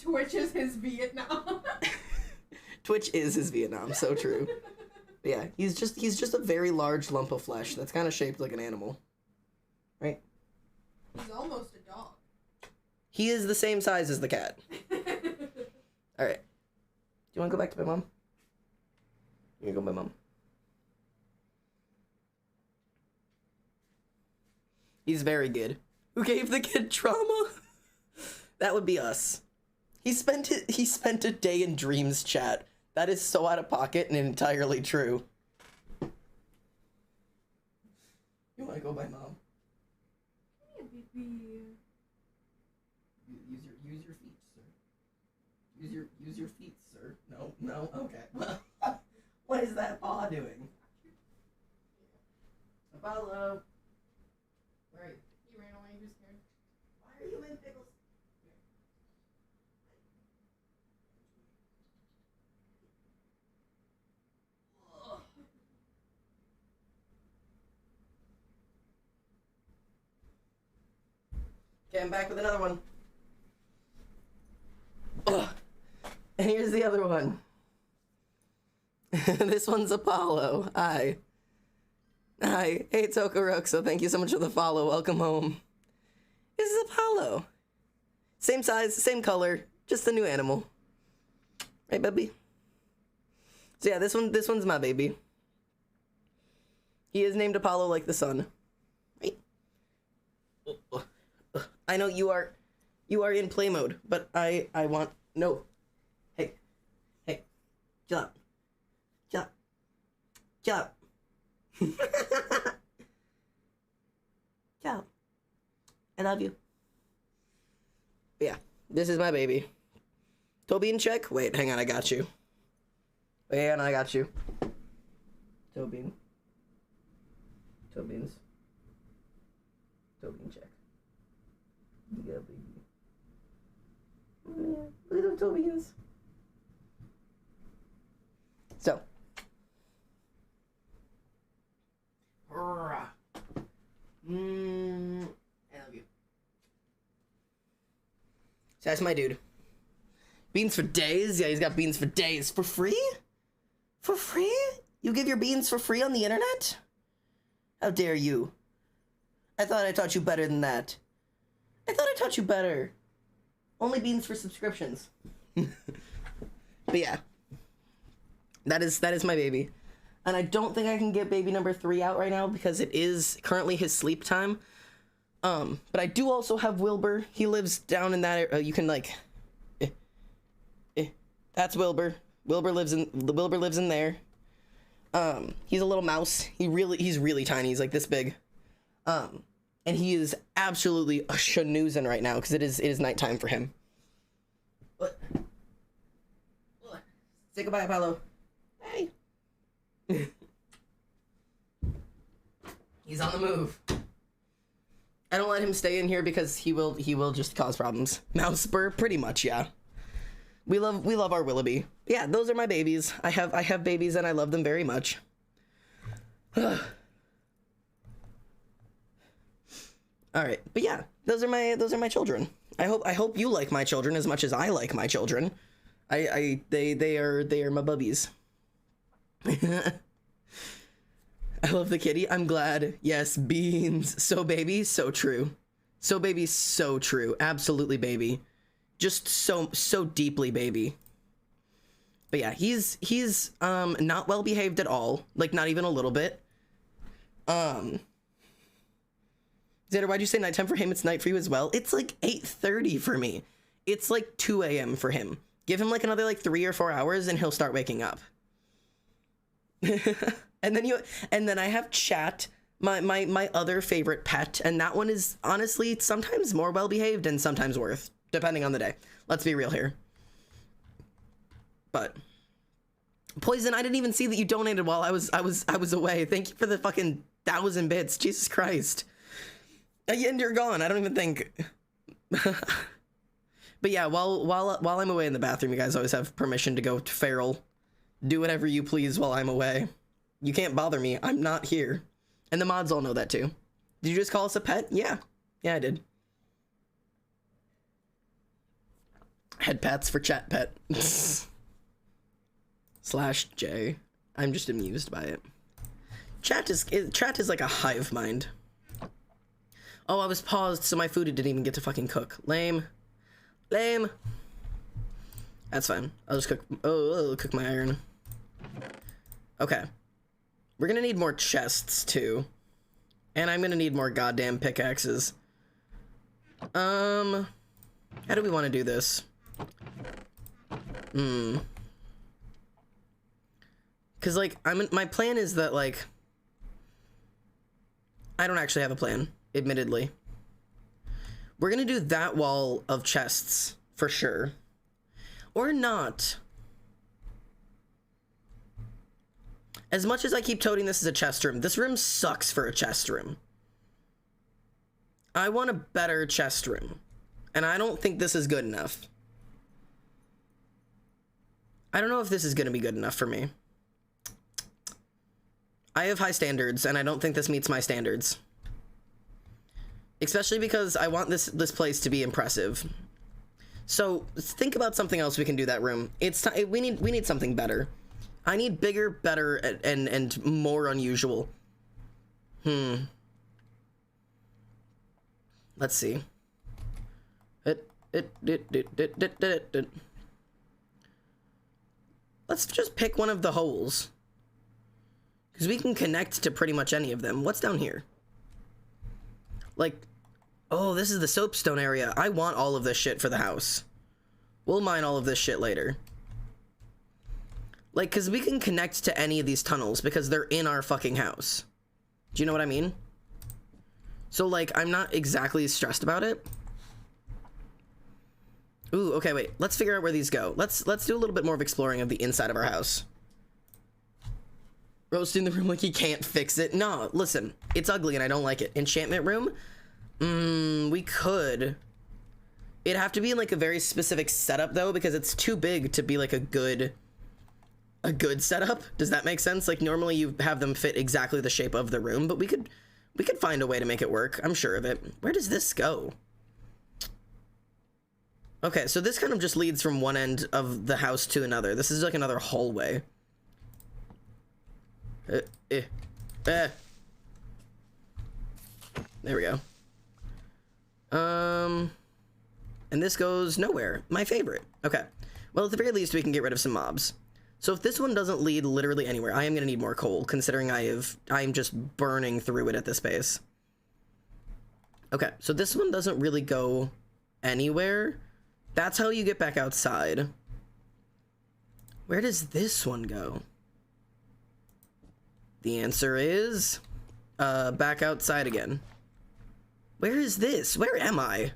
Speaker 3: Twitch is his Vietnam.
Speaker 1: Twitch is his Vietnam, so true. But yeah, he's just a very large lump of flesh that's kind of shaped like an animal. Right?
Speaker 3: He's almost a dog.
Speaker 1: He is the same size as the cat. Alright. Do you want to go back to my mom? You're gonna go with my mom. He's very good. Who gave the kid trauma? That would be us. He spent a day in dreams chat. That is so out of pocket and entirely true. You want to go by mom?
Speaker 3: Yeah, baby.
Speaker 1: Use your feet, sir. Use your feet, sir. No. Okay. What is that paw doing? Apollo. Where are you?
Speaker 3: He ran away. He was scared.
Speaker 1: Why are you in Pickles? Okay, I'm back with another one. Ugh. And here's the other one. This one's Apollo. Hi. Hey, Tokarok, so thank you so much for the follow. Welcome home. This is Apollo. Same size, same color, just a new animal. Right, baby? So yeah, this one's my baby. He is named Apollo like the sun. Right? I know you are in play mode, but I want no. Hey, chill out. Ciao. I love you. Yeah, this is my baby. Toby in check? Wait, hang on, I got you. Wait, hang on, I got you. Toby in check. Yeah, baby. Oh, yeah. Look at those Tobians. So. I love you. So that's my dude. Beans for days? Yeah, he's got beans for days. For free? For free? You give your beans for free on the internet? How dare you? I thought I taught you better than that. I thought I taught you better. Only beans for subscriptions. But yeah. That is my baby. And I don't think I can get baby number 3 out right now because it is currently his sleep time. But I do also have Wilbur. He lives down in that area. You can like, that's Wilbur. Wilbur lives in there. He's a little mouse. He's really tiny. He's like this big. And he is absolutely a schnoozing right now because it is nighttime for him. What? Say goodbye, Apollo. Hey. He's on the move. I don't let him stay in here because he will just cause problems. Mouse spur, pretty much, yeah. We love our Willoughby. Yeah, those are my babies. I have babies and I love them very much. All right, but yeah, those are my children. I hope you like my children as much as I like my children. They are my bubbies. I love the kitty. I'm glad. Yes, beans. So baby, so true. So baby, so true. Absolutely baby. Just so deeply baby. But yeah, he's not well behaved at all. Like not even a little bit. Xander, why'd you say nighttime for him? It's night for you as well. It's like 8:30 for me. It's like 2 a.m. for him. Give him like another like 3 or 4 hours and he'll start waking up. And then I have Chat, my other favorite pet, and that one is honestly sometimes more well behaved and sometimes worse, depending on the day. Let's be real here. But Poison, I didn't even see that you donated while I was away. Thank you for the fucking 1,000 bits. Jesus Christ. And you're gone. I don't even think. But yeah, while I'm away in the bathroom, you guys always have permission to go to feral. Do whatever you please while I'm away. You can't bother me. I'm not here. And the mods all know that too. Did you just call us a pet? Yeah. Yeah, I did. Head pats for Chat pet. /J. I'm just amused by it. Chat is like a hive mind. Oh, I was paused, so my food didn't even get to fucking cook. Lame. Lame. That's fine. I'll just cook. Oh, I'll cook my iron. Okay. We're gonna need more chests, too. And I'm gonna need more goddamn pickaxes. How do we want to do this? Because, like, my plan is that, like... I don't actually have a plan, admittedly. We're gonna do that wall of chests, for sure. Or not. As much as I keep toting this as a chest room, this room sucks for a chest room. I want a better chest room. And I don't think this is good enough. I don't know if this is gonna be good enough for me. I have high standards, and I don't think this meets my standards. Especially because I want this place to be impressive. So think about something else we can do that room. We need something better. I need bigger, better, and more unusual. Let's see. Let's just pick one of the holes. Because we can connect to pretty much any of them. What's down here? Like, oh, this is the soapstone area. I want all of this shit for the house. We'll mine all of this shit later. Like, because we can connect to any of these tunnels because they're in our fucking house. Do you know what I mean? So, like, I'm not exactly stressed about it. Ooh, okay, wait. Let's figure out where these go. Let's do a little bit more of exploring of the inside of our house. Roasting the room like he can't fix it. No, listen. It's ugly and I don't like it. Enchantment room? We could. It'd have to be in, like, a very specific setup, though, because it's too big to be, like, a good setup. Does that make sense? Like, normally you have them fit exactly the shape of the room, but we could find a way to make it work. I'm sure of it. Where does this go? Okay, so this kind of just leads from one end of the house to another. This is like another hallway. There we go. And this goes nowhere. My favorite. Okay. Well, at the very least, we can get rid of some mobs. So if this one doesn't lead literally anywhere, I am going to need more coal, considering I'm just burning through it at this pace. Okay, so this one doesn't really go anywhere. That's how you get back outside. Where does this one go? The answer is back outside again. Where is this? Where am I?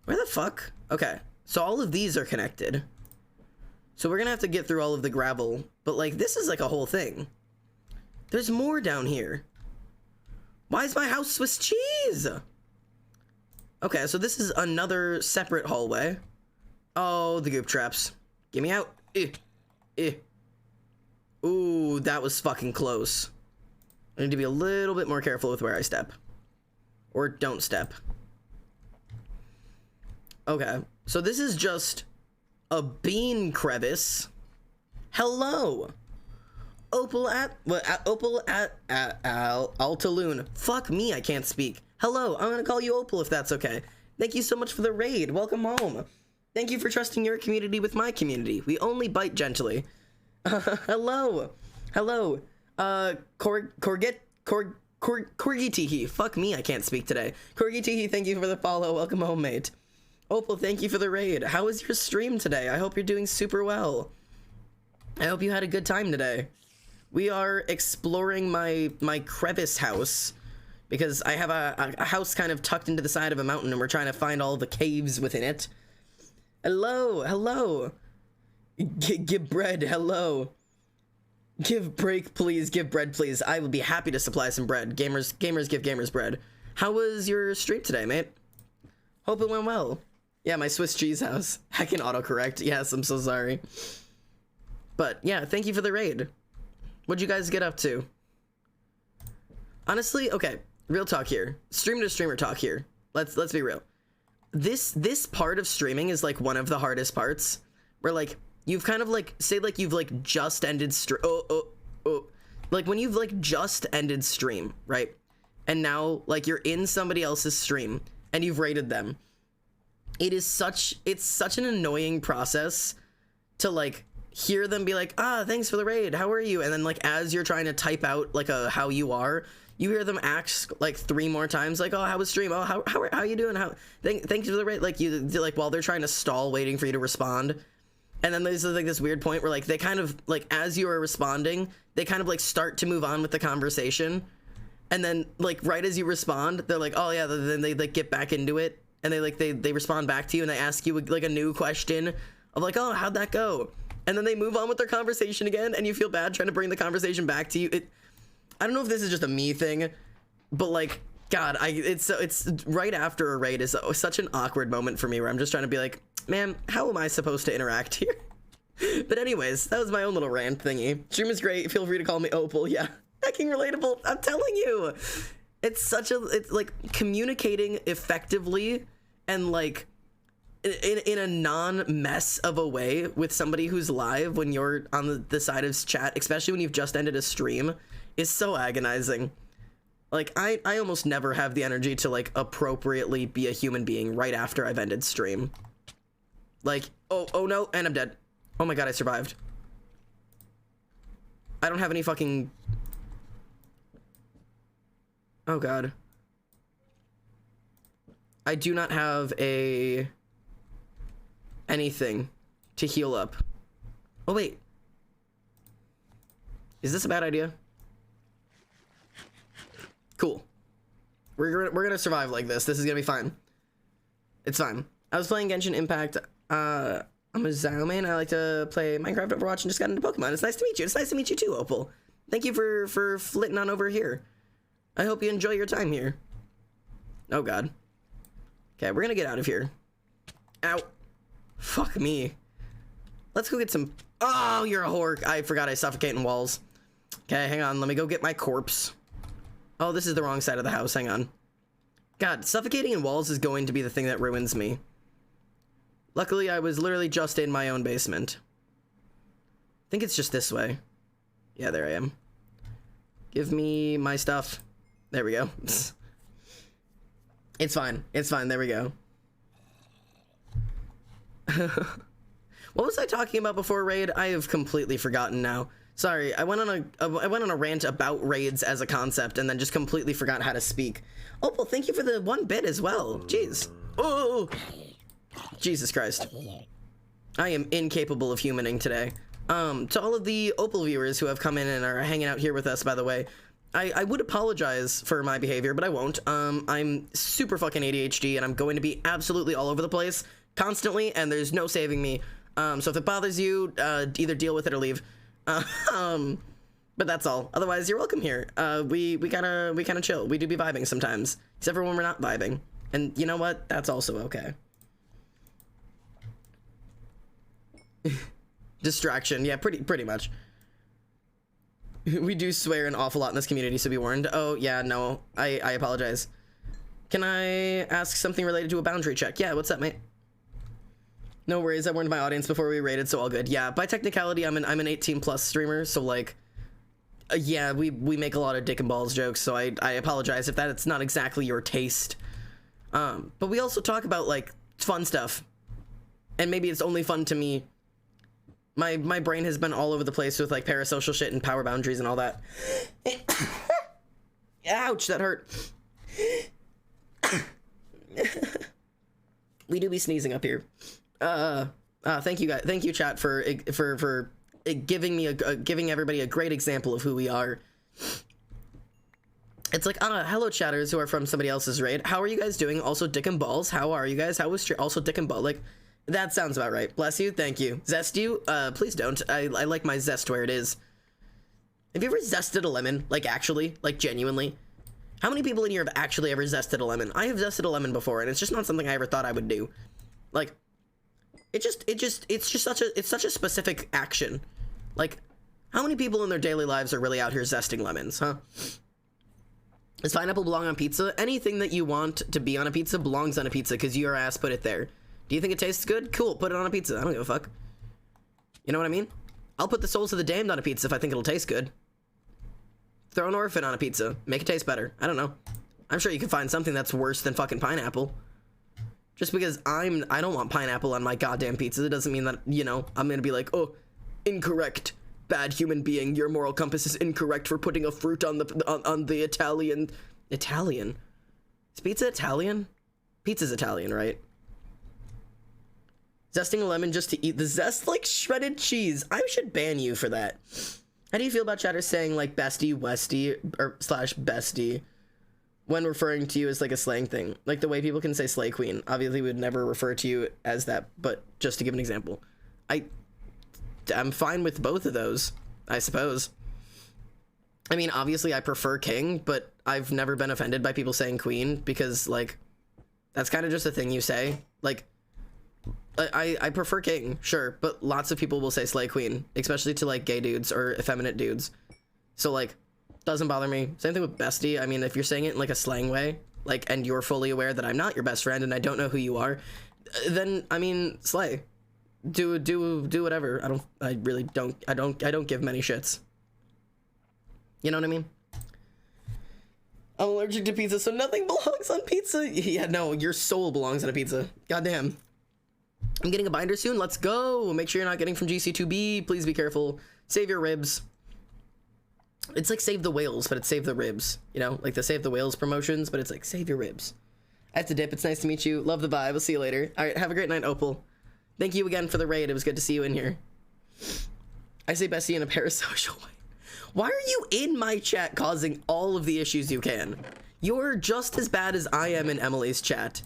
Speaker 1: Where the fuck? Okay, so all of these are connected. So we're gonna have to get through all of the gravel, but like this is like a whole thing. There's more down here. Why is my house Swiss cheese? Okay, so this is another separate hallway. Oh, the goop traps. Get me out. Ooh, that was fucking close. I need to be a little bit more careful with where I step. Or don't step. Okay, so this is just a bean crevice. Hello. Opal at Altaloon. Fuck me, I can't speak. Hello, I'm gonna call you Opal if that's okay. Thank you so much for the raid. Welcome home. Thank you for trusting your community with my community. We only bite gently. Hello. Hello. Corgitihi. Fuck me, I can't speak today. Corgitihi, thank you for the follow. Welcome home, mate. Opal, thank you for the raid. How was your stream today? I hope you're doing super well. I hope you had a good time today. We are exploring my crevice house because I have a house kind of tucked into the side of a mountain and we're trying to find all the caves within it. Hello, hello. Give bread, hello. Give break, please. Give bread, please. I will be happy to supply some bread. Gamers give gamers bread. How was your stream today, mate? Hope it went well. Yeah, my Swiss cheese house. I can autocorrect. Yes, I'm so sorry. But yeah, thank you for the raid. What'd you guys get up to? Honestly, okay, real talk here. Streamer to streamer talk here. Let's be real. This part of streaming is like one of the hardest parts where like you've kind of like say like you've like just ended like when you've like just ended stream, right? And now like you're in somebody else's stream and you've rated them. It's such an annoying process to like hear them be like, thanks for the raid, how are you? And then like as you're trying to type out like a how you are, you hear them ask like 3 more times like, oh, how was stream? Oh, how you doing? Thank you for the raid. Like you like while they're trying to stall waiting for you to respond. And then there's like this weird point where like they kind of like as you are responding, they kind of like start to move on with the conversation. And then like right as you respond, they're like, oh yeah, then they like get back into it. And they respond back to you and they ask you like a new question of like, oh, how'd that go? And then they move on with their conversation again and you feel bad trying to bring the conversation back to you. I don't know if this is just a me thing, but like, God, it's right after a raid is such an awkward moment for me where I'm just trying to be like, man, how am I supposed to interact here? But anyways, that was my own little rant thingy. Stream is great. Feel free to call me Opal. Yeah, hacking relatable. I'm telling you. It's like communicating effectively and like in a non-mess of a way with somebody who's live when you're on the side of chat, especially when you've just ended a stream, is so agonizing. Like I almost never have the energy to like appropriately be a human being right after I've ended stream. Like, oh no, and I'm dead. Oh my God, I survived. I don't have any fucking... Oh God. I do not have anything to heal up. Oh wait. Is this a bad idea? Cool. We're gonna survive like this. This is gonna be fine. It's fine. I was playing Genshin Impact. I'm a Zauman. I like to play Minecraft, Overwatch, and just got into Pokemon. It's nice to meet you. It's nice to meet you too, Opal. Thank you for flitting on over here. I hope you enjoy your time here. Oh God. Okay, we're gonna get out of here. Ow. Fuck me. Let's go get some... Oh, you're a whore. I forgot I suffocate in walls. Okay, hang on. Let me go get my corpse. Oh, this is the wrong side of the house. Hang on. God, suffocating in walls is going to be the thing that ruins me. Luckily, I was literally just in my own basement. I think it's just this way. Yeah, there I am. Give me my stuff. There we go. It's fine. It's fine. There we go. What was I talking about before raid? I have completely forgotten now. Sorry, I went on a rant about raids as a concept and then just completely forgot how to speak. Oh, well, thank you for the 1 bit as well. Jeez. Oh, Jesus Christ. I am incapable of humaning today. To all of the Opal viewers who have come in and are hanging out here with us, by the way, I would apologize for my behavior, but I won't. I'm super fucking ADHD, and I'm going to be absolutely all over the place constantly, and there's no saving me. So if it bothers you, either deal with it or leave. But that's all. Otherwise, you're welcome here. We kind of chill. We do be vibing sometimes, except for when we're not vibing. And you know what? That's also okay. Distraction. Yeah, pretty much. We do swear an awful lot in this community, so be warned. Oh, yeah, no. I apologize. Can I ask something related to a boundary check? Yeah, what's up, mate? No worries, I warned my audience before we raided, so all good. Yeah, by technicality, I'm an 18+ streamer, so, like, yeah, we make a lot of dick and balls jokes, so I apologize if that's not exactly your taste. But we also talk about, like, fun stuff. And maybe it's only fun to me. My brain has been all over the place with, like, parasocial shit and power boundaries and all that. Ouch, that hurt. We do be sneezing up here. Thank you guys. Thank you, chat, for giving me giving everybody a great example of who we are. It's like, hello, chatters who are from somebody else's raid. How are you guys doing? Also, dick and balls. How are you guys? How was also dick and ball? Like, that sounds about right. Bless you. Thank you. Zest you? Please don't. I like my zest where it is. Have you ever zested a lemon? Like, actually? Like, genuinely? How many people in here have actually ever zested a lemon? I have zested a lemon before, and it's just not something I ever thought I would do. Like, it's just such a specific action. Like, how many people in their daily lives are really out here zesting lemons, huh? Does pineapple belong on pizza? Anything that you want to be on a pizza belongs on a pizza because your ass put it there. Do you think it tastes good? Cool, put it on a pizza. I don't give a fuck. You know what I mean? I'll put the Souls of the Damned on a pizza if I think it'll taste good. Throw an orphan on a pizza. Make it taste better. I don't know. I'm sure you can find something that's worse than fucking pineapple. Just because I don't want pineapple on my goddamn pizza, it doesn't mean that, you know, I'm gonna be like, oh, incorrect. Bad human being, your moral compass is incorrect for putting a fruit on the Italian. Italian? Is pizza Italian? Pizza's Italian, right? Zesting a lemon just to eat the zest like shredded cheese. I should ban you for that. How do you feel about chatters saying like bestie, westie, or slash bestie when referring to you as like a slang thing? Like the way people can say slay queen. Obviously we would never refer to you as that, but just to give an example. I'm fine with both of those, I suppose. I mean, obviously I prefer king, but I've never been offended by people saying queen because, like, that's kind of just a thing you say. Like, I prefer king, sure, but lots of people will say slay queen, especially to, like, gay dudes or effeminate dudes. So, like, doesn't bother me. Same thing with bestie. I mean, if you're saying it in, like, a slang way, like, and you're fully aware that I'm not your best friend and I don't know who you are, then, I mean, slay. Do whatever. I don't give many shits. You know what I mean? I'm allergic to pizza, so nothing belongs on pizza. Yeah, no, your soul belongs on a pizza. Goddamn. I'm getting a binder soon. Let's go. Make sure you're not getting from GC2B. Please be careful. Save your ribs. It's like save the whales, but it's save the ribs. You know, like the save the whales promotions, but it's like save your ribs. I have to dip. It's nice to meet you. Love the vibe. We'll see you later. All right, have a great night, Opal. Thank you again for the raid. It was good to see you in here. I say bestie in a parasocial way. Why are you in my chat causing all of the issues you can? You're just as bad as I am in Emily's chat.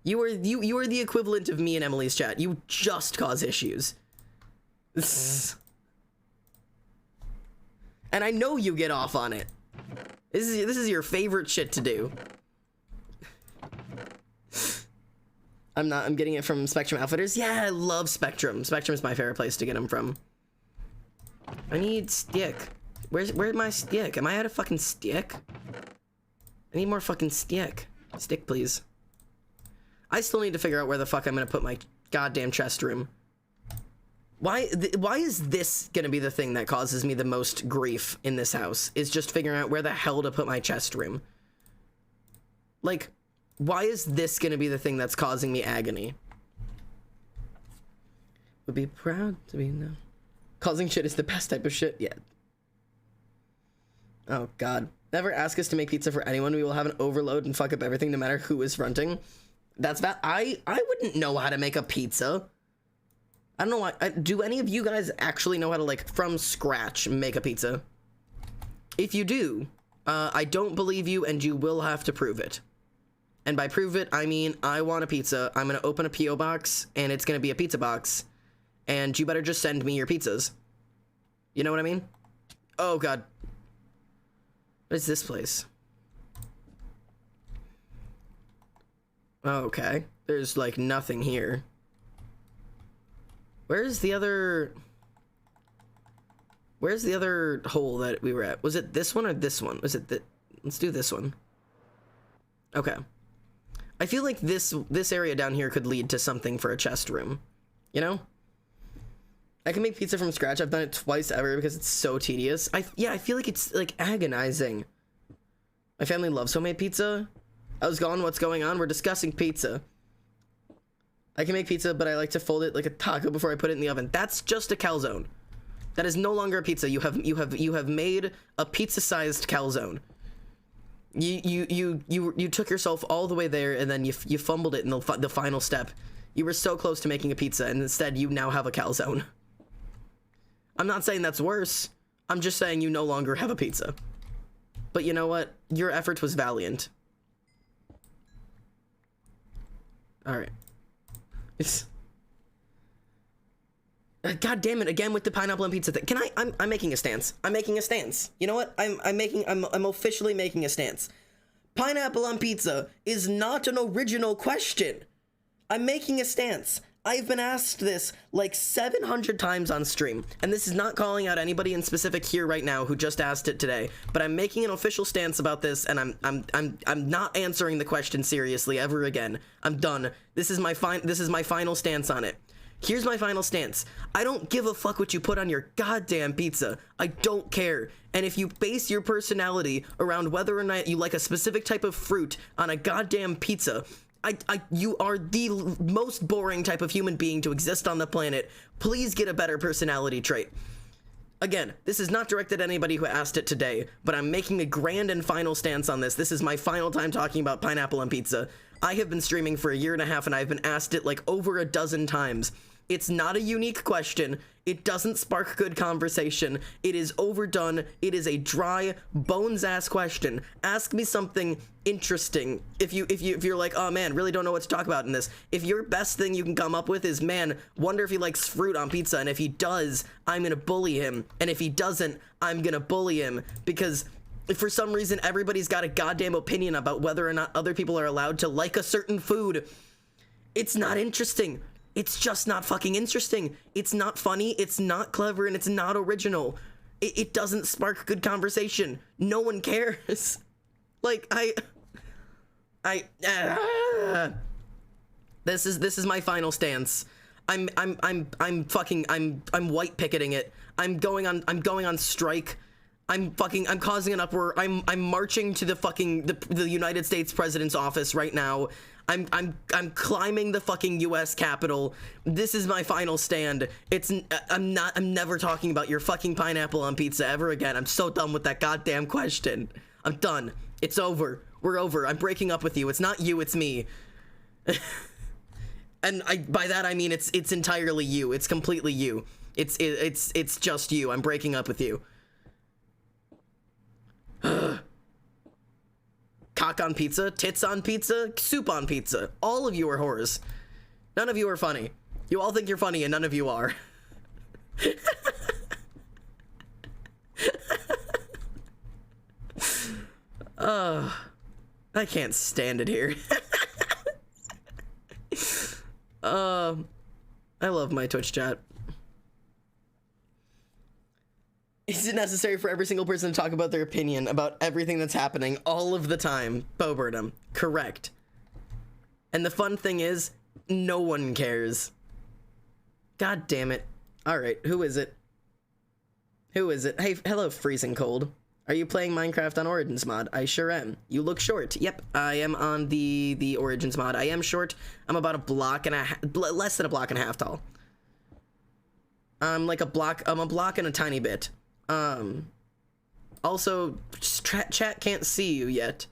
Speaker 1: You are the equivalent of me in Emily's chat. You just cause issues. And I know you get off on it. This is your favorite shit to do. I'm getting it from Spectrum Outfitters. Yeah, I love Spectrum. Spectrum is my favorite place to get them from. I need stick. Where's my stick? Am I out of fucking stick? I need more fucking stick. Stick, please. I still need to figure out where the fuck I'm gonna put my goddamn chest room. Why is this gonna be the thing that causes me the most grief in this house? Is just figuring out where the hell to put my chest room. Like, why is this gonna be the thing that's causing me agony? Would be proud to be no. Causing shit is the best type of shit yet. Oh god. Never ask us to make pizza for anyone. We will have an overload and fuck up everything no matter who is fronting. That's bad. I wouldn't know how to make a pizza. I don't know why. Do any of you guys actually know how to, like, from scratch make a pizza? If you do, I don't believe you, and you will have to prove it. And by prove it, I mean I want a pizza. I'm gonna open a P.O. box, and it's gonna be a pizza box. And you better just send me your pizzas. You know what I mean? Oh, God. What is this place? Okay. There's, like, nothing here. Where's the other hole that we were at? Was it this one or this one? Was it that? Let's do this one. Okay. I feel like this area down here could lead to something for a chest room. You know? I can make pizza from scratch. I've done it twice ever because it's so tedious. I feel like it's, like, agonizing. My family loves homemade pizza. I was gone. What's going on? We're discussing pizza. I can make pizza, but I like to fold it like a taco before I put it in the oven. That's just a calzone. That is no longer a pizza. You have made a pizza-sized calzone. You took yourself all the way there, and then you fumbled it in the final step. You were so close to making a pizza, and instead you now have a calzone. I'm not saying that's worse. I'm just saying you no longer have a pizza. But you know what? Your effort was valiant. All right. God damn it! Again with the pineapple and pizza thing. Can I'm making a stance. I'm making a stance. You know what? I'm officially making a stance. Pineapple on pizza is not an original question. I'm making a stance. I've been asked this like 700 times on stream, and this is not calling out anybody in specific here right now who just asked it today, but I'm making an official stance about this, and I'm not answering the question seriously ever again. I'm done. This is my final stance on it. Here's my final stance. I don't give a fuck what you put on your goddamn pizza. I don't care. And if you base your personality around whether or not you like a specific type of fruit on a goddamn pizza, you are the most boring type of human being to exist on the planet. Please get a better personality trait. Again, this is not directed at anybody who asked it today, but I'm making a grand and final stance on this. This is my final time talking about pineapple on pizza. I have been streaming for 1.5 years, and I've been asked it like over a dozen times. It's not a unique question. It doesn't spark good conversation. It is overdone. It is a dry, bones-ass question. Ask me something interesting. If you're like, oh man, really don't know what to talk about in this. If your best thing you can come up with is, man, wonder if he likes fruit on pizza, and if he does, I'm gonna bully him. And if he doesn't, I'm gonna bully him. Because if for some reason everybody's got a goddamn opinion about whether or not other people are allowed to like a certain food, it's not interesting. It's just not fucking interesting. It's not funny, it's not clever, and it's not original. It doesn't spark good conversation. No one cares. Like, this is my final stance. I'm white picketing it. I'm going on strike. I'm causing an uproar. I'm marching to the United States president's office right now. I'm climbing the fucking US Capitol. This is my final stand. I'm never talking about your fucking pineapple on pizza ever again. I'm so done with that goddamn question. I'm done. It's over. We're over. I'm breaking up with you. It's not you, it's me. And by that I mean it's entirely you. It's completely you. It's just you. I'm breaking up with you. Cock on pizza, tits on pizza, soup on pizza. All of you are whores. None of you are funny. You all think you're funny and none of you are. I can't stand it here. I love my Twitch chat. Is it necessary for every single person to talk about their opinion about everything that's happening all of the time? Bo Burnham. Correct. And the fun thing is, no one cares. God damn it. Alright, who is it? Who is it? Hey, hello, Freezing Cold. Are you playing Minecraft on Origins mod? I sure am. You look short. Yep, I am on the Origins mod. I am short. I'm about less than a block and a half tall. I'm a block and a tiny bit. Also, chat can't see you yet.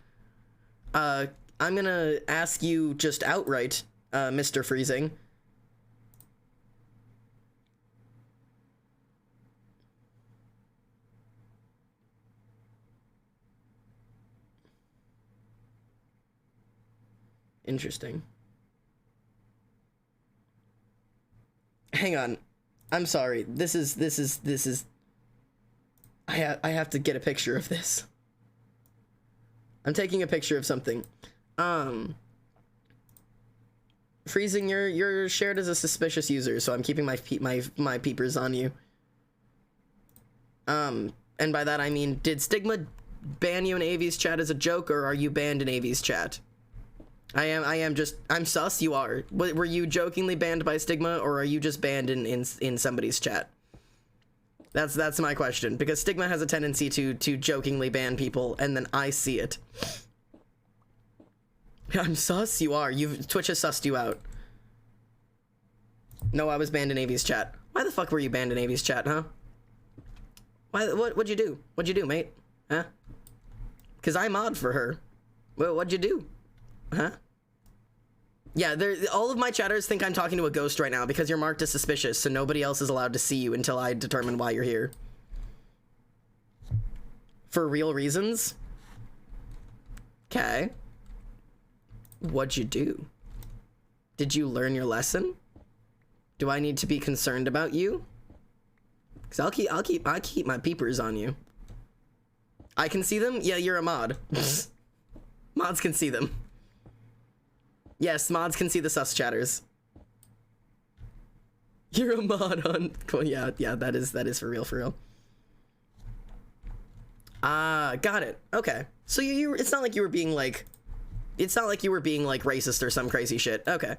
Speaker 1: I'm gonna ask you just outright, Mr. Freezing. Interesting. Hang on. I'm sorry. This is I have to get a picture of this. I'm taking a picture of something. Freezing, you're shared as a suspicious user, so I'm keeping my peepers on you. And by that I mean, did Stigma ban you in Avi's chat as a joke, or are you banned in Avi's chat? I'm sus. You are. Were you jokingly banned by Stigma, or are you just banned in somebody's chat? That's my question, because Stigma has a tendency to jokingly ban people, and then I see it. I'm sus. You are. Twitch has sussed you out. No, I was banned in Avi's chat. Why the fuck were you banned in Avi's chat, huh? What'd you do? What'd you do, mate? Huh? Cause I mod for her. Well, what'd you do? Huh? Yeah, all of my chatters think I'm talking to a ghost right now because you're marked as suspicious, so nobody else is allowed to see you until I determine why you're here. For real reasons? Okay. What'd you do? Did you learn your lesson? Do I need to be concerned about you? Cause I keep my peepers on you. I can see them? Yeah, you're a mod. Mods can see them. Yes, mods can see the sus chatters. You're a mod on. Cool. Yeah, that is for real. Got it. Okay. So it's not like you were being like, racist or some crazy shit. Okay.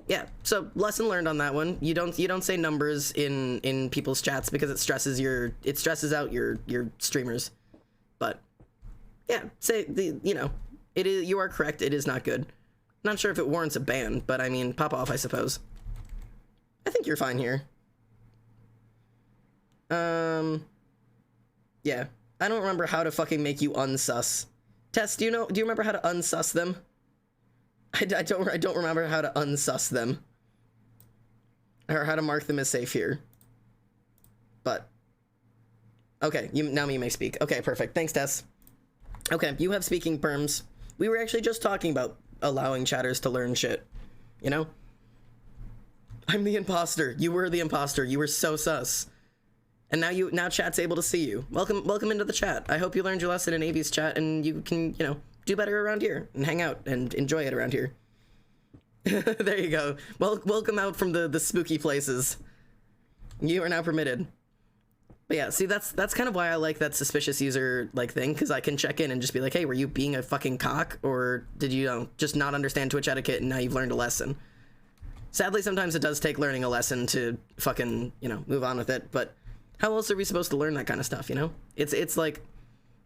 Speaker 1: Yeah. So lesson learned on that one. You don't say numbers in people's chats because it stresses out your streamers. But yeah, you are correct. It is not good. Not sure if it warrants a ban, but I mean, pop off, I suppose. I think you're fine here. Yeah. I don't remember how to fucking make you unsus. Tess, do you remember how to unsus them? I don't remember how to unsus them. Or how to mark them as safe here. But okay, now you may speak. Okay, perfect. Thanks, Tess. Okay, you have speaking perms. We were actually just talking about allowing chatters to learn shit, you know? I'm the imposter. You were the imposter. You were so sus. And now chat's able to see you. Welcome into the chat. I hope you learned your lesson in Avi's chat and you can, do better around here and hang out and enjoy it around here. There you go. Well, welcome out from the spooky places. You are now permitted. But yeah, see, that's kind of why I like that suspicious user thing, because I can check in and just be like, hey, were you being a fucking cock, or did you just not understand Twitch etiquette and now you've learned a lesson? Sadly, sometimes it does take learning a lesson to fucking, move on with it, but how else are we supposed to learn that kind of stuff, It's like,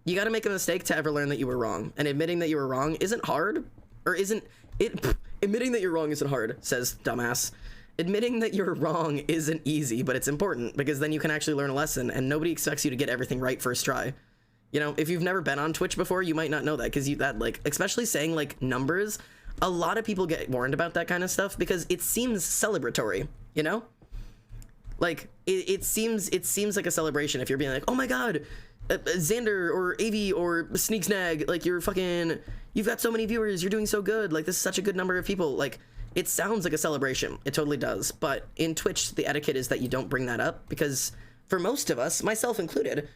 Speaker 1: you gotta make a mistake to ever learn that you were wrong, and admitting that you were wrong isn't hard, or isn't it? Admitting that you're wrong isn't hard, says dumbass. Admitting that you're wrong isn't easy, but it's important, because then you can actually learn a lesson, and nobody expects you to get everything right first try. If you've never been on Twitch before, you might not know that, because especially saying, numbers, a lot of people get warned about that kind of stuff, because it seems celebratory, it seems like a celebration if you're being like, oh my god, Xander, or Avi, or Sneak Snag, you've got so many viewers, you're doing so good, this is such a good number of people, it sounds like a celebration. It totally does. But in Twitch, the etiquette is that you don't bring that up, because for most of us, myself included,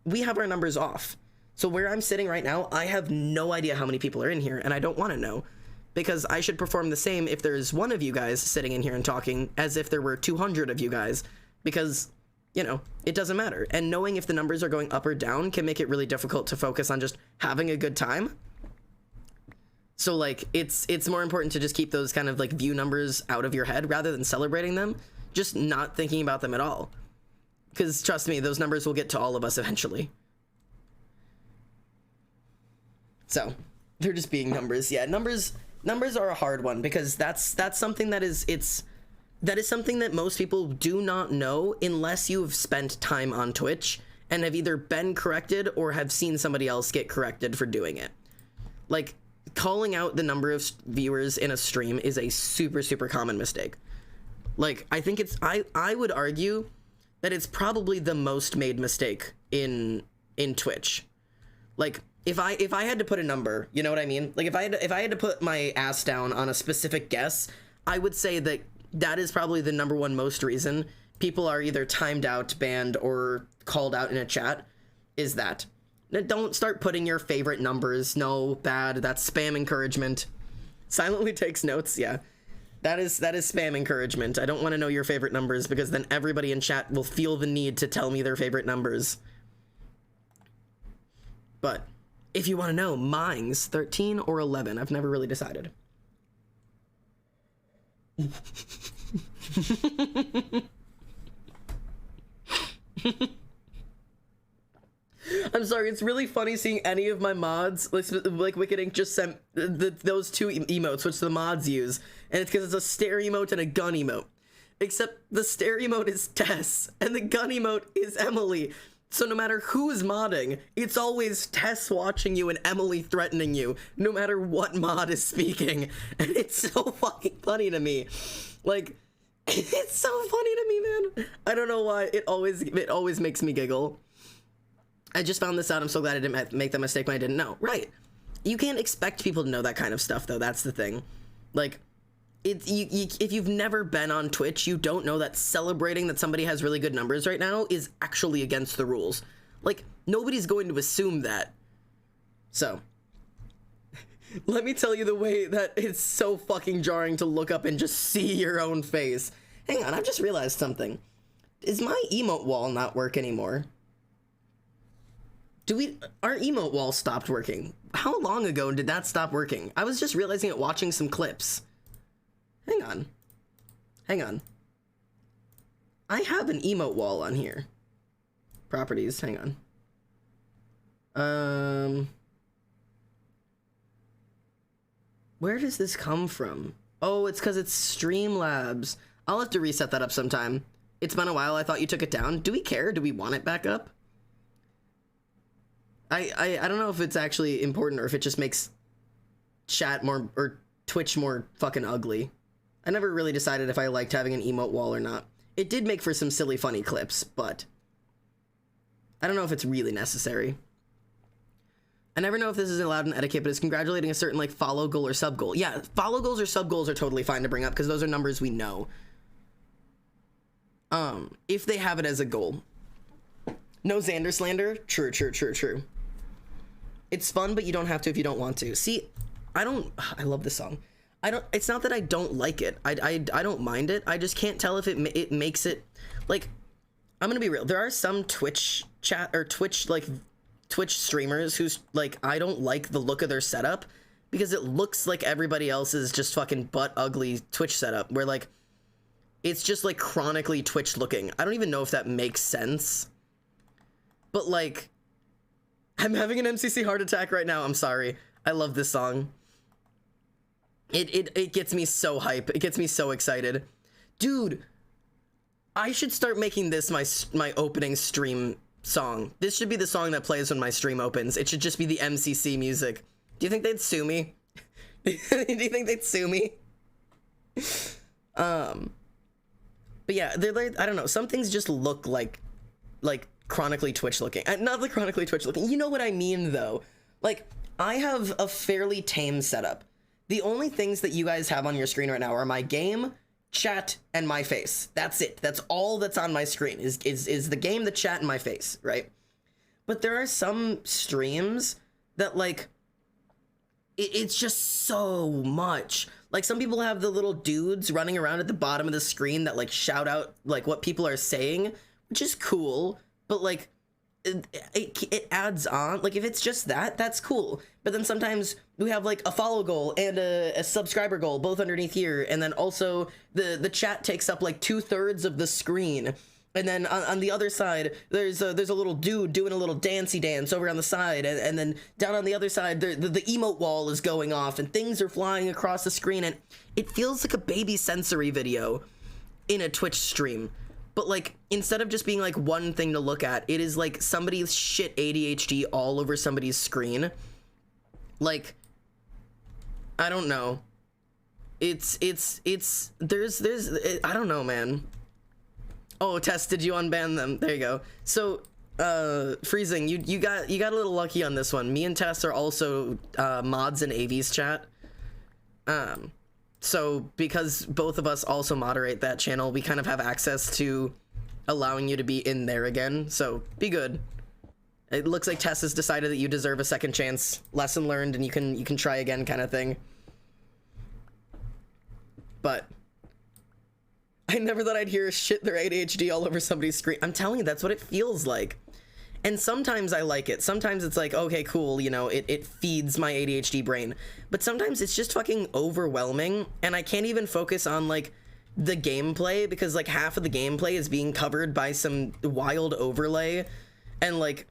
Speaker 1: we have our numbers off. So where I'm sitting right now, I have no idea how many people are in here, and I don't want to know, because I should perform the same if there's one of you guys sitting in here and talking as if there were 200 of you guys, because, it doesn't matter. And knowing if the numbers are going up or down can make it really difficult to focus on just having a good time. So it's more important to just keep those kind of view numbers out of your head rather than celebrating them, just not thinking about them at all. Because trust me, those numbers will get to all of us eventually. So they're just being numbers. Yeah, numbers are a hard one, because that's something that is something that most people do not know unless you've spent time on Twitch and have either been corrected or have seen somebody else get corrected for doing it. Calling out the number of viewers in a stream is a super, super common mistake. I think I would argue that it's probably the most made mistake in Twitch. if I had to put a number, you know what I mean? Like if I had to put my ass down on a specific guess, I would say that is probably the number one most reason people are either timed out, banned, or called out in a chat, is that. Don't start putting your favorite numbers. No, bad. That's spam encouragement. Silently takes notes. Yeah, that is spam encouragement. I don't want to know your favorite numbers because then everybody in chat will feel the need to tell me their favorite numbers. But if you want to know, mine's 13 or 11. I've never really decided. I'm sorry, it's really funny seeing any of my mods, like Wicked Ink just sent those two emotes, which the mods use, and it's because it's a stare emote and a gun emote. Except the stare emote is Tess, and the gun emote is Emily. So no matter who's modding, it's always Tess watching you and Emily threatening you, no matter what mod is speaking. And it's so fucking funny to me. Like, it's so funny to me, man. I don't know why, it always makes me giggle. I just found this out. I'm so glad I didn't make that mistake when I didn't know. Right. You can't expect people to know that kind of stuff, though. That's the thing. Like, if you've never been on Twitch, you don't know that celebrating that somebody has really good numbers right now is actually against the rules. Like, nobody's going to assume that. So, let me tell you the way that it's so fucking jarring to look up and just see your own face. Hang on, I've just realized something. Is my emote wall not work anymore? Our emote wall stopped working. How long ago did that stop working? I was just realizing it watching some clips. Hang on. I have an emote wall on here. Properties, hang on. Where does this come from? Oh, it's because it's Streamlabs. I'll have to reset that up sometime. It's been a while, I thought you took it down. Do we care? Do we want it back up? I don't know if it's actually important or if it just makes chat more, or Twitch more fucking ugly. I never really decided if I liked having an emote wall or not. It did make for some silly funny clips, but I don't know if it's really necessary. I never know if this is allowed in etiquette, but it's congratulating a certain like follow goal or sub goal. Yeah, follow goals or sub goals are totally fine to bring up because those are numbers we know. If they have it as a goal. No Xander slander? True. It's fun, but you don't have to if you don't want to. See, I love this song. It's not that I don't like it. I don't mind it. I just can't tell if it makes it, like, I'm gonna be real. There are some Twitch streamers who's, like, I don't like the look of their setup because it looks like everybody else's just fucking butt ugly Twitch setup where, like, it's just, like, chronically Twitch looking. I don't even know if that makes sense. But, like, I'm having an MCC heart attack right now. I'm sorry. I love this song. It gets me so hype. It gets me so excited. Dude, I should start making this my opening stream song. This should be the song that plays when my stream opens. It should just be the MCC music. Do you think they'd sue me? Do you think they'd sue me? But yeah, they're like, I don't know. Some things just look like chronically Twitch looking. Not like chronically Twitch looking. You know what I mean, though. Like, I have a fairly tame setup. The only things that you guys have on your screen right now are my game, chat, and my face. That's it. That's all that's on my screen is the game, the chat, and my face, right? But there are some streams that, like, it's just so much. Like, some people have the little dudes running around at the bottom of the screen that, like, shout out, like, what people are saying, which is cool. But, like, it adds on. Like, if it's just that, that's cool. But then sometimes we have, like, a follow goal and a subscriber goal both underneath here. And then also the chat takes up, like, 2/3 of the screen. And then on the other side, there's a little dude doing a little dancey dance over on the side. And then down on the other side, the emote wall is going off and things are flying across the screen. And it feels like a baby sensory video in a Twitch stream. But, like, instead of just being, like, one thing to look at, it is, like, somebody's shit ADHD all over somebody's screen. Like, I don't know. I don't know, man. Oh, Tess, did you unban them? There you go. So, Freezing, you got a little lucky on this one. Me and Tess are also mods in AV's chat. So because both of us also moderate that channel, we kind of have access to allowing you to be in there again. So be good. It looks like Tess has decided that you deserve a second chance. Lesson learned, and you can try again, kind of thing. But I never thought I'd hear shit their ADHD all over somebody's screen. I'm telling you, that's what it feels like. And sometimes I like it. Sometimes it's like, okay, cool, you know, it feeds my ADHD brain. But sometimes it's just fucking overwhelming, and I can't even focus on, like, the gameplay, because, like, half of the gameplay is being covered by some wild overlay, and, like,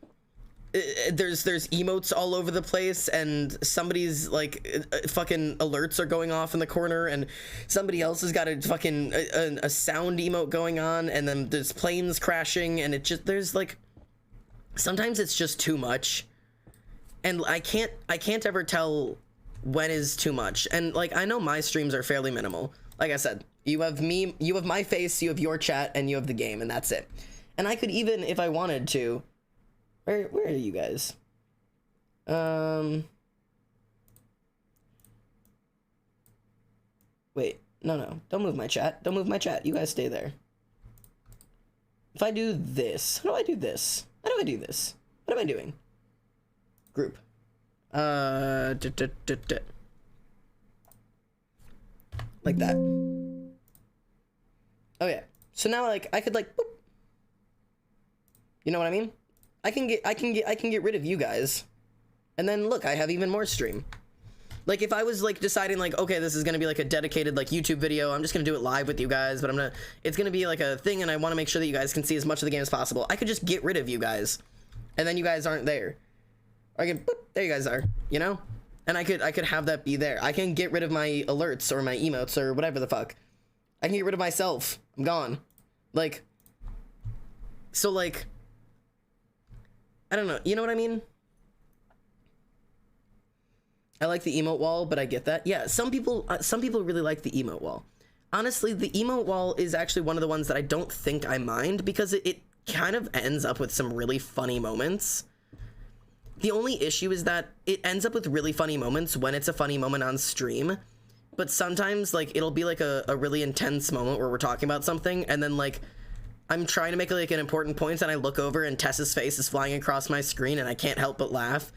Speaker 1: there's emotes all over the place, and somebody's like fucking alerts are going off in the corner, and somebody else has got a fucking a sound emote going on, and then there's planes crashing, and it just, there's like, sometimes it's just too much, and I can't ever tell when is too much. And like, I know my streams are fairly minimal. Like I said, you have me, you have my face, you have your chat, and you have the game, and that's it. And I could even, if I wanted to, where are you guys? Wait, no, don't move my chat. Don't move my chat. You guys stay there. If I do this, how do I do this? How do I do this? What am I doing? Group. Like that. Okay. So now, like, I could, like, boop. You know what I mean? I can get rid of you guys, and then look, I have even more stream. Like, if I was like deciding like, okay, this is gonna be like a dedicated like YouTube video, I'm just gonna do it live with you guys, but it's gonna be like a thing, and I want to make sure that you guys can see as much of the game as possible. I could just get rid of you guys, and then you guys aren't there. Or I can, boop, there you guys are, you know? And I could have that be there. I can get rid of my alerts or my emotes or whatever the fuck. I can get rid of myself. I'm gone. Like, so like, I don't know, you know what I mean? I like the emote wall, but I get that. Yeah, some people really like the emote wall. Honestly, the emote wall is actually one of the ones that I don't think I mind, because it kind of ends up with some really funny moments. The only issue is that it ends up with really funny moments when it's a funny moment on stream, but sometimes like it'll be like a really intense moment where we're talking about something, and then like I'm trying to make like an important point, and I look over and Tessa's face is flying across my screen, and I can't help but laugh.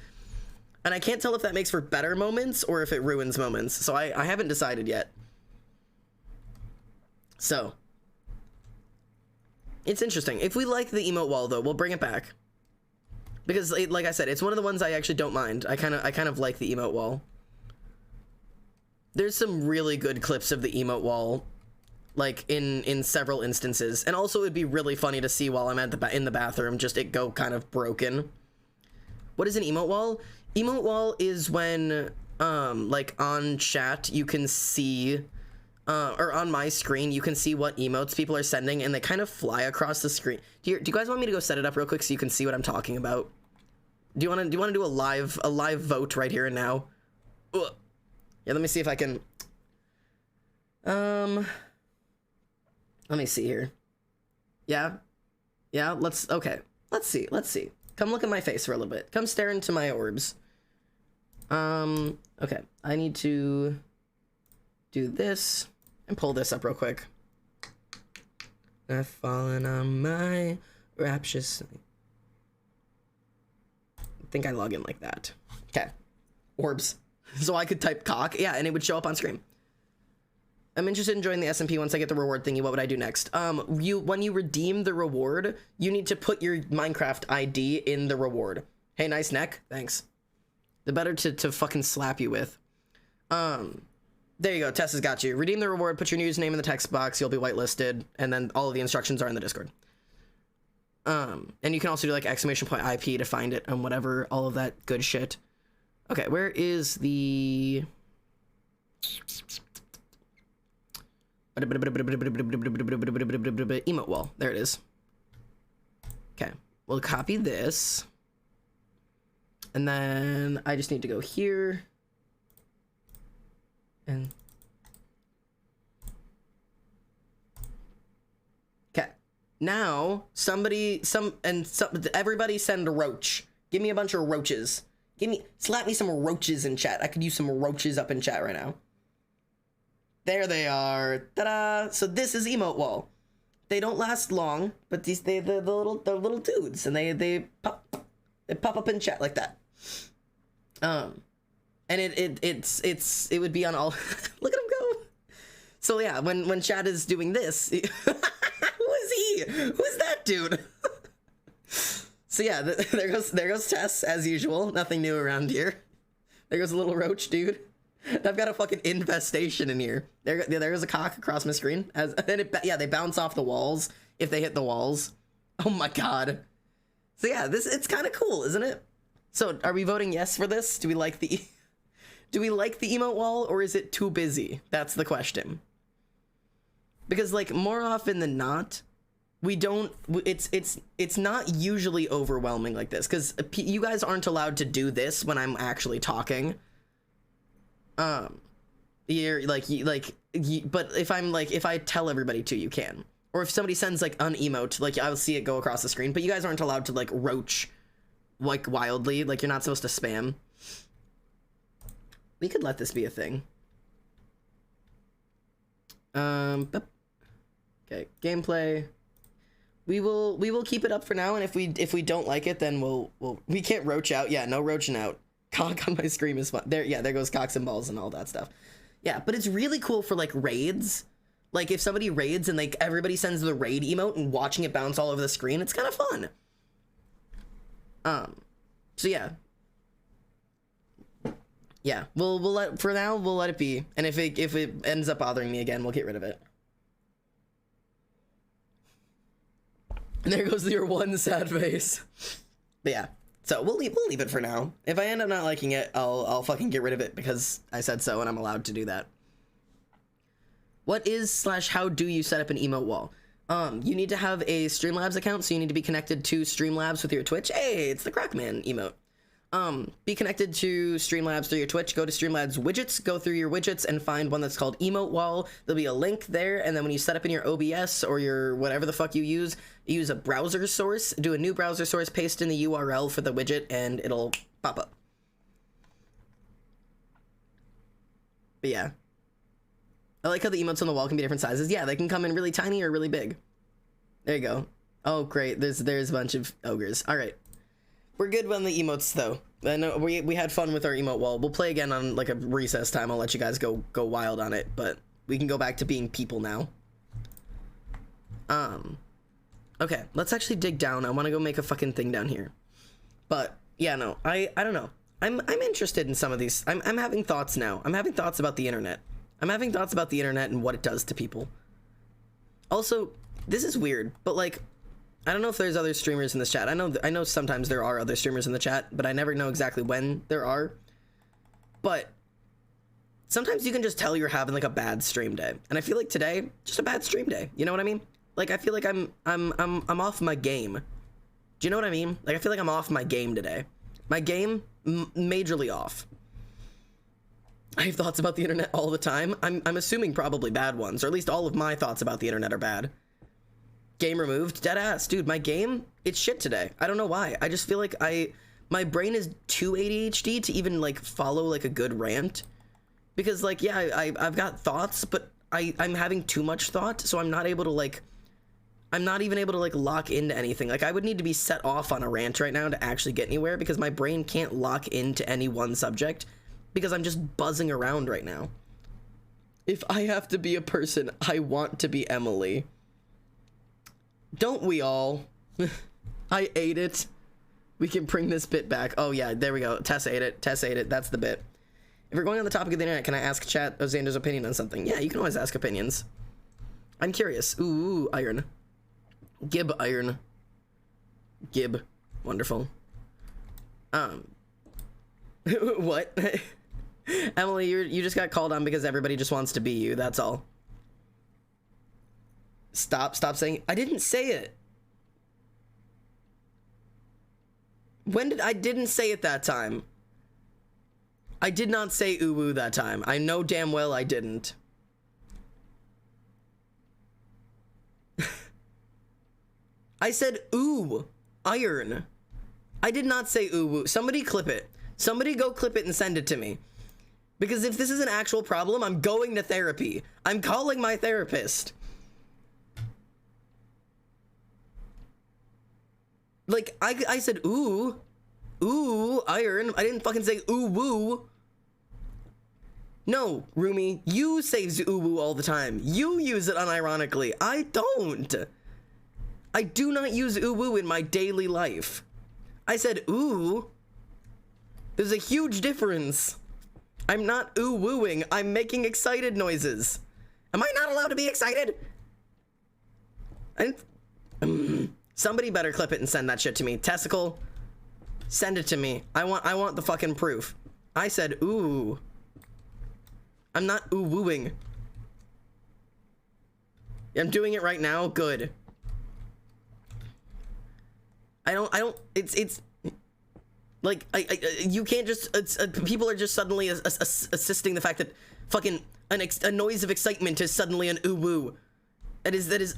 Speaker 1: And I can't tell if that makes for better moments or if it ruins moments. So I haven't decided yet. So it's interesting. If we like the emote wall though, we'll bring it back. Because like I said, it's one of the ones I actually don't mind. I kind of like the emote wall. There's some really good clips of the emote wall, like in several instances, and also it'd be really funny to see while I'm at in the bathroom, just it go kind of broken. What is an emote wall? Emote wall is when like on chat you can see or on my screen you can see what emotes people are sending, and they kind of fly across the screen. Do you guys want me to go set it up real quick so you can see what I'm talking about? Do you want to do a live vote right here and now? Ugh. Yeah, let me see if I can. Let me see here. Yeah, let's see. Come look at my face for a little bit. Come stare into my orbs. Okay, I need to do this and pull this up real quick. I've fallen on my rapturous. I think I log in like that. Okay, orbs. So I could type cock, yeah, and it would show up on screen. I'm interested in joining the SMP once I get the reward thingy. What would I do next? When you redeem the reward, you need to put your Minecraft ID in the reward. Hey, nice neck. Thanks. The better to fucking slap you with. There you go. Tessa's got you. Redeem the reward. Put your username in the text box. You'll be whitelisted, and then all of the instructions are in the Discord. And you can also do like !IP to find it and whatever, all of that good shit. Okay, where is the emote wall? There it is. Okay, we'll copy this, and then I just need to go here and okay, everybody send a roach. Give me a bunch of roaches. Slap me some roaches in chat. I could use some roaches up in chat right now. There they are. Ta-da! So this is emote wall. They don't last long, but they're little dudes, and they pop up in chat like that. And it would be on all. Look at him go. So yeah, when chat is doing this, who is he? Who's that dude? So yeah, there goes Tess as usual. Nothing new around here. There goes a little roach dude. I've got a fucking infestation in here. There's a cock across my screen. They bounce off the walls if they hit the walls. Oh my god. So yeah, it's kind of cool, isn't it? So are we voting yes for this? Do we like the emote wall, or is it too busy? That's the question. Because like more often than not, it's not usually overwhelming like this, because you guys aren't allowed to do this when I'm actually talking. But if I tell everybody to, you can. Or if somebody sends like an emote, like I'll see it go across the screen, but you guys aren't allowed to like roach like wildly, like you're not supposed to spam. We could let this be a thing. Okay, gameplay. We will keep it up for now, and if we don't like it, then we can't roach out. Yeah, no roaching out. Cock on my screen is fun. There goes cocks and balls and all that stuff. Yeah, but it's really cool for like raids. Like if somebody raids and like everybody sends the raid emote and watching it bounce all over the screen, it's kind of fun. So yeah. Yeah, we'll let it be. And if it ends up bothering me again, we'll get rid of it. And there goes your one sad face. But yeah. So we'll leave it for now. If I end up not liking it, I'll fucking get rid of it because I said so and I'm allowed to do that. What is / how do you set up an emote wall? You need to have a Streamlabs account, so you need to be connected to Streamlabs with your Twitch. Hey, it's the Crackman emote. Be connected to Streamlabs through your Twitch. Go to Streamlabs widgets, go through your widgets and find one that's called emote wall. There'll be a link there, and then when you set up in your OBS or your whatever the fuck you use a browser source, do a new browser source, paste in the URL for the widget, and it'll pop up. But yeah. I like how the emotes on the wall can be different sizes. Yeah, they can come in really tiny or really big. There you go. Oh, great. There's a bunch of ogres. All right. We're good on the emotes, though. I know we had fun with our emote wall. We'll play again on, like, a recess time. I'll let you guys go wild on it, but we can go back to being people now. Okay, let's actually dig down. I want to go make a fucking thing down here. But, yeah, no, I don't know. I'm interested in some of these. I'm having thoughts now. I'm having thoughts about the internet. I'm having thoughts about the internet and what it does to people. Also, this is weird, but, like, I don't know if there's other streamers in this chat. I know sometimes there are other streamers in the chat, but I never know exactly when there are. But sometimes you can just tell you're having like a bad stream day, and I feel like today just a bad stream day. You know what I mean? Like I feel like I'm off my game. Do you know what I mean? Like I feel like I'm off my game today. My game majorly off. I have thoughts about the internet all the time. I'm assuming probably bad ones, or at least all of my thoughts about the internet are bad. Game removed, dead ass, dude. My game, it's shit today. I don't know why. I just feel like my brain is too ADHD to even like follow like a good rant, because like yeah, I've got thoughts, but I'm having too much thought, so I'm not able to like, I'm not even able to like lock into anything. Like I would need to be set off on a rant right now to actually get anywhere, because my brain can't lock into any one subject, because I'm just buzzing around right now. If I have to be a person, I want to be Emily. Don't we all? I ate it. We can bring this bit back. Oh yeah, there we go. Tess ate it. Tess ate it. That's the bit. If we're going on the topic of the internet, can I ask chat Xander's opinion on something? Yeah, you can always ask opinions. I'm curious. Ooh, iron. Gib iron. Gib. Wonderful. What? Emily, you just got called on because everybody just wants to be you. That's all. Stop saying, I didn't say it. I didn't say it that time. I did not say uwu that time. I know damn well I didn't. I said, ooh, iron. I did not say ooh woo. Somebody clip it. Somebody go clip it and send it to me. Because if this is an actual problem, I'm going to therapy. I'm calling my therapist. Like, I said, ooh, iron. I didn't fucking say ooh woo. No, Rumi, you say ooh woo all the time. You use it unironically. I don't. I do not use ooh woo in my daily life. I said ooh. There's a huge difference. I'm not ooh wooing. I'm making excited noises. Am I not allowed to be excited? Somebody better clip it and send that shit to me. Testicle, send it to me. I want the fucking proof. I said ooh. I'm not ooh wooing. I'm doing it right now. Good. I don't, it's, like, you can't just, people are just suddenly assisting the fact that fucking a noise of excitement is suddenly an ooh woo. That is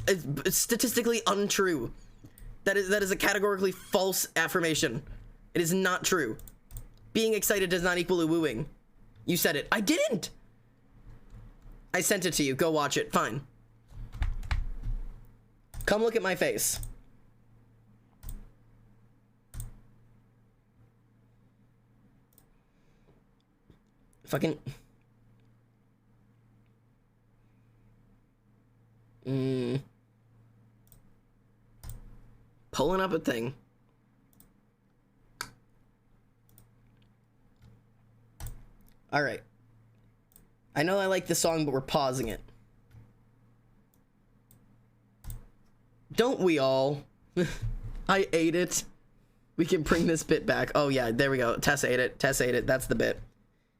Speaker 1: statistically untrue. That is a categorically false affirmation. It is not true. Being excited does not equal ooh wooing. You said it. I didn't! I sent it to you. Go watch it. Fine. Come look at my face. Fucking... Pulling up a thing. Alright. I know I like the song, but we're pausing it. Don't we all? I ate it. We can bring this bit back. Oh yeah, there we go. Tess ate it. Tess ate it. That's the bit.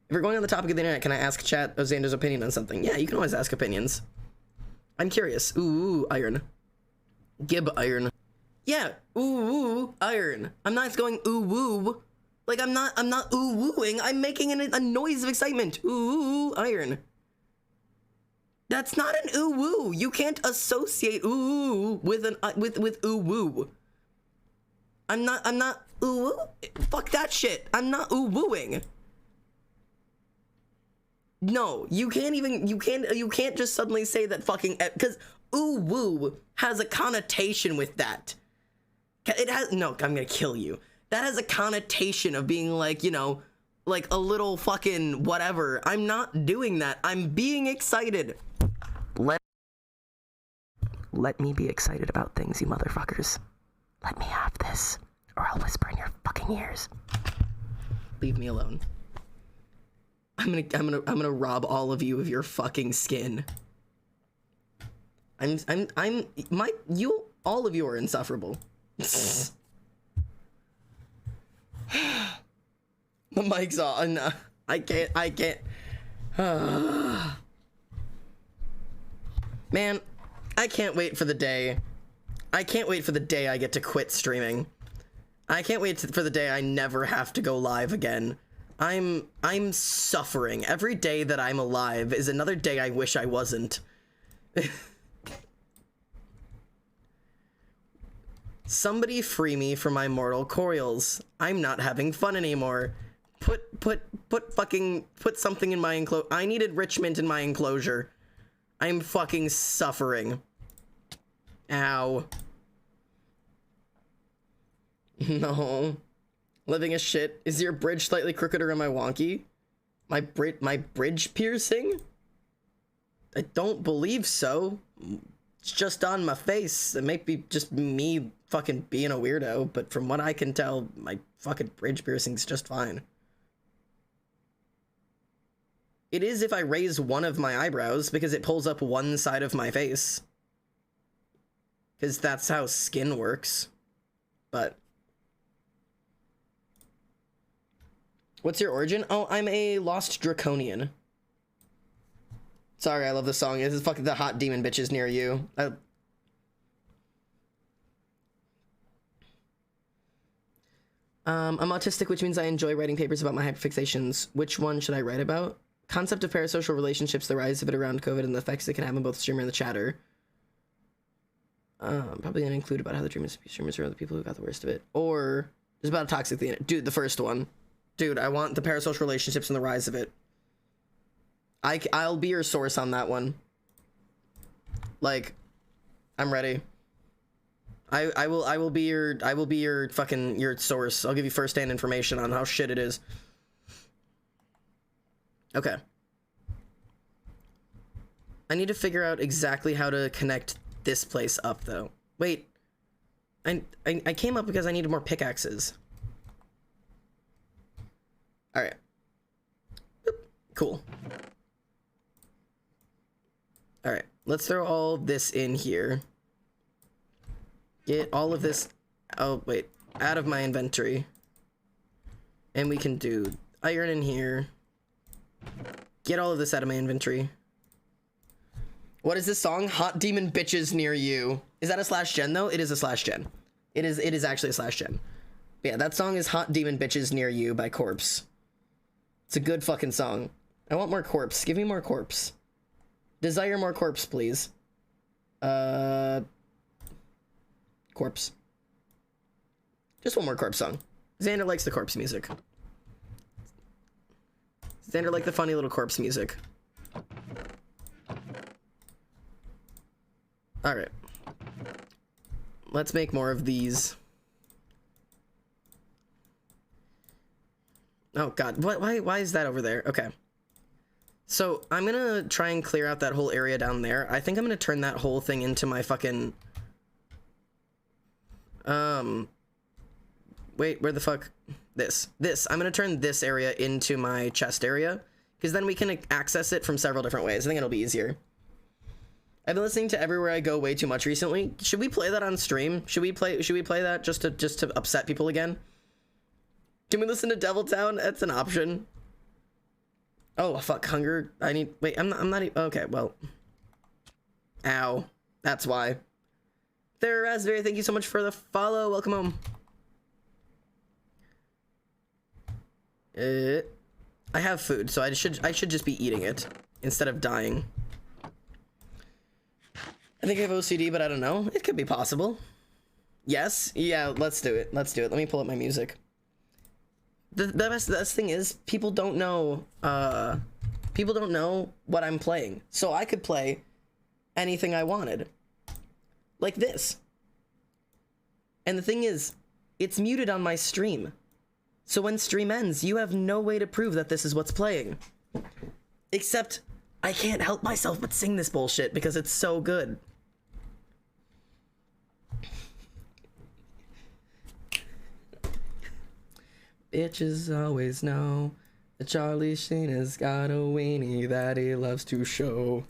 Speaker 1: If we're going on the topic of the internet, can I ask chat Xander's opinion on something? Yeah, you can always ask opinions. I'm curious. Ooh, iron. Gib iron. Yeah, ooh, iron. I'm not going ooh woo. Like, I'm not ooh wooing. I'm making a noise of excitement. Ooh, iron. That's not an ooh woo. You can't associate ooh with with ooh woo. I'm not ooh woo. Fuck that shit. I'm not ooh wooing. No, you can't just suddenly say that fucking, because ooh woo has a connotation with that. It has, no, I'm gonna kill you. That has a connotation of being like, you know, like a little fucking whatever. I'm not doing that. I'm being excited. Let me be excited about things, you motherfuckers. Let me have this, or I'll whisper in your fucking ears. Leave me alone. I'm gonna rob all of you of your fucking skin. All of you are insufferable. The mic's on. I can't. Man, I can't wait for the day. I can't wait for the day I get to quit streaming. I can't wait for the day I never have to go live again. I'm suffering. Every day that I'm alive is another day I wish I wasn't. Somebody free me from my mortal coils. I'm not having fun anymore. Put something in my enclosure. I need enrichment in my enclosure. I'm fucking suffering. Ow. No. Living as shit. Is your bridge slightly crooked or am I wonky? My bridge piercing? I don't believe so. It's just on my face. It may be just me fucking being a weirdo, but from what I can tell, my fucking bridge piercing's just fine. It is if I raise one of my eyebrows, because it pulls up one side of my face. Because that's how skin works. But... what's your origin? Oh, I'm a lost draconian. Sorry, I love this song. This is fucking the hot demon bitches near you. I'm autistic, which means I enjoy writing papers about my hyperfixations. Which one should I write about? Concept of parasocial relationships, the rise of it around COVID, and the effects it can have on both the streamer and the chatter. Probably gonna include about how the streamers are the people who got the worst of it, or just about a toxic thing. Dude, the first one. Dude, I want the parasocial relationships and the rise of it. I'll be your source on that one. Like, I'm ready. I will be your fucking your source. I'll give you first-hand information on how shit it is. Okay. I need to figure out exactly how to connect this place up though. Wait. I came up because I needed more pickaxes. Alright. Cool. Alright, let's throw all this in here. Get all of this, oh wait, out of my inventory. And we can do iron in here. Get all of this out of my inventory. What is this song? Hot Demon Bitches Near You. Is that a slash gen though? It is a slash gen. It is actually a slash gen. Yeah, that song is Hot Demon Bitches Near You by Corpse. It's a good fucking song. I want more Corpse. Give me more Corpse. Desire more Corpse, please. Corpse. Just one more Corpse song. Xander likes the Corpse music. Xander likes the funny little Corpse music. Alright. Let's make more of these. Oh god, why is that over there? Okay. So, I'm gonna try and clear out that whole area down there. I think I'm gonna turn that whole thing into my fucking... Wait, where the fuck? This. I'm gonna turn this area into my chest area, because then we can access it from several different ways. I think it'll be easier. I've been listening to Everywhere I Go way too much recently. Should we play that on stream? Should we play that just to upset people again? Can we listen to Devil Town? That's an option. Oh, fuck, hunger. Wait, I'm not okay, well. Ow. That's why. There, Raspberry, thank you so much for the follow. Welcome home. I have food, so I should just be eating it instead of dying. I think I have OCD, but I don't know. It could be possible. Yes? Yeah, let's do it. Let's do it. Let me pull up my music. The best thing is, people don't know what I'm playing. So I could play anything I wanted. Like this. And the thing is, it's muted on my stream. So when stream ends, you have no way to prove that this is what's playing. Except, I can't help myself but sing this bullshit because it's so good. Bitches always know that Charlie Sheen has got a weenie that he loves to show.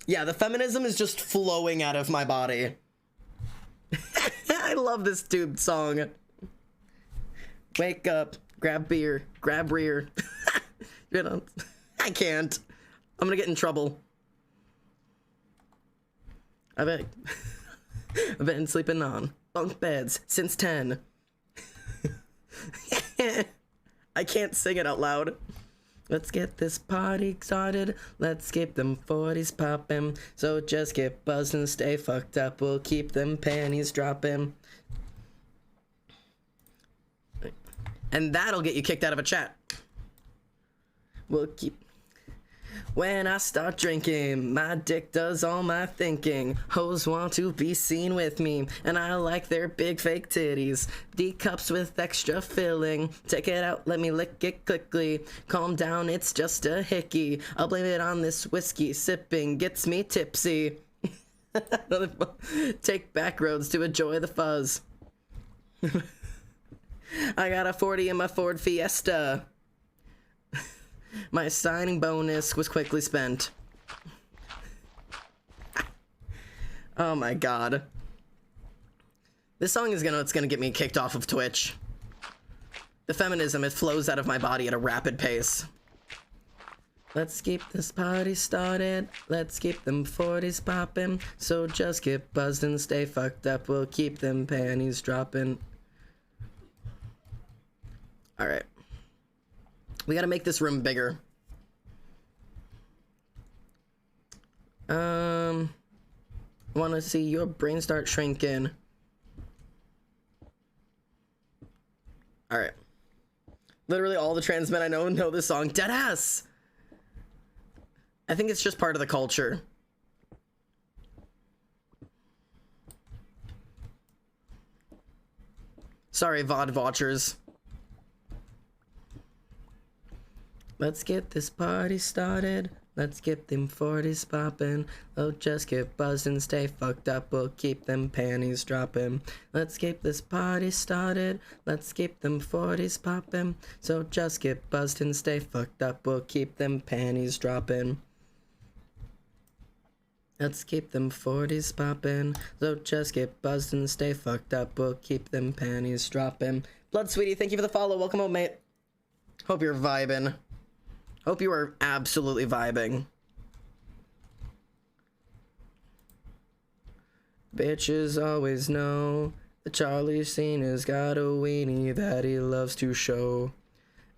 Speaker 1: Yeah, the feminism is just flowing out of my body. I love this dude song. Wake up, grab beer, grab rear. You know, I can't. I'm gonna get in trouble. I've been sleeping on bunk beds since 10. I can't sing it out loud. Let's get this party started. Let's keep them 40s popping. So just get buzzed and stay fucked up. We'll keep them panties dropping. And that'll get you kicked out of a chat. We'll keep... When I start drinking, my dick does all my thinking. Hoes want to be seen with me, and I like their big fake titties. D cups with extra filling. Take it out, let me lick it quickly. Calm down, it's just a hickey. I'll blame it on this whiskey. Sipping gets me tipsy. Take back roads to enjoy the fuzz. I got a 40 in my Ford Fiesta. My signing bonus was quickly spent. Oh my god. This song is it's gonna get me kicked off of Twitch. The feminism, it flows out of my body at a rapid pace. Let's keep this party started. Let's keep them 40s popping. So just get buzzed and stay fucked up. We'll keep them panties dropping. Alright. We gotta make this room bigger. I want to see your brain start shrinking. All right. Literally all the trans men I know this song. Deadass. I think it's just part of the culture. Sorry, VOD watchers. Let's get this party started. Let's get them 40s poppin'. Oh, just get buzzed and stay fucked up. We'll keep them panties droppin'. Let's get this party started. Let's keep them 40s poppin'. So just get buzzed and stay fucked up. We'll keep them panties droppin'. Let's keep them 40s poppin'. So just get buzzed and stay fucked up. We'll keep them panties droppin'. Blood Sweetie, thank you for the follow. Welcome home, mate. Hope you're vibing. Hope you are absolutely vibing. Bitches always know that Charlie Cena's got a weenie that he loves to show.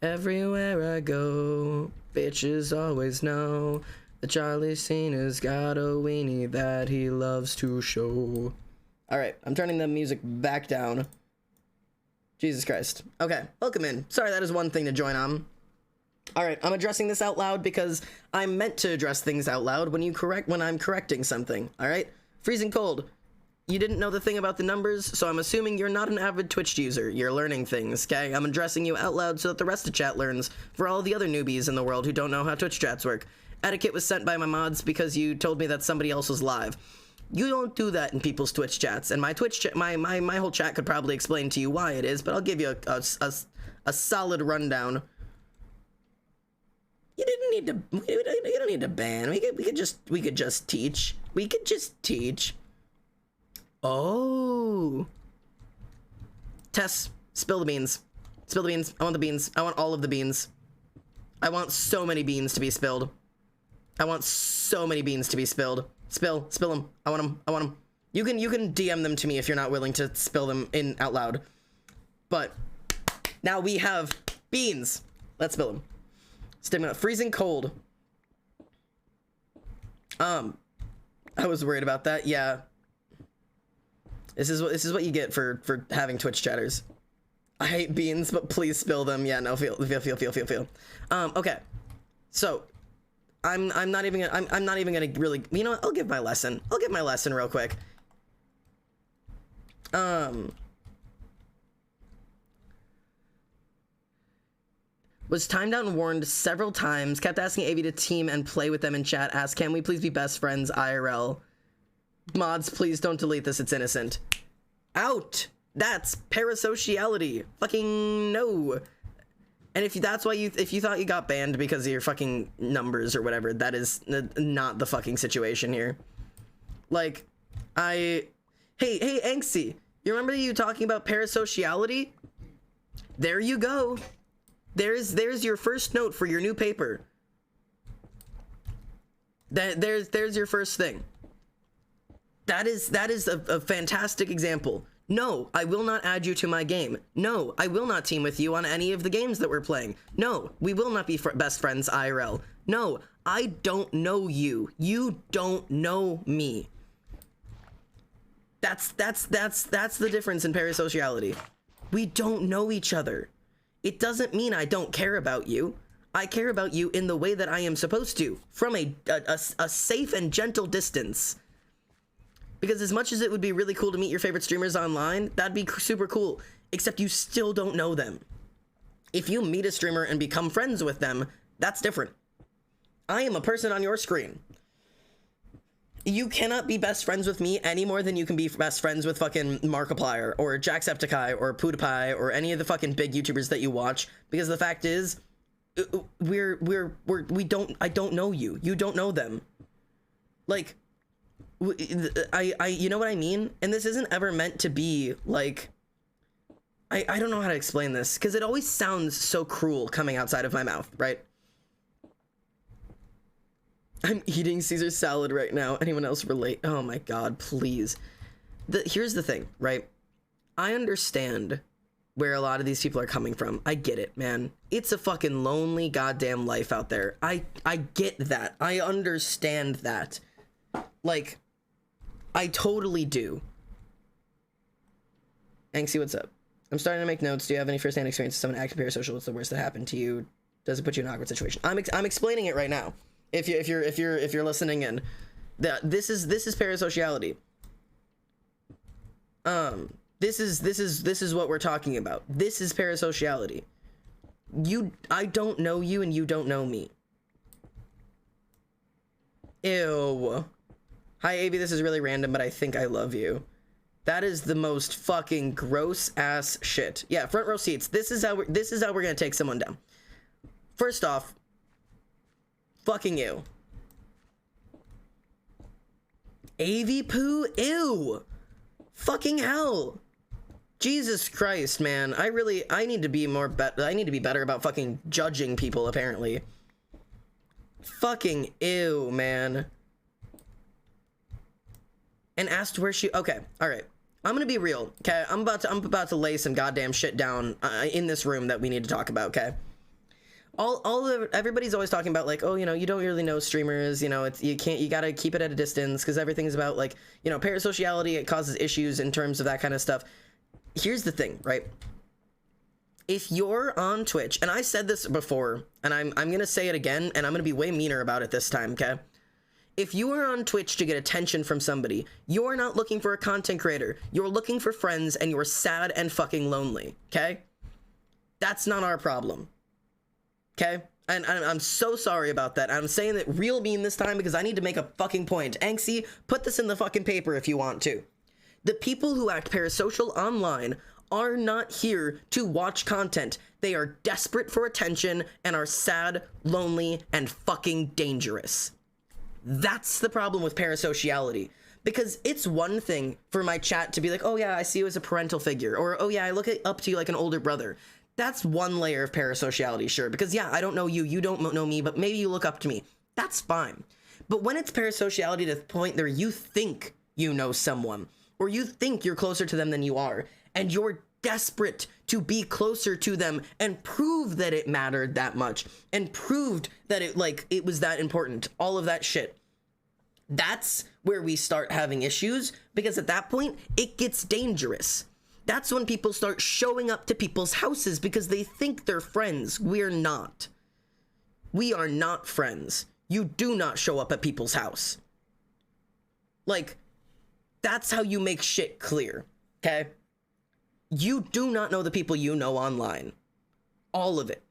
Speaker 1: Everywhere I go, bitches always know that Charlie Cena's got a weenie that he loves to show. Alright, I'm turning the music back down. Jesus Christ. Okay, welcome in. Sorry, that is one thing to join on. Alright, I'm addressing this out loud because I'm meant to address things out loud when I'm correcting something, alright? Freezing cold. You didn't know the thing about the numbers, so I'm assuming you're not an avid Twitch user. You're learning things, okay? I'm addressing you out loud so that the rest of chat learns for all the other newbies in the world who don't know how Twitch chats work. Etiquette was sent by my mods because you told me that somebody else was live. You don't do that in people's Twitch chats, and my Twitch my whole chat could probably explain to you why it is, but I'll give you a solid rundown. You didn't need to. You don't need to ban. We could just teach. We could just teach. Oh. Tess, spill the beans. Spill the beans. I want the beans. I want all of the beans. I want so many beans to be spilled. I want so many beans to be spilled. Spill them. I want them. I want them. You can DM them to me if you're not willing to spill them in out loud. But now we have beans. Let's spill them. Stamina. Freezing cold. I was worried about that. Yeah. This is what you get for having Twitch chatters. I hate beans, but please spill them. Yeah, no, feel. Okay. So, I'm not even gonna really. You know what? I'll give my lesson. I'll give my lesson real quick. Was timed out and warned several times, kept asking AV to team and play with them in chat, asked, can we please be best friends IRL? Mods, please don't delete this, it's innocent. Out! That's parasociality. Fucking no. And if that's why if you thought you got banned because of your fucking numbers or whatever, that is not the fucking situation here. Like, hey, Anxie, you remember you talking about parasociality? There you go. There's your first note for your new paper. There's your first thing. That is a fantastic example. No, I will not add you to my game. No, I will not team with you on any of the games that we're playing. No, we will not be best friends IRL. No, I don't know you. You don't know me. That's the difference in parasociality. We don't know each other. It doesn't mean I don't care about you. I care about you in the way that I am supposed to, from a safe and gentle distance. Because as much as it would be really cool to meet your favorite streamers online, that'd be super cool, except you still don't know them. If you meet a streamer and become friends with them, that's different. I am a person on your screen. You cannot be best friends with me any more than you can be best friends with fucking Markiplier or Jacksepticeye or PewDiePie or any of the fucking big YouTubers that you watch, because the fact is, I don't know you. You don't know them. Like, you know what I mean? And this isn't ever meant to be like, I don't know how to explain this, because it always sounds so cruel coming outside of my mouth, right? I'm eating Caesar salad right now. Anyone else relate? Oh my god, please. Here's the thing, right? I understand where a lot of these people are coming from. I get it, man. It's a fucking lonely goddamn life out there. I get that. I understand that. Like, I totally do. Anxie, what's up? I'm starting to make notes. Do you have any first-hand experience with someone acting parasocial? What's the worst that happened to you? Does it put you in an awkward situation? I'm explaining it right now. If you're listening in, that this is parasociality. This is what we're talking about. This is parasociality. I don't know you and you don't know me. Ew. Hi, Avi, this is really random, but I think I love you. That is the most fucking gross ass shit. Yeah, front row seats. This is how we're gonna take someone down. First off, fucking ew. Avi poo? Ew. Fucking hell. Jesus Christ, man. I need to be better about fucking judging people, apparently. Fucking ew, man. And asked where she... Okay, alright. I'm gonna be real, okay? I'm about to lay some goddamn shit down in this room that we need to talk about, okay? Everybody's always talking about, like, oh, you know, you don't really know streamers, you know, you gotta keep it at a distance because everything's about, like, you know, parasociality. It causes issues in terms of that kind of stuff. Here's the thing, right? If you're on Twitch, and I said this before, and I'm gonna say it again, and I'm gonna be way meaner about it this time, okay? If you are on Twitch to get attention from somebody, you're not looking for a content creator. You're looking for friends, and you're sad and fucking lonely, okay? That's not our problem, okay? And I'm so sorry about that. I'm saying it real mean this time because I need to make a fucking point. Anxie, put this in the fucking paper if you want to. The people who act parasocial online are not here to watch content. They are desperate for attention and are sad, lonely, and fucking dangerous. That's the problem with parasociality. Because it's one thing for my chat to be like, oh yeah, I see you as a parental figure. Or, oh yeah, I look up to you like an older brother. That's one layer of parasociality, sure. Because yeah, I don't know you, you don't know me, but maybe you look up to me. That's fine. But when it's parasociality to the point where you think you know someone, or you think you're closer to them than you are, and you're desperate to be closer to them and prove that it mattered that much and proved that it was that important, all of that shit. That's where we start having issues, because at that point it gets dangerous. That's when people start showing up to people's houses because they think they're friends. We're not. We are not friends. You do not show up at people's house. Like, that's how you make shit clear, okay? You do not know the people you know online. All of it.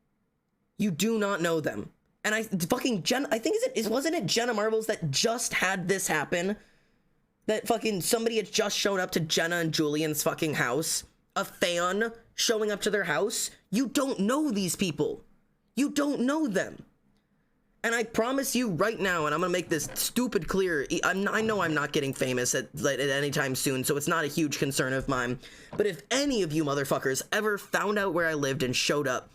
Speaker 1: You do not know them. And wasn't it Jenna Marbles that just had this happen? That fucking somebody had just shown up to Jenna and Julian's fucking house. A fan showing up to their house. You don't know these people. You don't know them. And I promise you right now, and I'm gonna make this stupid clear, I know I'm not getting famous at any time soon, so it's not a huge concern of mine. But if any of you motherfuckers ever found out where I lived and showed up,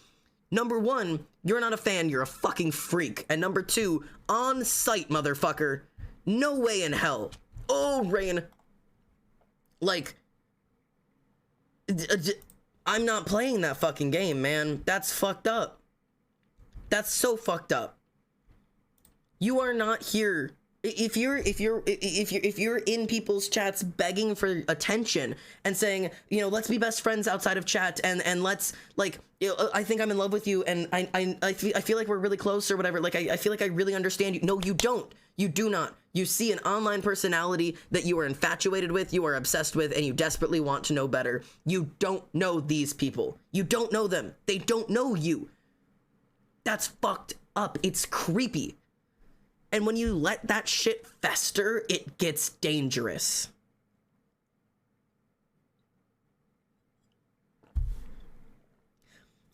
Speaker 1: number one, you're not a fan, you're a fucking freak. And number two, on site, motherfucker, no way in hell. Oh, Rain. Like, I'm not playing that fucking game, man. That's fucked up. That's so fucked up. You are not here. If you're in people's chats begging for attention and saying, you know, let's be best friends outside of chat and let's, like, you know, I think I'm in love with you and I feel like we're really close or whatever. Like, I feel like I really understand you. No, you don't. You do not. You see an online personality that you are infatuated with, you are obsessed with, and you desperately want to know better. You don't know these people. You don't know them. They don't know you. That's fucked up. It's creepy. And when you let that shit fester, it gets dangerous.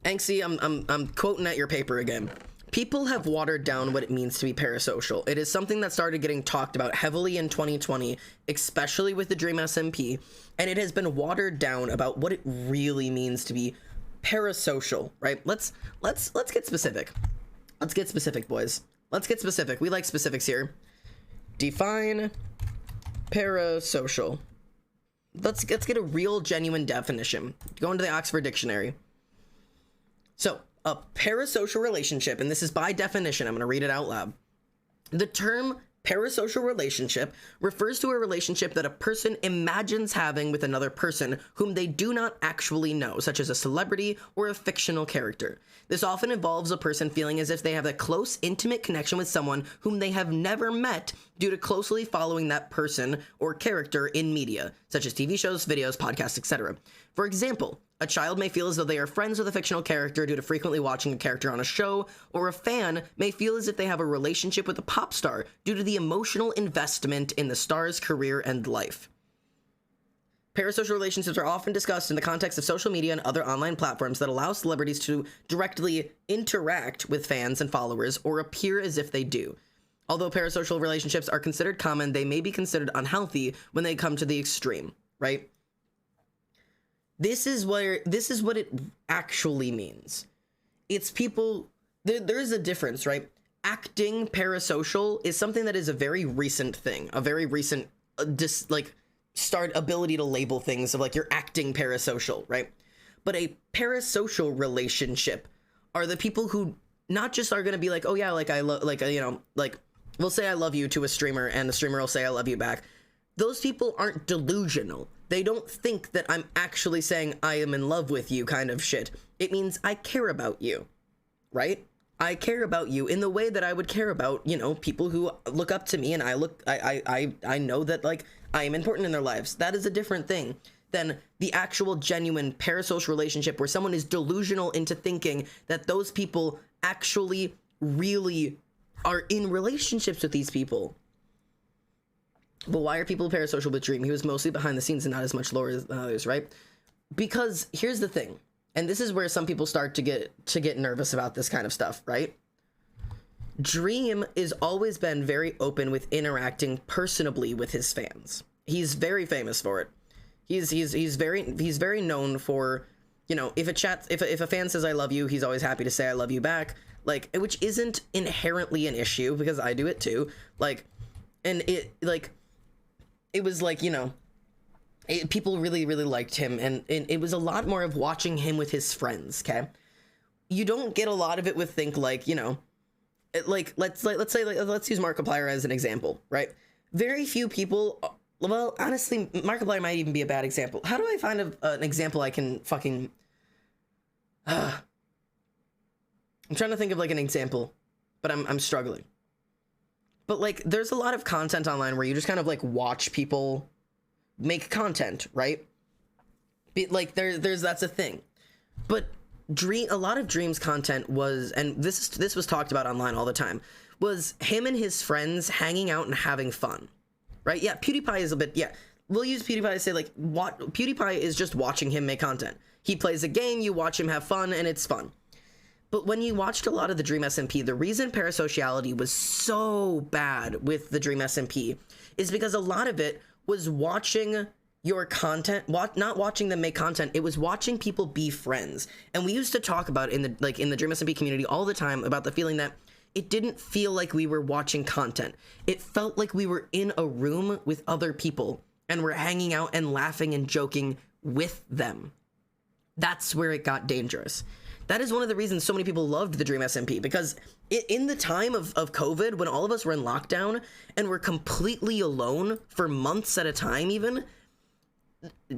Speaker 1: Anxie, I'm quoting at your paper again. People have watered down what it means to be parasocial. It is something that started getting talked about heavily in 2020, especially with the Dream SMP, and it has been watered down about what it really means to be parasocial, right? Let's get specific. Let's get specific, boys. Let's get specific. We like specifics here. Define parasocial. Let's get a real, genuine definition. Go into the Oxford Dictionary. So, a parasocial relationship, and this is by definition, I'm going to read it out loud. The term Parasocial relationship refers to a relationship that a person imagines having with another person whom they do not actually know, such as a celebrity or a fictional character. This often involves a person feeling as if they have a close, intimate connection with someone whom they have never met due to closely following that person or character in media, such as TV shows, videos, podcasts, etc. For example, a child may feel as though they are friends with a fictional character due to frequently watching a character on a show, or a fan may feel as if they have a relationship with a pop star due to the emotional investment in the star's career and life. Parasocial relationships are often discussed in the context of social media and other online platforms that allow celebrities to directly interact with fans and followers or appear as if they do. Although parasocial relationships are considered common, they may be considered unhealthy when they come to the extreme, right? This is what it actually means. It's people, there is a difference, right? Acting parasocial is something that is a very recent thing, a very recent, ability to label things of like you're acting parasocial, right? But a parasocial relationship are the people who not just are going to be like, oh yeah, like I love, like, you know, like we'll say I love you to a streamer and the streamer will say I love you back. Those people aren't delusional. They don't think that I'm actually saying I am in love with you kind of shit. It means I care about you, right? I care about you in the way that I would care about, you know, people who look up to me and I know that like I am important in their lives. That is a different thing than the actual genuine parasocial relationship where someone is delusional into thinking that those people actually really are in relationships with these people. But why are people parasocial with Dream? He was mostly behind the scenes and not as much lore as others, right? Because here's the thing, and this is where some people start to get nervous about this kind of stuff, right? Dream has always been very open with interacting personably with his fans. He's very famous for it. He's very known for, you know, if a fan says I love you, he's always happy to say I love you back, like, which isn't inherently an issue because I do it too, like, and it was like, you know, people really liked him, and it was a lot more of watching him with his friends. Okay, you don't get a lot of it with think like, you know, let's use Markiplier as an example, right? Very few people. Well, honestly, Markiplier might even be a bad example. How do I find an example I can fucking? I'm trying to think of like an example, but I'm struggling. But like, there's a lot of content online where you just kind of like watch people make content, right? Like that's a thing. But a lot of Dream's content was, and this was talked about online all the time, was him and his friends hanging out and having fun, right? Yeah, PewDiePie is a bit, yeah. We'll use PewDiePie to say like, what PewDiePie is just watching him make content. He plays a game, you watch him have fun, and it's fun. But when you watched a lot of the Dream SMP, the reason parasociality was so bad with the Dream SMP is because a lot of it was watching your content, not watching them make content. It was watching people be friends. And we used to talk about in the Dream SMP community all the time about the feeling that it didn't feel like we were watching content. It felt like we were in a room with other people and we're hanging out and laughing and joking with them. That's where it got dangerous. That is one of the reasons so many people loved the Dream SMP, because in the time of COVID, when all of us were in lockdown and were completely alone for months at a time, even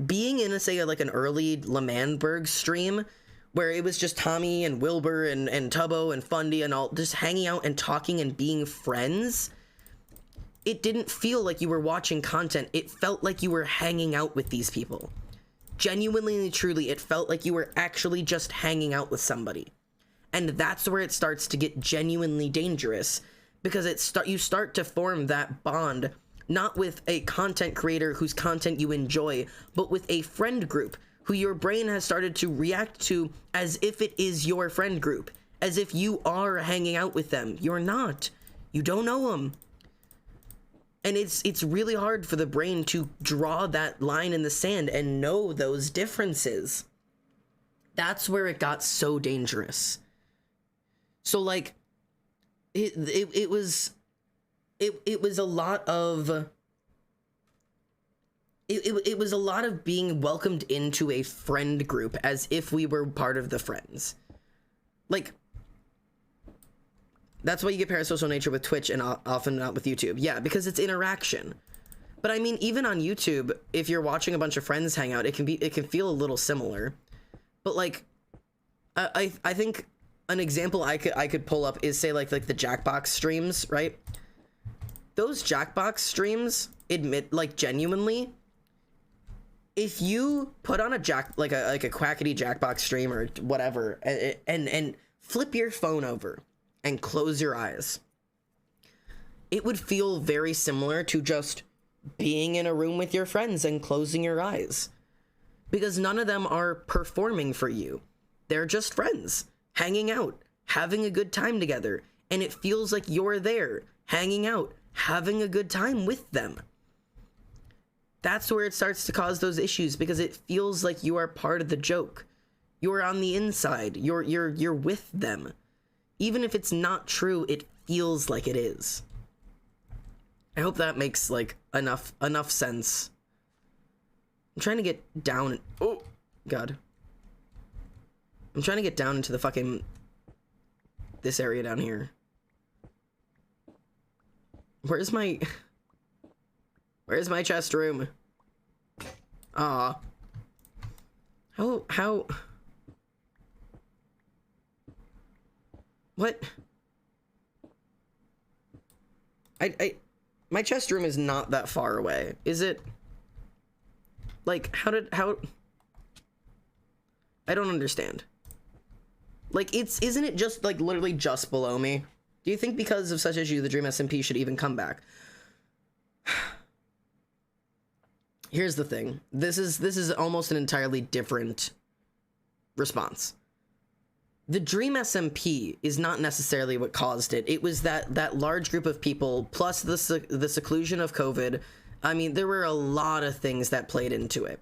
Speaker 1: being in like an early Lemanberg stream where it was just Tommy and Wilbur and Tubbo and Fundy and all just hanging out and talking and being friends, it didn't feel like you were watching content. It felt like you were hanging out with these people. Genuinely and truly, it felt like you were actually just hanging out with somebody. And that's where it starts to get genuinely dangerous, because you start to form that bond, not with a content creator whose content you enjoy, but with a friend group who your brain has started to react to as if it is your friend group, as if you are hanging out with them. You're not. You don't know them. And it's really hard for the brain to draw that line in the sand and know those differences. That's where it got so dangerous. So like, it was a lot of it was a lot of being welcomed into a friend group as if we were part of the friends. Like, That's why you get parasocial nature with Twitch and often not with YouTube. Yeah, because it's interaction. But I mean, even on YouTube, if you're watching a bunch of friends hang out, it can feel a little similar. But like, I think an example I could pull up is, say, like the Jackbox streams, right? Those Jackbox streams, genuinely, if you put on a quackity Jackbox stream or whatever, and flip your phone over and close your eyes, it would feel very similar to just being in a room with your friends and closing your eyes, because none of them are performing for you. They're just friends hanging out, having a good time together, and it feels like you're there hanging out, having a good time with them. That's where it starts to cause those issues, because it feels like you are part of the joke. You're on the inside. You're with them. Even if it's not true, it feels like it is. I hope that makes like enough sense. I'm trying to get down. Oh God. I'm trying to get down into the fucking this area down here. Where's my chest room? Aw. How what? My chest room is not that far away, is it? Like, how I don't understand. Like, isn't it just, like, literally just below me? Do you think because of such issue the Dream SMP should even come back? Here's the thing. This is almost an entirely different response. The Dream SMP is not necessarily what caused it. It was that large group of people, plus the seclusion of COVID. I mean, there were a lot of things that played into it.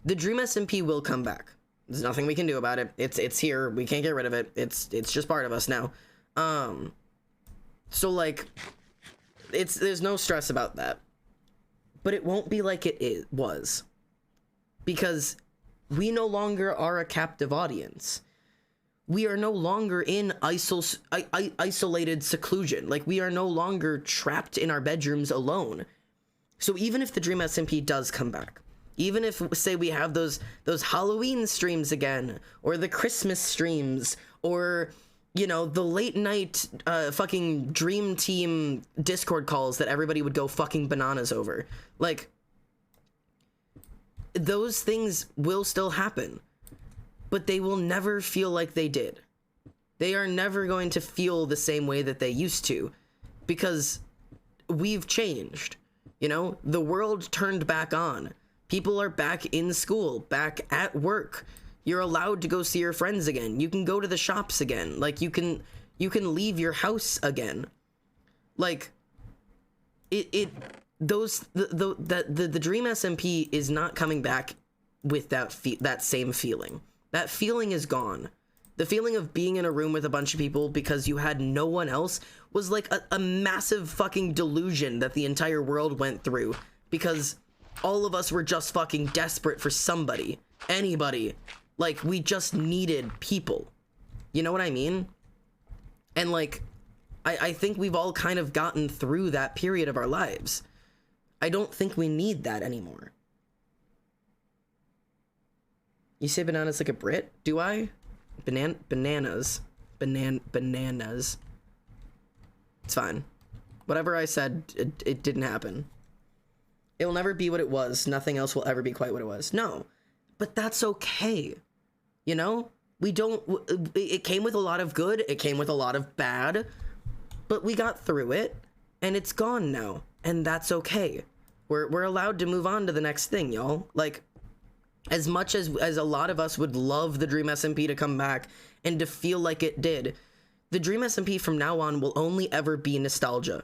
Speaker 1: The Dream SMP will come back. There's nothing we can do about it. It's here. We can't get rid of it. It's just part of us now. So like, there's no stress about that. But it won't be like it was, because we no longer are a captive audience. We are no longer in isolated seclusion. Like, we are no longer trapped in our bedrooms alone. So even if the Dream SMP does come back, even if, say, we have those Halloween streams again, or the Christmas streams, or, you know, the late night fucking Dream Team Discord calls that everybody would go fucking bananas over, like, those things will still happen. But they will never feel like they did. They are never going to feel the same way that they used to, because we've changed. You know, the world turned back on. People are back in school, back at work. You're allowed to go see your friends again. You can go to the shops again. Like, you can leave your house again. Like, the Dream SMP is not coming back with that same feeling. That feeling is gone. The feeling of being in a room with a bunch of people because you had no one else was like a massive fucking delusion that the entire world went through, because all of us were just fucking desperate for somebody, anybody. Like, we just needed people. You know what I mean? And like, I think we've all kind of gotten through that period of our lives. I don't think we need that anymore. You say bananas like a Brit? Do I? Bananas. Bananas. It's fine. Whatever I said, it didn't happen. It will never be what it was. Nothing else will ever be quite what it was. No. But that's okay. You know? It came with a lot of good. It came with a lot of bad. But we got through it. And it's gone now. And that's okay. We're allowed to move on to the next thing, y'all. Like, as much as a lot of us would love the Dream SMP to come back and to feel like it did, the Dream SMP from now on will only ever be nostalgia.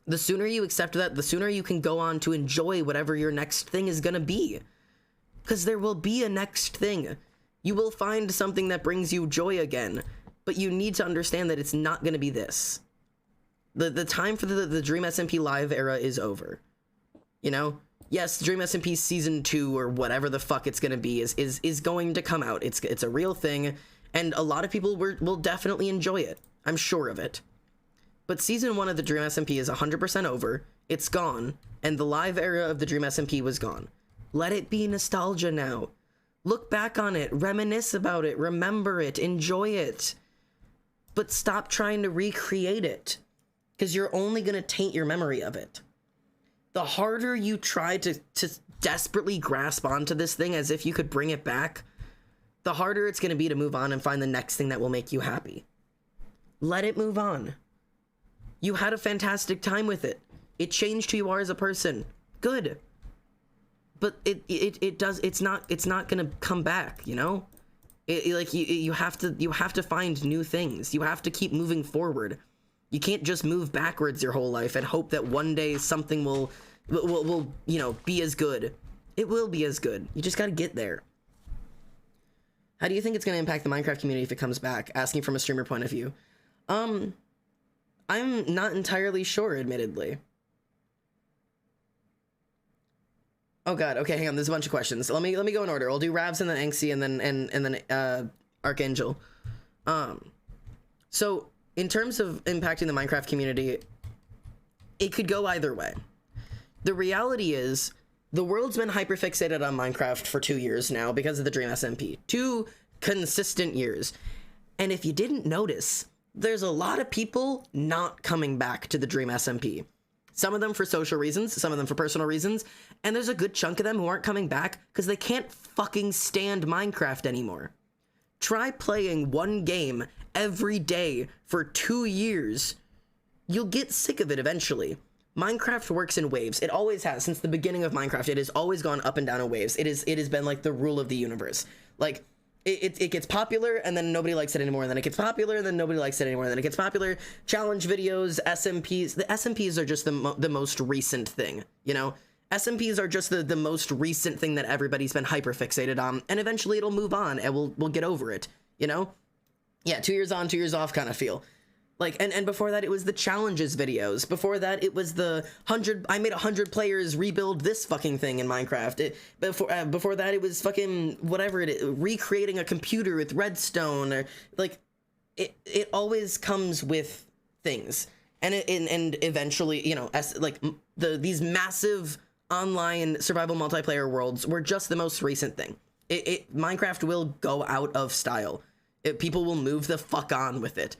Speaker 1: The sooner you accept that, the sooner you can go on to enjoy whatever your next thing is gonna be. Because there will be a next thing. You will find something that brings you joy again, but you need to understand that it's not gonna be this. The time for the Dream SMP Live era is over. You know? Yes, Dream SMP Season 2 or whatever the fuck it's gonna be is going to come out. It's a real thing, and a lot of people will definitely enjoy it. I'm sure of it. But season 1 of the Dream SMP is 100% over. It's gone, and the live era of the Dream SMP was gone. Let it be nostalgia now. Look back on it, reminisce about it, remember it, enjoy it. But stop trying to recreate it, because you're only going to taint your memory of it. The harder you try to desperately grasp onto this thing as if you could bring it back, the harder it's going to be to move on and find the next thing that will make you happy. Let it move on. You had a fantastic time with it. It changed who you are as a person. Good. But it's not gonna come back, you know? You have to find new things. You have to keep moving forward. You can't just move backwards your whole life and hope that one day something will you know, be as good. It will be as good. You just gotta get there. How do you think it's gonna impact the Minecraft community if it comes back? Asking from a streamer point of view. I'm not entirely sure, admittedly. Oh god, okay, hang on, there's a bunch of questions. Let me go in order. I'll do Ravs and then Anxie and then Archangel. So in terms of impacting the Minecraft community, it could go either way. The reality is the world's been hyperfixated on Minecraft for 2 years now because of the Dream SMP. 2 consistent years. And if you didn't notice, there's a lot of people not coming back to the Dream SMP. Some of them for social reasons, some of them for personal reasons, and there's a good chunk of them who aren't coming back because they can't fucking stand Minecraft anymore. Try playing one game every day for 2 years. You'll get sick of it eventually. Minecraft works in waves. It always has. Since the beginning of Minecraft, it has always gone up and down in waves. It has been like the rule of the universe. Like, it gets popular, and then nobody likes it anymore, and then it gets popular, and then nobody likes it anymore, and then it gets popular. Challenge videos, SMPs. The SMPs are just the most recent thing, you know? SMPs are just the most recent thing that everybody's been hyper-fixated on, and eventually it'll move on, and we'll get over it, you know? Yeah, 2 years on, 2 years off kind of feel. Like, and before that, it was the challenges videos. Before that, it was the 100, I made 100 players rebuild this fucking thing in Minecraft. Before that, it was fucking whatever it is, recreating a computer with redstone, or like, it always comes with things. And eventually, you know, these massive online survival multiplayer worlds were just the most recent thing. Minecraft will go out of style. People will move the fuck on with it.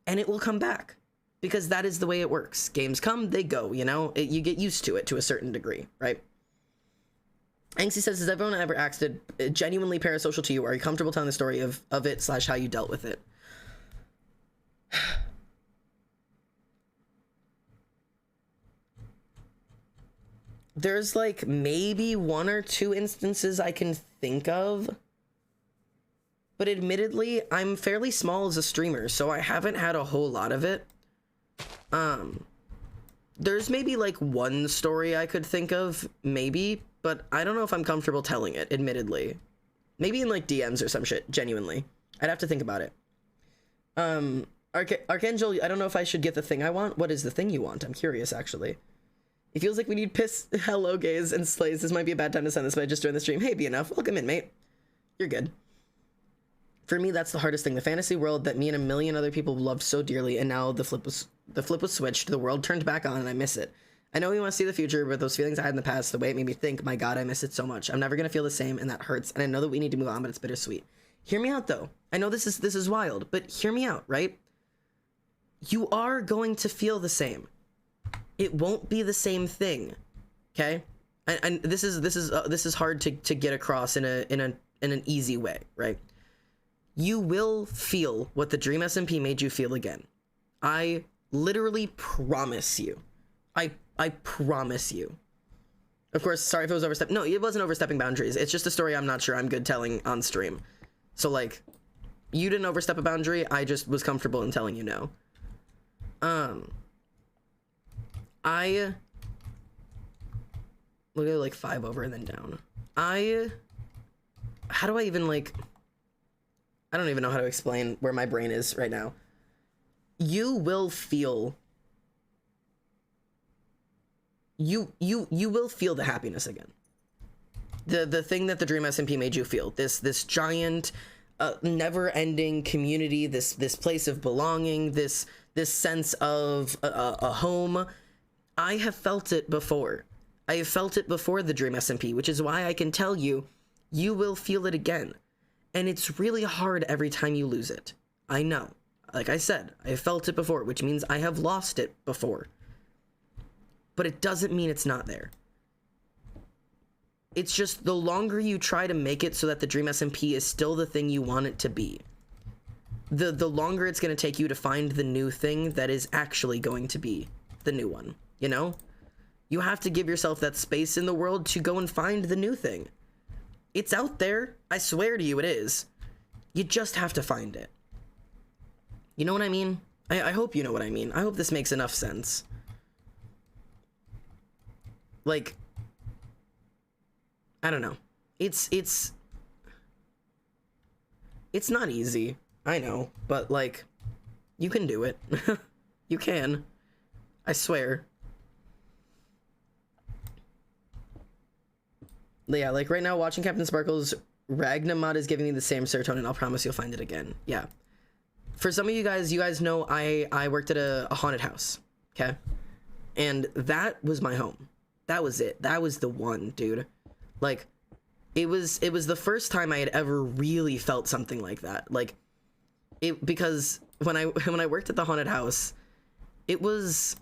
Speaker 1: And it will come back, because that is the way it works. Games come, they go, you know? You get used to it to a certain degree, right? Anxie says, has everyone ever acted genuinely parasocial to you? Are you comfortable telling the story of it / how you dealt with it? There's like maybe 1 or 2 instances I can think of. But admittedly, I'm fairly small as a streamer, so I haven't had a whole lot of it. There's maybe like 1 story I could think of, maybe, but I don't know if I'm comfortable telling it, admittedly. Maybe in like DMs or some shit, genuinely. I'd have to think about it. Archangel, I don't know if I should get the thing I want. What is the thing you want? I'm curious, actually. It feels like we need piss, hello, gays, and slays. This might be a bad time to send this, but I just joined the stream. Hey, be enough. Welcome in, mate. You're good. For me, that's the hardest thing. The fantasy world that me and a million other people loved so dearly, and now the flip was switched, the world turned back on, and I miss it. I know we want to see the future, but those feelings I had in the past, the way it made me think, my god, I miss it so much. I'm never gonna feel the same, and that hurts, and I know that we need to move on, but it's bittersweet. Hear me out, though. I know this is wild, but hear me out, right? You are going to feel the same. It won't be the same thing, okay? And this is hard to get across in an easy way, right? You will feel what the Dream SMP made you feel again. I literally promise you. I promise you. Of course, sorry if it was overstepping. No, it wasn't overstepping boundaries. It's just a story I'm not sure I'm good telling on stream. So, like, you didn't overstep a boundary. I just was comfortable in telling you no. We'll go, like, 5 over and then down. How do I even, like... I don't even know how to explain where my brain is right now. You will feel... You will feel the happiness again. The thing that the Dream SMP made you feel. This giant, never-ending community, this place of belonging, this sense of a home. I have felt it before. I have felt it before the Dream SMP, which is why I can tell you, you will feel it again. And it's really hard every time you lose it. I know. Like I said, I have felt it before, which means I have lost it before. But it doesn't mean it's not there. It's just the longer you try to make it so that the Dream SMP is still the thing you want it to be, the longer it's going to take you to find the new thing that is actually going to be the new one, you know? You have to give yourself that space in the world to go and find the new thing. It's out there. I swear to you it is. You just have to find it. You know what I mean? I hope you know what I mean. I hope this makes enough sense. Like, I don't know. It's not easy. I know, but like, you can do it. You can. I swear. Yeah, like right now watching Captain Sparkle's Ragnamod is giving me the same serotonin. I'll promise you'll find it again. Yeah. For some of you guys know I worked at a haunted house, okay? And that was my home. That was it. That was the one, dude. Like, it was the first time I had ever really felt something like that. Like, because when I worked at the haunted house, it was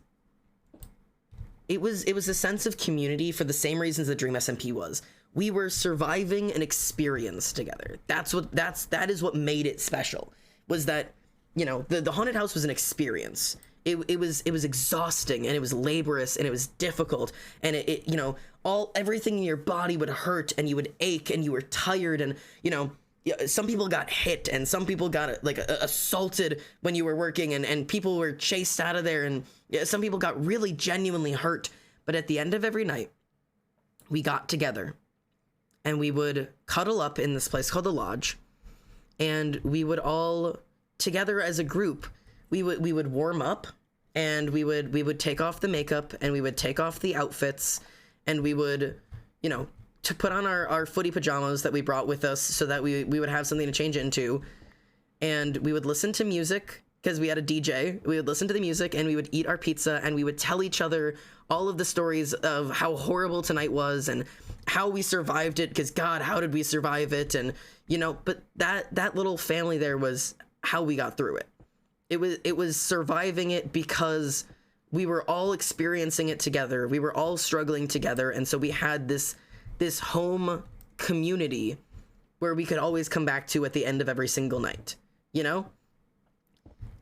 Speaker 1: a sense of community for the same reasons the Dream SMP was. We were surviving an experience together. That is what made it special. Was that, you know, the haunted house was an experience. It was exhausting, and it was laborious, and it was difficult, and it you know, everything in your body would hurt, and you would ache, and you were tired, and you know, some people got hit, and some people got like assaulted when you were working, and people were chased out of there, and some people got really genuinely hurt. But at the end of every night, we got together, and we would cuddle up in this place called the Lodge, and we would all together as a group, we would warm up, and we would take off the makeup, and we would take off the outfits, and we would, you know, to put on our footy pajamas that we brought with us so that we would have something to change into, and we would listen to music because we had a DJ. We would listen to the music, and we would eat our pizza, and we would tell each other all of the stories of how horrible tonight was and how we survived it, because God, how did we survive it? And you know, but that little family there was how we got through it. It was surviving it because we were all experiencing it together. We were all struggling together, and so we had this home community where we could always come back to at the end of every single night, you know?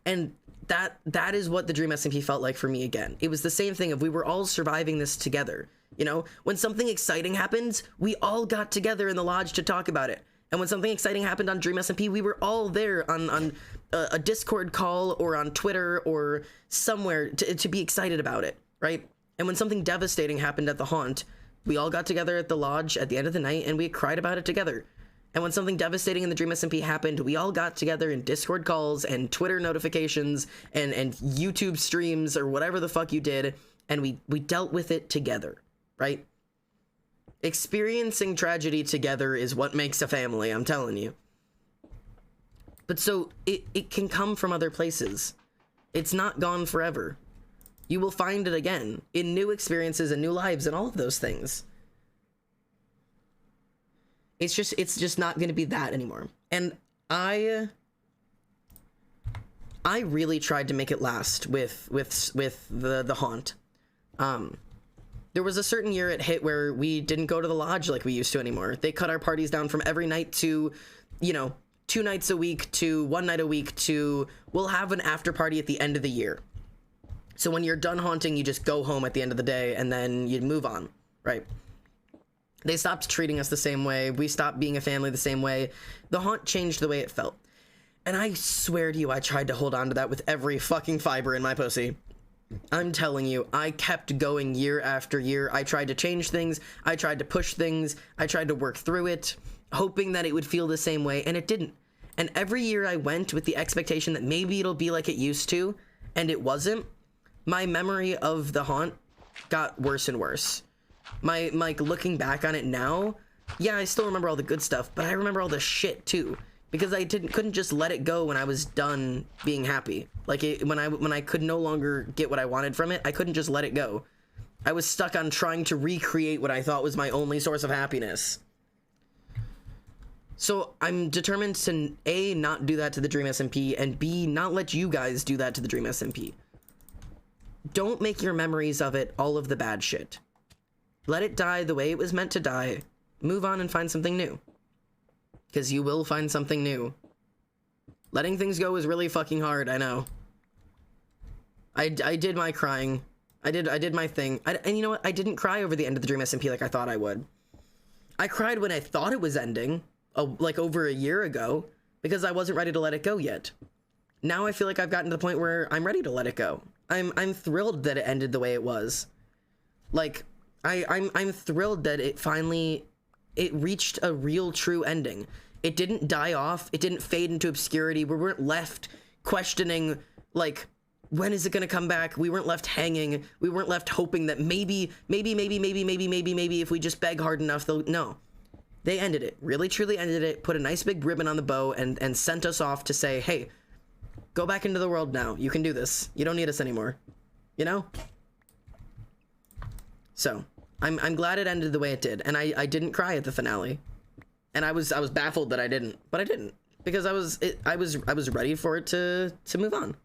Speaker 1: And that is what the Dream SMP felt like for me again. It was the same thing of we were all surviving this together, you know? When something exciting happens, we all got together in the Lodge to talk about it. And when something exciting happened on Dream SMP, we were all there on a Discord call or on Twitter or somewhere to be excited about it, right? And when something devastating happened at the haunt, we all got together at the Lodge at the end of the night and we cried about it together. And when something devastating in the Dream SMP happened, we all got together in Discord calls and Twitter notifications and YouTube streams or whatever the fuck you did, and we dealt with it together, right? Experiencing tragedy together is what makes a family, I'm telling you. But so it can come from other places. It's not gone forever. You will find it again in new experiences and new lives and all of those things. It's just not going to be that anymore. And I really tried to make it last with the haunt. There was a certain year it hit where we didn't go to the Lodge like we used to anymore. They cut our parties down from every night to, you know, 2 nights a week to 1 night a week to we'll have an after party at the end of the year. So when you're done haunting, you just go home at the end of the day and then you move on, right? They stopped treating us the same way. We stopped being a family the same way. The haunt changed the way it felt. And I swear to you, I tried to hold on to that with every fucking fiber in my pussy. I'm telling you, I kept going year after year. I tried to change things. I tried to push things. I tried to work through it, hoping that it would feel the same way, and it didn't. And every year I went with the expectation that maybe it'll be like it used to, and it wasn't. My memory of the haunt got worse and worse. Like, looking back on it now, yeah, I still remember all the good stuff, but I remember all the shit too. because I couldn't just let it go when I was done being happy. Like when I could no longer get what I wanted from it, I couldn't just let it go. I was stuck on trying to recreate what I thought was my only source of happiness. So I'm determined to A, not do that to the Dream SMP, and B, not let you guys do that to the Dream SMP. Don't make your memories of it all of the bad shit. Let it die the way it was meant to die. Move on and find something new. Because you will find something new. Letting things go is really fucking hard, I know. I did my crying. I did my thing. And you know what? I didn't cry over the end of the Dream SMP like I thought I would. I cried when I thought it was ending, like over a year ago, because I wasn't ready to let it go yet. Now I feel like I've gotten to the point where I'm ready to let it go. I'm thrilled that it ended the way it was. Like, I'm thrilled that it reached a real true ending. It didn't die off. It didn't fade into obscurity. We weren't left questioning, like, when is it going to come back? We weren't left hanging. We weren't left hoping that maybe if we just beg hard enough, they'll... No. They ended it. Really, truly ended it. Put a nice big ribbon on the bow and sent us off to say, hey, go back into the world now. You can do this. You don't need us anymore. You know? So, I'm glad it ended the way it did. And I didn't cry at the finale. And I was baffled that I didn't. But I didn't. Because I was ready for it to move on.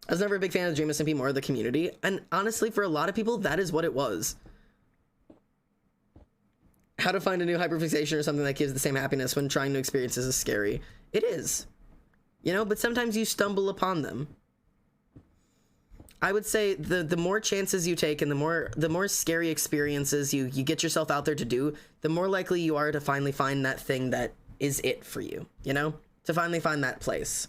Speaker 1: I was never a big fan of the Dream SMP, more of the community. And honestly, for a lot of people, that is what it was. How to find a new hyperfixation or something that gives the same happiness when trying new experiences is scary. It is. You know, but sometimes you stumble upon them. I would say the more chances you take and the more scary experiences you get yourself out there to do, the more likely you are to finally find that thing that is it for you, you know? To finally find that place.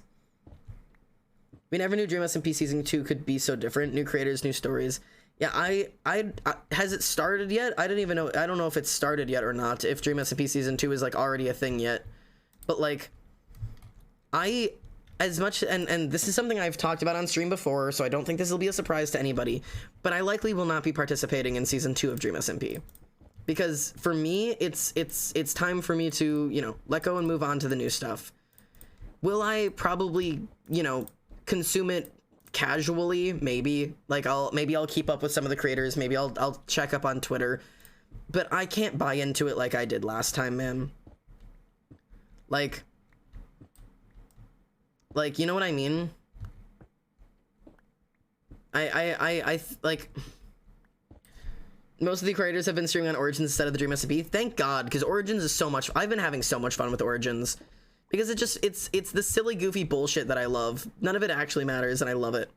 Speaker 1: We never knew Dream SMP Season 2 could be so different. New creators, new stories. Yeah, I has it started yet? I don't know if it's started yet or not, if Dream SMP Season 2 is, like, already a thing yet. But, like, as much, and this is something I've talked about on stream before, so I don't think this will be a surprise to anybody, but I likely will not be participating in Season 2 of Dream SMP. Because, for me, it's time for me to, you know, let go and move on to the new stuff. Will I probably, you know, consume it casually? Maybe. Like, maybe I'll keep up with some of the creators, maybe I'll check up on Twitter, but I can't buy into it like I did last time, man. Like, you know what I mean? I like, most of the creators have been streaming on Origins instead of the Dream SMP. Thank God, because Origins is so much, I've been having so much fun with Origins. Because it's the silly, goofy bullshit that I love. None of it actually matters, and I love it.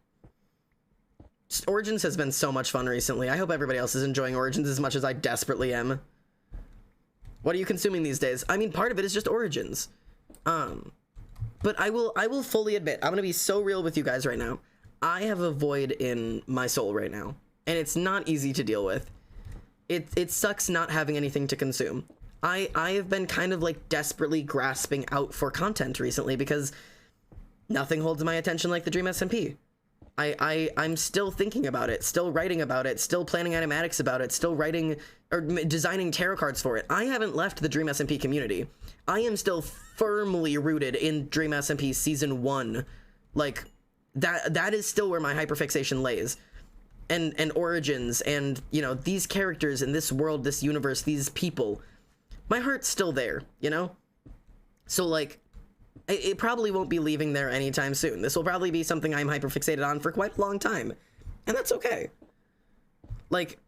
Speaker 1: Origins has been so much fun recently. I hope everybody else is enjoying Origins as much as I desperately am. What are you consuming these days? I mean, part of it is just Origins. But I will fully admit, I'm gonna be so real with you guys right now. I have a void in my soul right now, and it's not easy to deal with. It sucks not having anything to consume. I have been kind of like desperately grasping out for content recently because nothing holds my attention like the Dream SMP. I'm still thinking about it, still writing about it, still planning animatics about it, still writing or designing tarot cards for it. I haven't left the Dream SMP community. I am still firmly rooted in Dream SMP Season 1. Like, that is still where my hyperfixation lays. And Origins and, you know, these characters in this world, this universe, these people. My heart's still there, you know? So, like, it probably won't be leaving there anytime soon. This will probably be something I'm hyperfixated on for quite a long time. And that's okay. Like,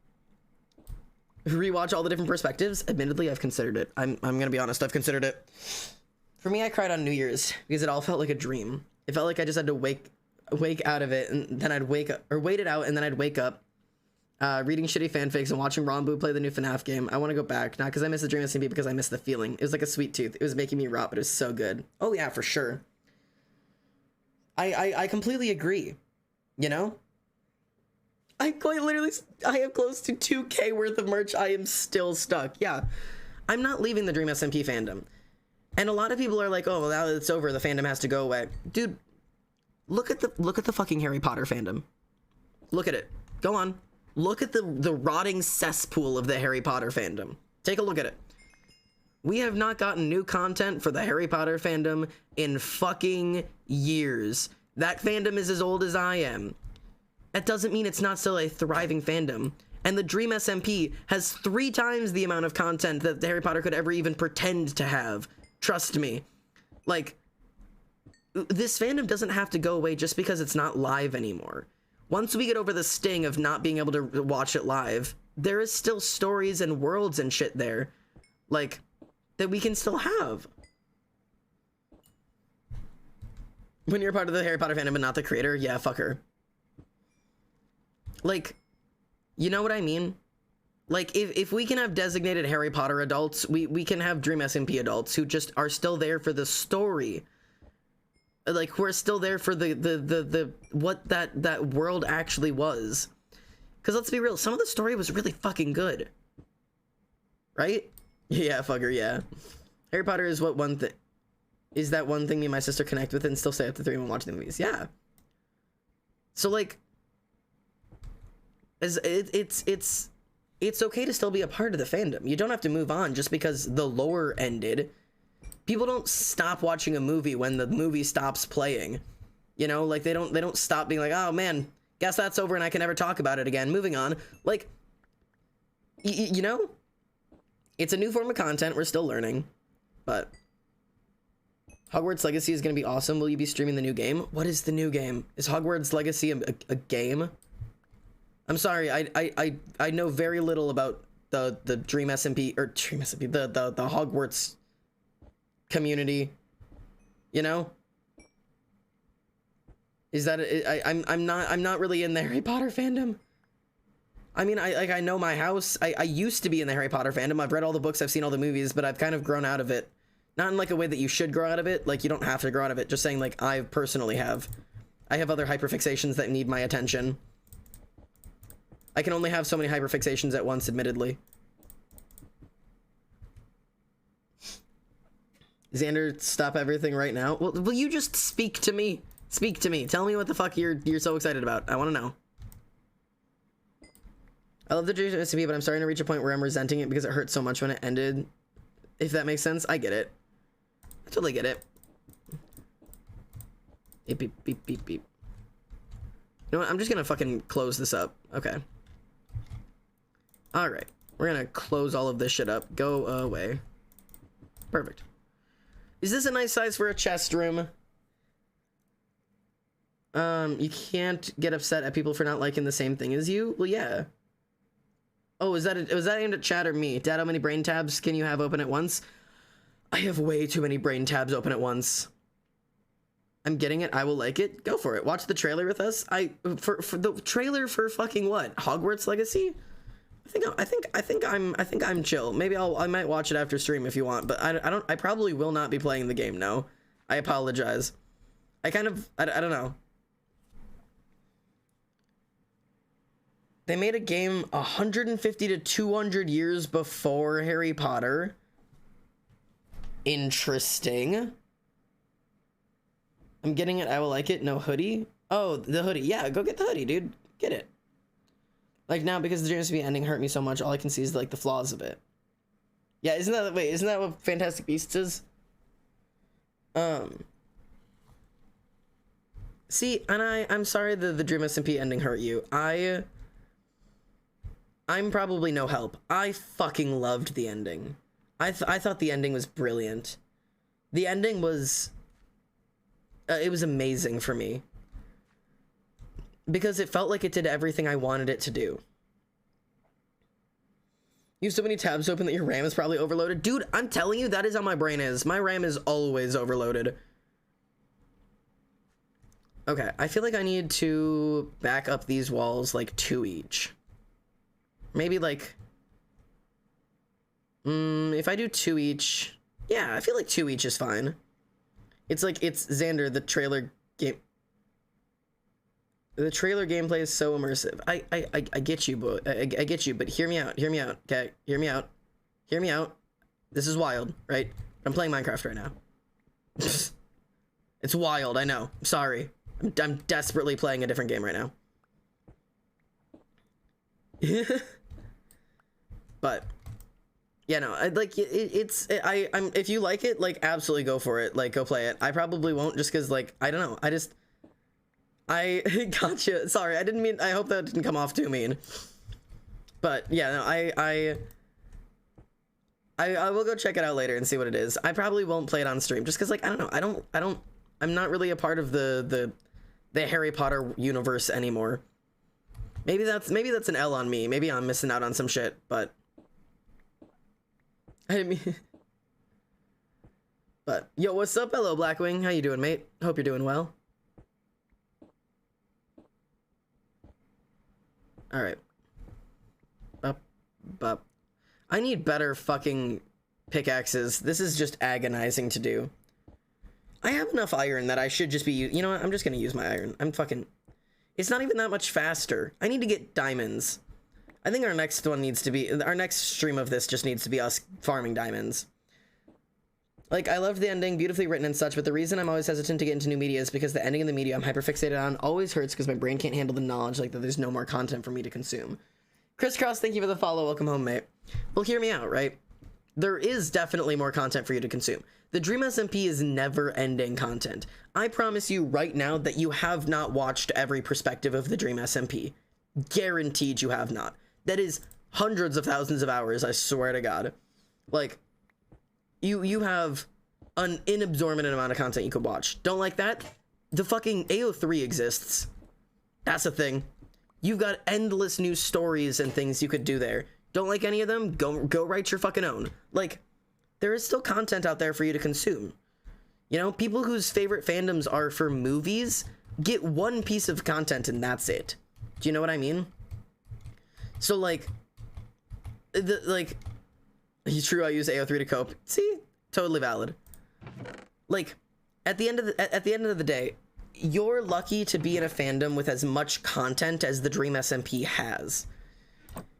Speaker 1: rewatch all the different perspectives. Admittedly, I've considered it. I'm gonna be honest, I've considered it. For me, I cried on New Year's because it all felt like a dream. It felt like I just had to wake out of it, and then I'd wake up, or wait it out, and then I'd wake up. Reading shitty fanfics and watching Ranboo play the new FNAF game. I want to go back, not because I miss the Dream SMP, because I miss the feeling. It was like a sweet tooth. It was making me rot, but it was so good. Oh yeah, for sure. I completely agree. You know? I quite literally, I have close to 2K worth of merch. I am still stuck. Yeah. I'm not leaving the Dream SMP fandom. And a lot of people are like, oh, well, now that it's over, the fandom has to go away. Dude, look at the fucking Harry Potter fandom. Look at it. Go on. Look at the rotting cesspool of the Harry Potter fandom. Take a look at it. We have not gotten new content for the Harry Potter fandom in fucking years. That fandom is as old as I am. That doesn't mean it's not still a thriving fandom. And the Dream SMP has 3 times the amount of content that the Harry Potter could ever even pretend to have. Trust me. Like, this fandom doesn't have to go away just because it's not live anymore. Once we get over the sting of not being able to watch it live, there is still stories and worlds and shit there, like, that we can still have. When you're part of the Harry Potter fandom but not the creator, yeah, fuck her. Like, you know what I mean? Like, if we can have designated Harry Potter adults, we can have Dream SMP adults who just are still there for the story. Like, who are still there for the what that world actually was. Because let's be real, some of the story was really fucking good. Right? Yeah, fucker, yeah. Harry Potter is what one thing... Is that one thing me and my sister connect with and still stay up to 3 when watching the movies. Yeah. So, like... It's okay to still be a part of the fandom. You don't have to move on just because the lore ended. People don't stop watching a movie when the movie stops playing. You know, like they don't stop being like, oh man, guess that's over and I can never talk about it again. Moving on. Like, you know, it's a new form of content. We're still learning, but Hogwarts Legacy is going to be awesome. Will you be streaming the new game? What is the new game? Is Hogwarts Legacy a game? I'm sorry, I know very little about the Dream SMP or Dream SMP, the Hogwarts community. You know? Is that I'm not really in the Harry Potter fandom. I mean, I know my house. I used to be in the Harry Potter fandom. I've read all the books, I've seen all the movies, but I've kind of grown out of it. Not in like a way that you should grow out of it. Like, you don't have to grow out of it. Just saying, like, I personally have. I have other hyperfixations that need my attention. I can only have so many hyperfixations at once, admittedly. Xander, stop everything right now. Well, will you just speak to me? Speak to me. Tell me what the fuck you're so excited about. I want to know. I love the Dream SMP, but I'm starting to reach a point where I'm resenting it because it hurt so much when it ended. If that makes sense, I get it. I totally get it. Beep, beep, beep, beep, beep. You know what? I'm just gonna fucking close this up. Okay. Alright. We're gonna close all of this shit up. Go away. Perfect. Is this a nice size for a chest room? You can't get upset at people for not liking the same thing as you? Well, yeah. Oh, was that aimed at chat or me? Dad, how many brain tabs can you have open at once? I have way too many brain tabs open at once. I'm getting it. I will like it. Go for it. Watch the trailer with us. For the trailer for fucking what? Hogwarts Legacy? I think I'm chill. Maybe I might watch it after stream if you want, but I probably will not be playing the game. No. I apologize. I don't know. They made a game 150 to 200 years before Harry Potter. Interesting. I'm getting it. I will like it. No hoodie. Oh, the hoodie. Yeah, go get the hoodie, dude. Get it. Like, now, because the Dream SMP ending hurt me so much, all I can see is, like, the flaws of it. Yeah, isn't that what Fantastic Beasts is? See, and I'm sorry the Dream SMP ending hurt you. I'm probably no help. I fucking loved the ending. I thought the ending was brilliant. The ending was... it was amazing for me. Because it felt like it did everything I wanted it to do. You have so many tabs open that your RAM is probably overloaded. Dude, I'm telling you, that is how my brain is. My RAM is always overloaded. Okay, I feel like I need to back up these walls like 2 each. Maybe like... if I do 2 each... Yeah, I feel like 2 each is fine. It's like, it's Xander, the trailer game... The trailer gameplay is so immersive. I get you, but I get you, but hear me out, okay? Hear me out. This is wild, right? I'm playing Minecraft right now. It's wild, I know. I'm sorry. I'm desperately playing a different game right now. But Yeah, no, I'm if you like it, like absolutely go for it. Like go play it. I probably won't just because like I don't know. I gotcha. Sorry, I didn't mean. I hope that didn't come off too mean. But yeah, no, I will go check it out later and see what it is. I probably won't play it on stream just because like I don't know. I'm not really a part of the Harry Potter universe anymore. Maybe that's an L on me. Maybe I'm missing out on some shit, but I mean, but yo, what's up? Hello, Blackwing. How you doing, mate? Hope you're doing well. All right. But I need better fucking pickaxes. This is just agonizing to do. I have enough iron that I should just be, you know what? I'm just gonna use my iron. It's not even that much faster. I need to get diamonds. I think our next stream of this just needs to be us farming diamonds. Like, I loved the ending, beautifully written and such, but the reason I'm always hesitant to get into new media is because the ending of the media I'm hyperfixated on always hurts because my brain can't handle the knowledge like that there's no more content for me to consume. Crisscross, thank you for the follow. Welcome home, mate. Well, hear me out, right? There is definitely more content for you to consume. The Dream SMP is never-ending content. I promise you right now that you have not watched every perspective of the Dream SMP. Guaranteed you have not. That is hundreds of thousands of hours, I swear to God. Like, you have an inabsorbent amount of content you could watch. Don't like that? The fucking AO3 exists. That's a thing. You've got endless new stories and things you could do there. Don't like any of them? Go write your fucking own. Like, there is still content out there for you to consume. You know, people whose favorite fandoms are for movies get one piece of content and that's it. Do you know what I mean? So like, it's true I use AO3 to cope. See? Totally valid. Like, at the end of the day, you're lucky to be in a fandom with as much content as the Dream SMP has.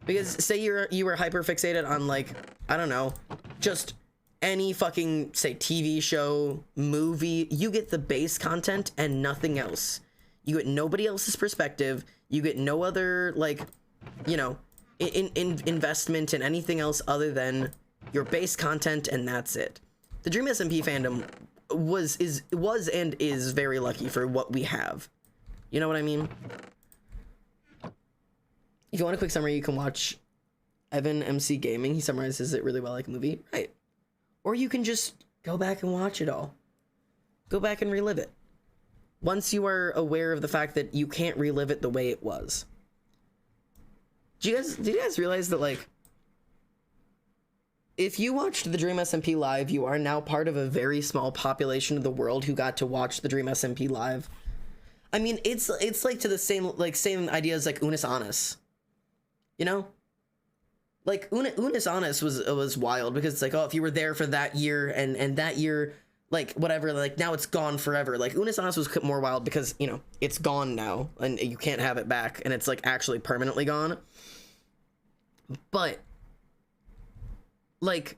Speaker 1: Because say you were hyper fixated on like, I don't know, just any fucking, say, TV show, movie, you get the base content and nothing else. You get nobody else's perspective. You get no other, like, you know, investment in anything else other than your base content, and that's it. The Dream SMP fandom was and is very lucky for what we have. You know what I mean? If you want a quick summary, you can watch Evan MC Gaming. He summarizes it really well like a movie. Right. Or you can just go back and watch it all. Go back and relive it. Once you are aware of the fact that you can't relive it the way it was. Did you guys realize that, like, if you watched the Dream SMP live, you are now part of a very small population of the world who got to watch the Dream SMP live? I mean, it's like to the same ideas like Unis Annus. You know? Like, Unis Annus was wild because it's like, oh, if you were there for that year and that year, like, whatever, like, now it's gone forever. Like, Unis Annus was more wild because, you know, it's gone now and you can't have it back and it's, like, actually permanently gone. But, like,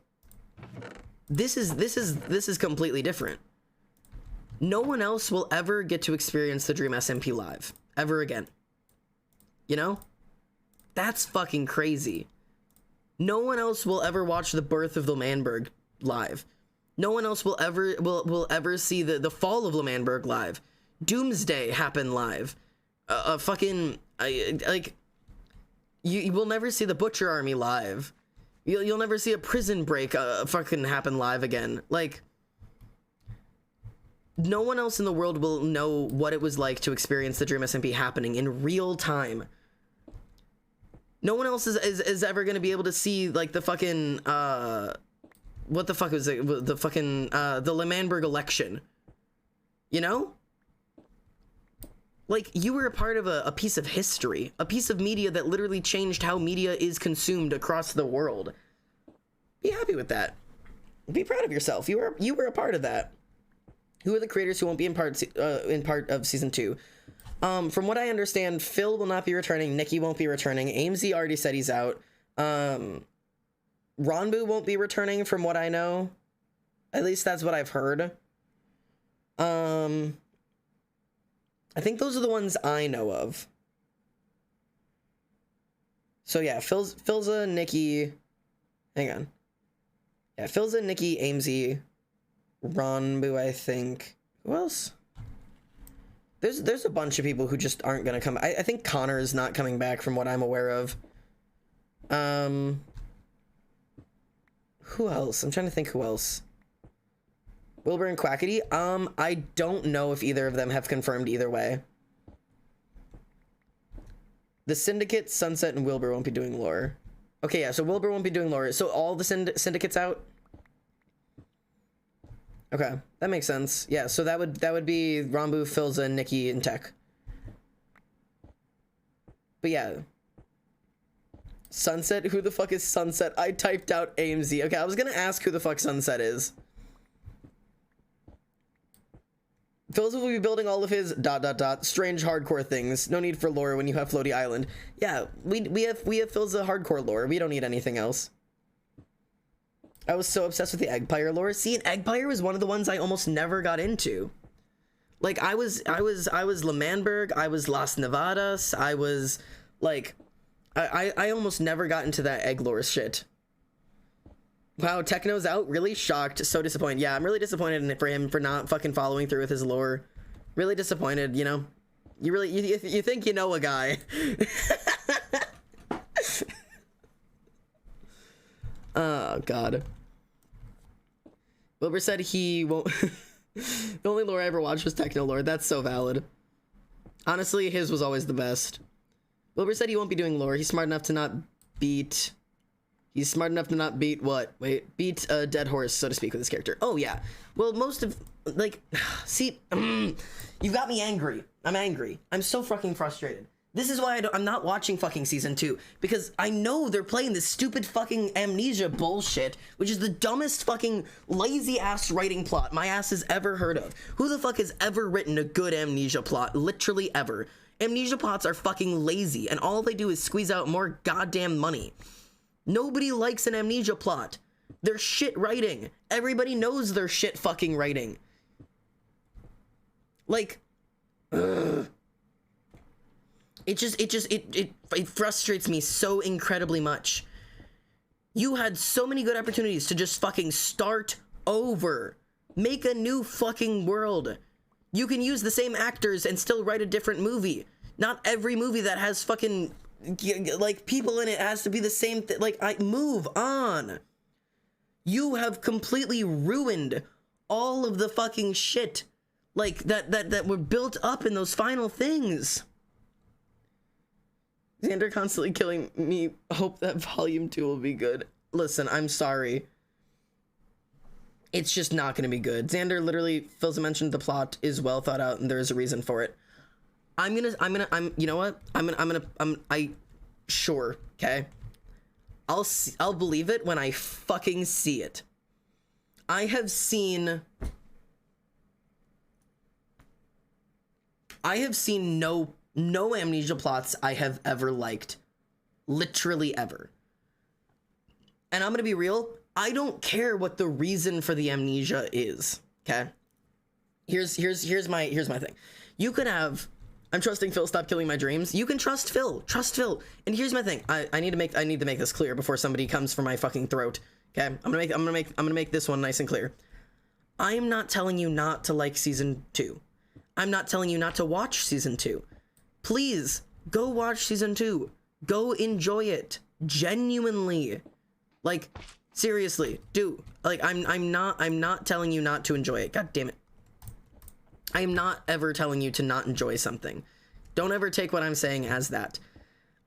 Speaker 1: this is completely different. No one else will ever get to experience the Dream SMP live. Ever again. You know? That's fucking crazy. No one else will ever watch the birth of L'Manberg live. No one else will ever see the fall of L'Manberg live. Doomsday happen live. You will never see the Butcher Army live. You'll never see a Prison Break fucking happen live again. Like, no one else in the world will know what it was like to experience the Dream SMP happening in real time. No one else is ever going to be able to see, like, the fucking, what the fuck was it? The fucking, the L'Manberg election. You know? Like, you were a part of a piece of history. A piece of media that literally changed how media is consumed across the world. Be happy with that. Be proud of yourself. You were a part of that. Who are the creators who won't be in part of season 2? From what I understand, Phil will not be returning. Nikki won't be returning. AMZ already said he's out. Ronbu won't be returning from what I know. At least that's what I've heard. I think those are the ones I know of. So yeah, Philza, Nikki. Hang on. Yeah, Philza, Nikki, Amesy, Ronbu, I think. Who else? There's a bunch of people who just aren't gonna come. I think Connor is not coming back from what I'm aware of. Who else? I'm trying to think who else. Wilbur and Quackity? I don't know if either of them have confirmed either way. The Syndicate, Sunset, and Wilbur won't be doing lore. Okay, yeah, so Wilbur won't be doing lore. So all the Syndicate's out? Okay, that makes sense. Yeah, so that would be Rambu, Philza, Nikki, and Tech. But yeah. Sunset? Who the fuck is Sunset? I typed out AMZ. Okay, I was gonna ask who the fuck Sunset is. Philza will be building all of his ... strange hardcore things. No need for lore when you have Floaty Island. Yeah, we have Philza hardcore lore. We don't need anything else. I was so obsessed with the Eggpire lore. See, Eggpire was one of the ones I almost never got into. Like I was L'Manberg, I was Las Nevadas, I was like I almost never got into that egg lore shit. Wow, Techno's out? Really shocked. So disappointed. Yeah, I'm really disappointed for him for not fucking following through with his lore. Really disappointed, you know? You think you know a guy. Oh, God. Wilbur said he won't... The only lore I ever watched was Techno lore. That's so valid. Honestly, his was always the best. Wilbur said he won't be doing lore. He's smart enough to not beat... He's smart enough to not beat what? Wait, beat a dead horse, so to speak, with his character. Oh, yeah. Well, most of, like, see, you got me angry. I'm angry. I'm so fucking frustrated. This is why I'm not watching fucking season 2, because I know they're playing this stupid fucking amnesia bullshit, which is the dumbest fucking lazy ass writing plot my ass has ever heard of. Who the fuck has ever written a good amnesia plot? Literally ever. Amnesia plots are fucking lazy, and all they do is squeeze out more goddamn money. Nobody likes an amnesia plot. They're shit writing. Everybody knows they're shit fucking writing. Like, ugh. It frustrates me so incredibly much. You had so many good opportunities to just fucking start over. Make a new fucking world. You can use the same actors and still write a different movie. Not every movie that has fucking... like people in it has to be the same thing. Like, move on. You have completely ruined all of the fucking shit like that were built up in those final things. Xander constantly killing me. Hope that volume 2 will be good. Listen, I'm sorry. It's just not gonna be good. Xander literally, Philza mentioned the plot is well thought out and there is a reason for it. You know what? Sure, okay? I'll believe it when I fucking see it. I have seen no amnesia plots I have ever liked. Literally ever. And I'm gonna be real, I don't care what the reason for the amnesia is, okay? Here's my thing. You could have... I'm trusting Phil, stop killing my dreams. You can trust Phil. Trust Phil. And here's my thing. I need to make this clear before somebody comes for my fucking throat. Okay? I'm gonna make this one nice and clear. I'm not telling you not to like season 2. I'm not telling you not to watch season 2. Please go watch season 2. Go enjoy it. Genuinely. Like, seriously, do. Like, I'm not telling you not to enjoy it. God damn it. I am not ever telling you to not enjoy something. Don't ever take what I'm saying as that.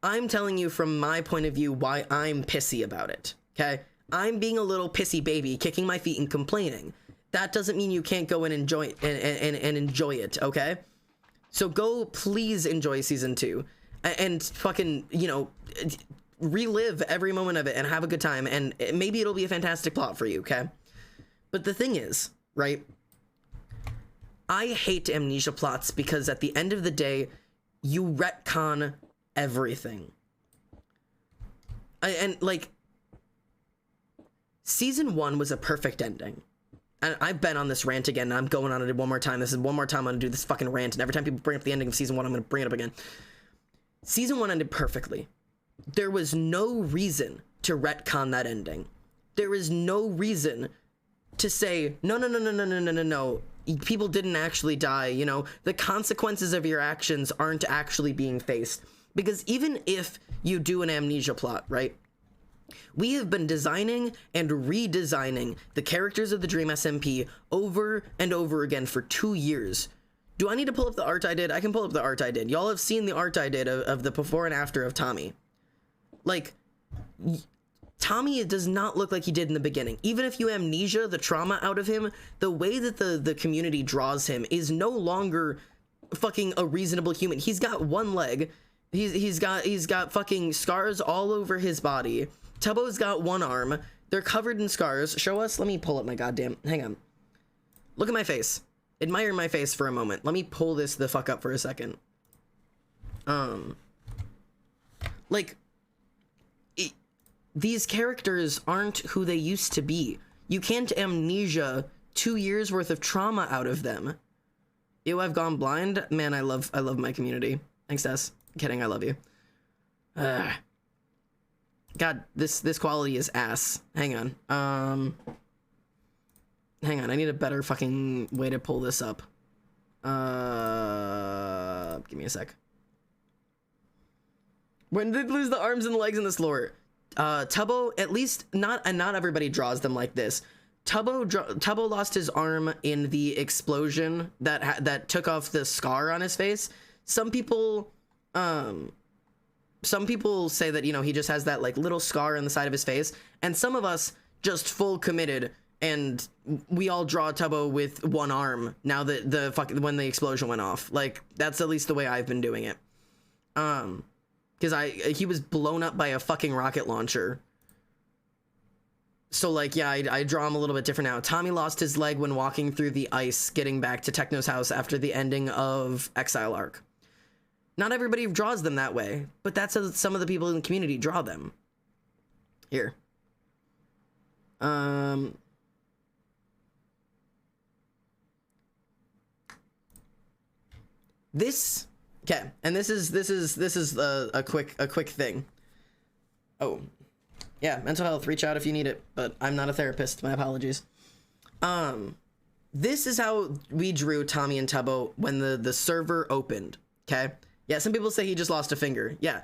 Speaker 1: I'm telling you from my point of view why I'm pissy about it, okay? I'm being a little pissy baby, kicking my feet and complaining. That doesn't mean you can't go and enjoy it, and enjoy it, okay? So go please enjoy season 2 and fucking, you know, relive every moment of it and have a good time, and maybe it'll be a fantastic plot for you, okay? But the thing is, right? I hate amnesia plots because at the end of the day, you retcon everything. And like, season 1 was a perfect ending. And I've been on this rant again, and I'm going on it one more time. This is one more time I'm gonna do this fucking rant, and every time people bring up the ending of season 1, I'm gonna bring it up again. Season 1 ended perfectly. There was no reason to retcon that ending. there is no reason to say, no, no, no, no, no, no, no, no, no. People didn't actually die, you know? The consequences of your actions aren't actually being faced. Because even if you do an amnesia plot, right? We have been designing and redesigning the characters of the Dream SMP over and over again for 2 years. Do I need to pull up the art I did? I can pull up the art I did. Y'all have seen the art I did of the before and after of Tommy. Like, Tommy does not look like he did in the beginning. Even if you amnesia the trauma out of him, the way that the community draws him is no longer fucking a reasonable human. He's got one leg. He's got fucking scars all over his body. Tubbo's got one arm. They're covered in scars. Show us. Let me pull up my goddamn... Hang on. Look at my face. Admire my face for a moment. Let me pull this the fuck up for a second. Like... These characters aren't who they used to be. You can't amnesia 2 years worth of trauma out of them. Ew, I've gone blind. Man, I love my community. Thanks, Tess. Kidding, I love you. God, this quality is ass. Hang on. Hang on, I need a better fucking way to pull this up. Give me a sec. When did they lose the arms and the legs in this lore? Tubbo, at least not everybody draws them like this. Tubbo lost his arm in the explosion that took off the scar on his face. Some people say that, you know, he just has that like little scar on the side of his face, and some of us just full committed and we all draw Tubbo with one arm now that when the explosion went off. Like, that's at least the way I've been doing it. Because he was blown up by a fucking rocket launcher. So, like, yeah, I draw him a little bit different now. Tommy lost his leg when walking through the ice, getting back to Techno's house after the ending of Exile Arc. Not everybody draws them that way, but that's how some of the people in the community draw them. Here. This... Okay, and this is a quick thing. Oh, yeah, mental health. Reach out if you need it, but I'm not a therapist. My apologies. This is how we drew Tommy and Tubbo when the server opened. Okay, yeah. Some people say he just lost a finger. Yeah,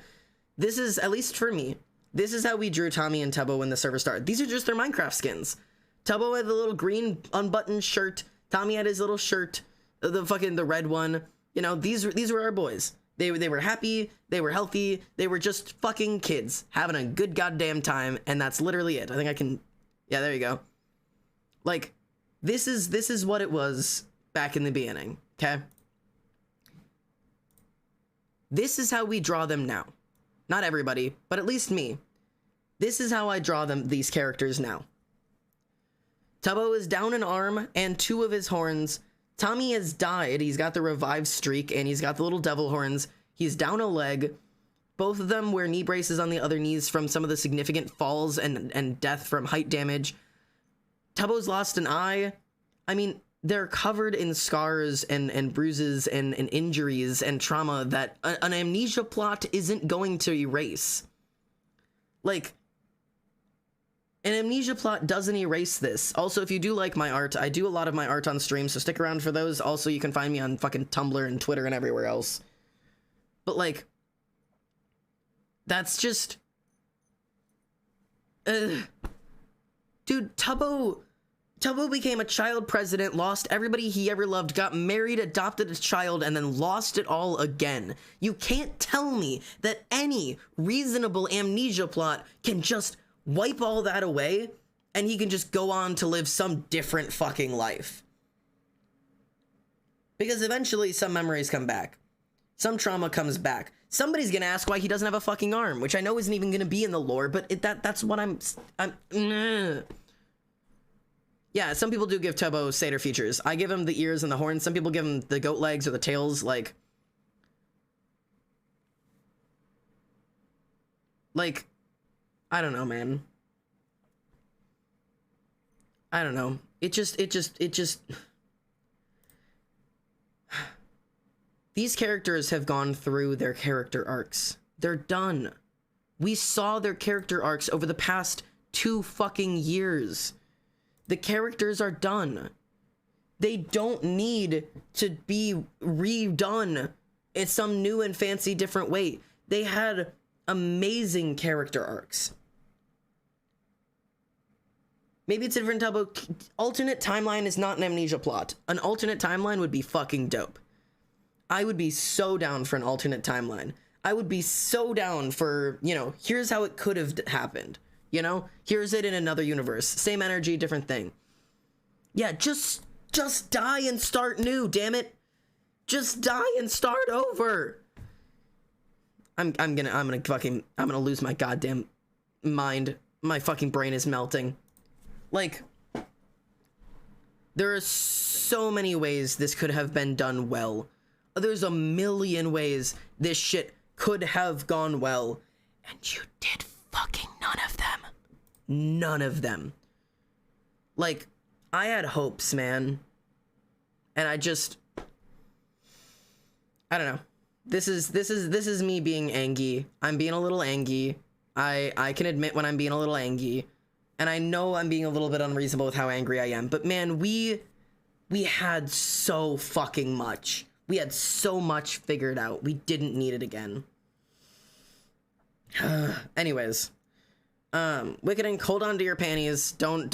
Speaker 1: this is, at least for me, this is how we drew Tommy and Tubbo when the server started. These are just their Minecraft skins. Tubbo had the little green unbuttoned shirt. Tommy had his little shirt, the red one. You know, these were our boys. They were happy, they were healthy, they were just fucking kids having a good goddamn time, and that's literally it. I think I can, yeah, there you go. Like, this is what it was back in the beginning, okay? This is how we draw them now. Not everybody, but at least me. This is how I draw these characters now. Tubbo is down an arm and 2 of his horns. Tommy has died. He's got the revive streak, and he's got the little devil horns. He's down a leg. Both of them wear knee braces on the other knees from some of the significant falls and death from height damage. Tubbo's lost an eye. I mean, they're covered in scars and bruises and injuries and trauma that an amnesia plot isn't going to erase. Like... An amnesia plot doesn't erase this. Also, if you do like my art, I do a lot of my art on stream, so stick around for those. Also, you can find me on fucking Tumblr and Twitter and everywhere else. But, like, that's just... Dude, Tubbo became a child president, lost everybody he ever loved, got married, adopted a child, and then lost it all again. You can't tell me that any reasonable amnesia plot can just... wipe all that away, and he can just go on to live some different fucking life. Because eventually some memories come back. Some trauma comes back. Somebody's gonna ask why he doesn't have a fucking arm, which I know isn't even gonna be in the lore, but that's what I'm Yeah, some people do give Tubbo satyr features. I give him the ears and the horns. Some people give him the goat legs or the tails, like, I don't know, man. I don't know. It just... These characters have gone through their character arcs. They're done. We saw their character arcs over the past 2 fucking years. The characters are done. They don't need to be redone in some new and fancy different way. They had amazing character arcs. Maybe it's a different type of alternate timeline is not an Amnesia plot. An alternate timeline would be fucking dope. I would be so down for an alternate timeline. I would be so down for, you know, here's how it could have happened. You know, here's it in another universe. Same energy, different thing. Yeah, just die and start new, damn it. Just die and start over. I'm gonna lose my goddamn mind. My fucking brain is melting. Like, there are so many ways this could have been done well. There's a million ways this shit could have gone well. And you did fucking none of them. None of them. Like, I had hopes, man. And I don't know. This is me being angry. I'm being a little angry. I can admit when I'm being a little angry. And I know I'm being a little bit unreasonable with how angry I am. But man, we had so fucking much. We had so much figured out. We didn't need it again. Anyways. Wicked Ink, hold on to your panties. Don't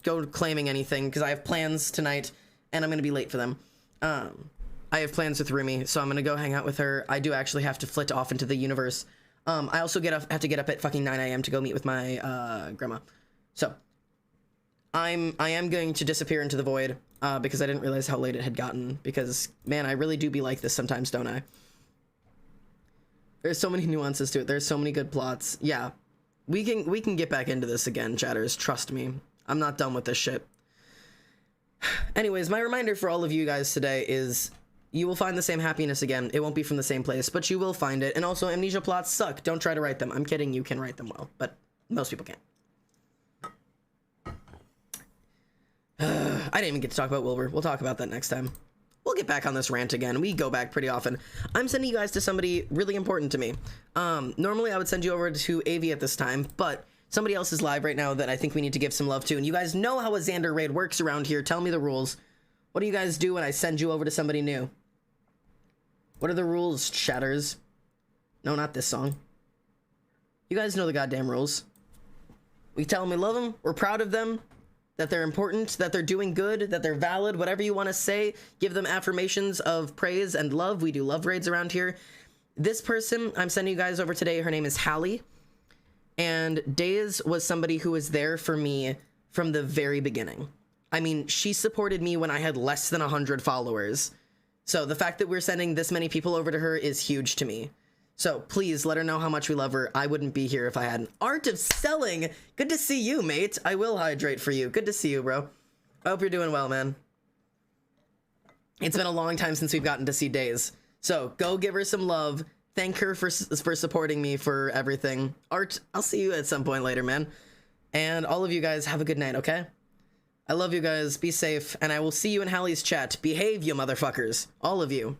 Speaker 1: go claiming anything, because I have plans tonight, and I'm gonna be late for them. I have plans with Rumi, so I'm gonna go hang out with her. I do actually have to flit off into the universe. I also have to get up at fucking 9 a.m. to go meet with my grandma. So I am going to disappear into the void, because I didn't realize how late it had gotten, because man, I really do be like this sometimes, don't I? There's so many nuances to it. There's so many good plots. Yeah. We can get back into this again, chatters. Trust me. I'm not done with this shit. Anyways, my reminder for all of you guys today is you will find the same happiness again. It won't be from the same place, but you will find it. And also, Amnesia plots suck. Don't try to write them. I'm kidding. You can write them well, but most people can't. I didn't even get to talk about Wilbur. We'll talk about that next time. We'll get back on this rant again. We go back pretty often. I'm sending you guys to somebody really important to me. Normally I would send you over to AV at this time, but somebody else is live right now that I think we need to give some love to. And you guys know how a Xander raid works around here. Tell me the rules. What do you guys do when I send you over to somebody new? What are the rules, chatters? No, not this song. You guys know the goddamn rules. We tell them we love them. We're proud of them. That they're important, that they're doing good, that they're valid, whatever you want to say. Give them affirmations of praise and love. We do love raids around here. This person I'm sending you guys over today, her name is Hallie. And Days was somebody who was there for me from the very beginning. I mean, she supported me when I had less than 100 followers. So the fact that we're sending this many people over to her is huge to me. So please let her know how much we love her. I wouldn't be here if I hadn't. Art of Selling. Good to see you, mate. I will hydrate for you. Good to see you, bro. I hope you're doing well, man. It's been a long time since we've gotten to see Days. So go give her some love. Thank her for supporting me for everything. Art, I'll see you at some point later, man. And all of you guys have a good night, okay? I love you guys. Be safe. And I will see you in Hallie's chat. Behave, you motherfuckers. All of you.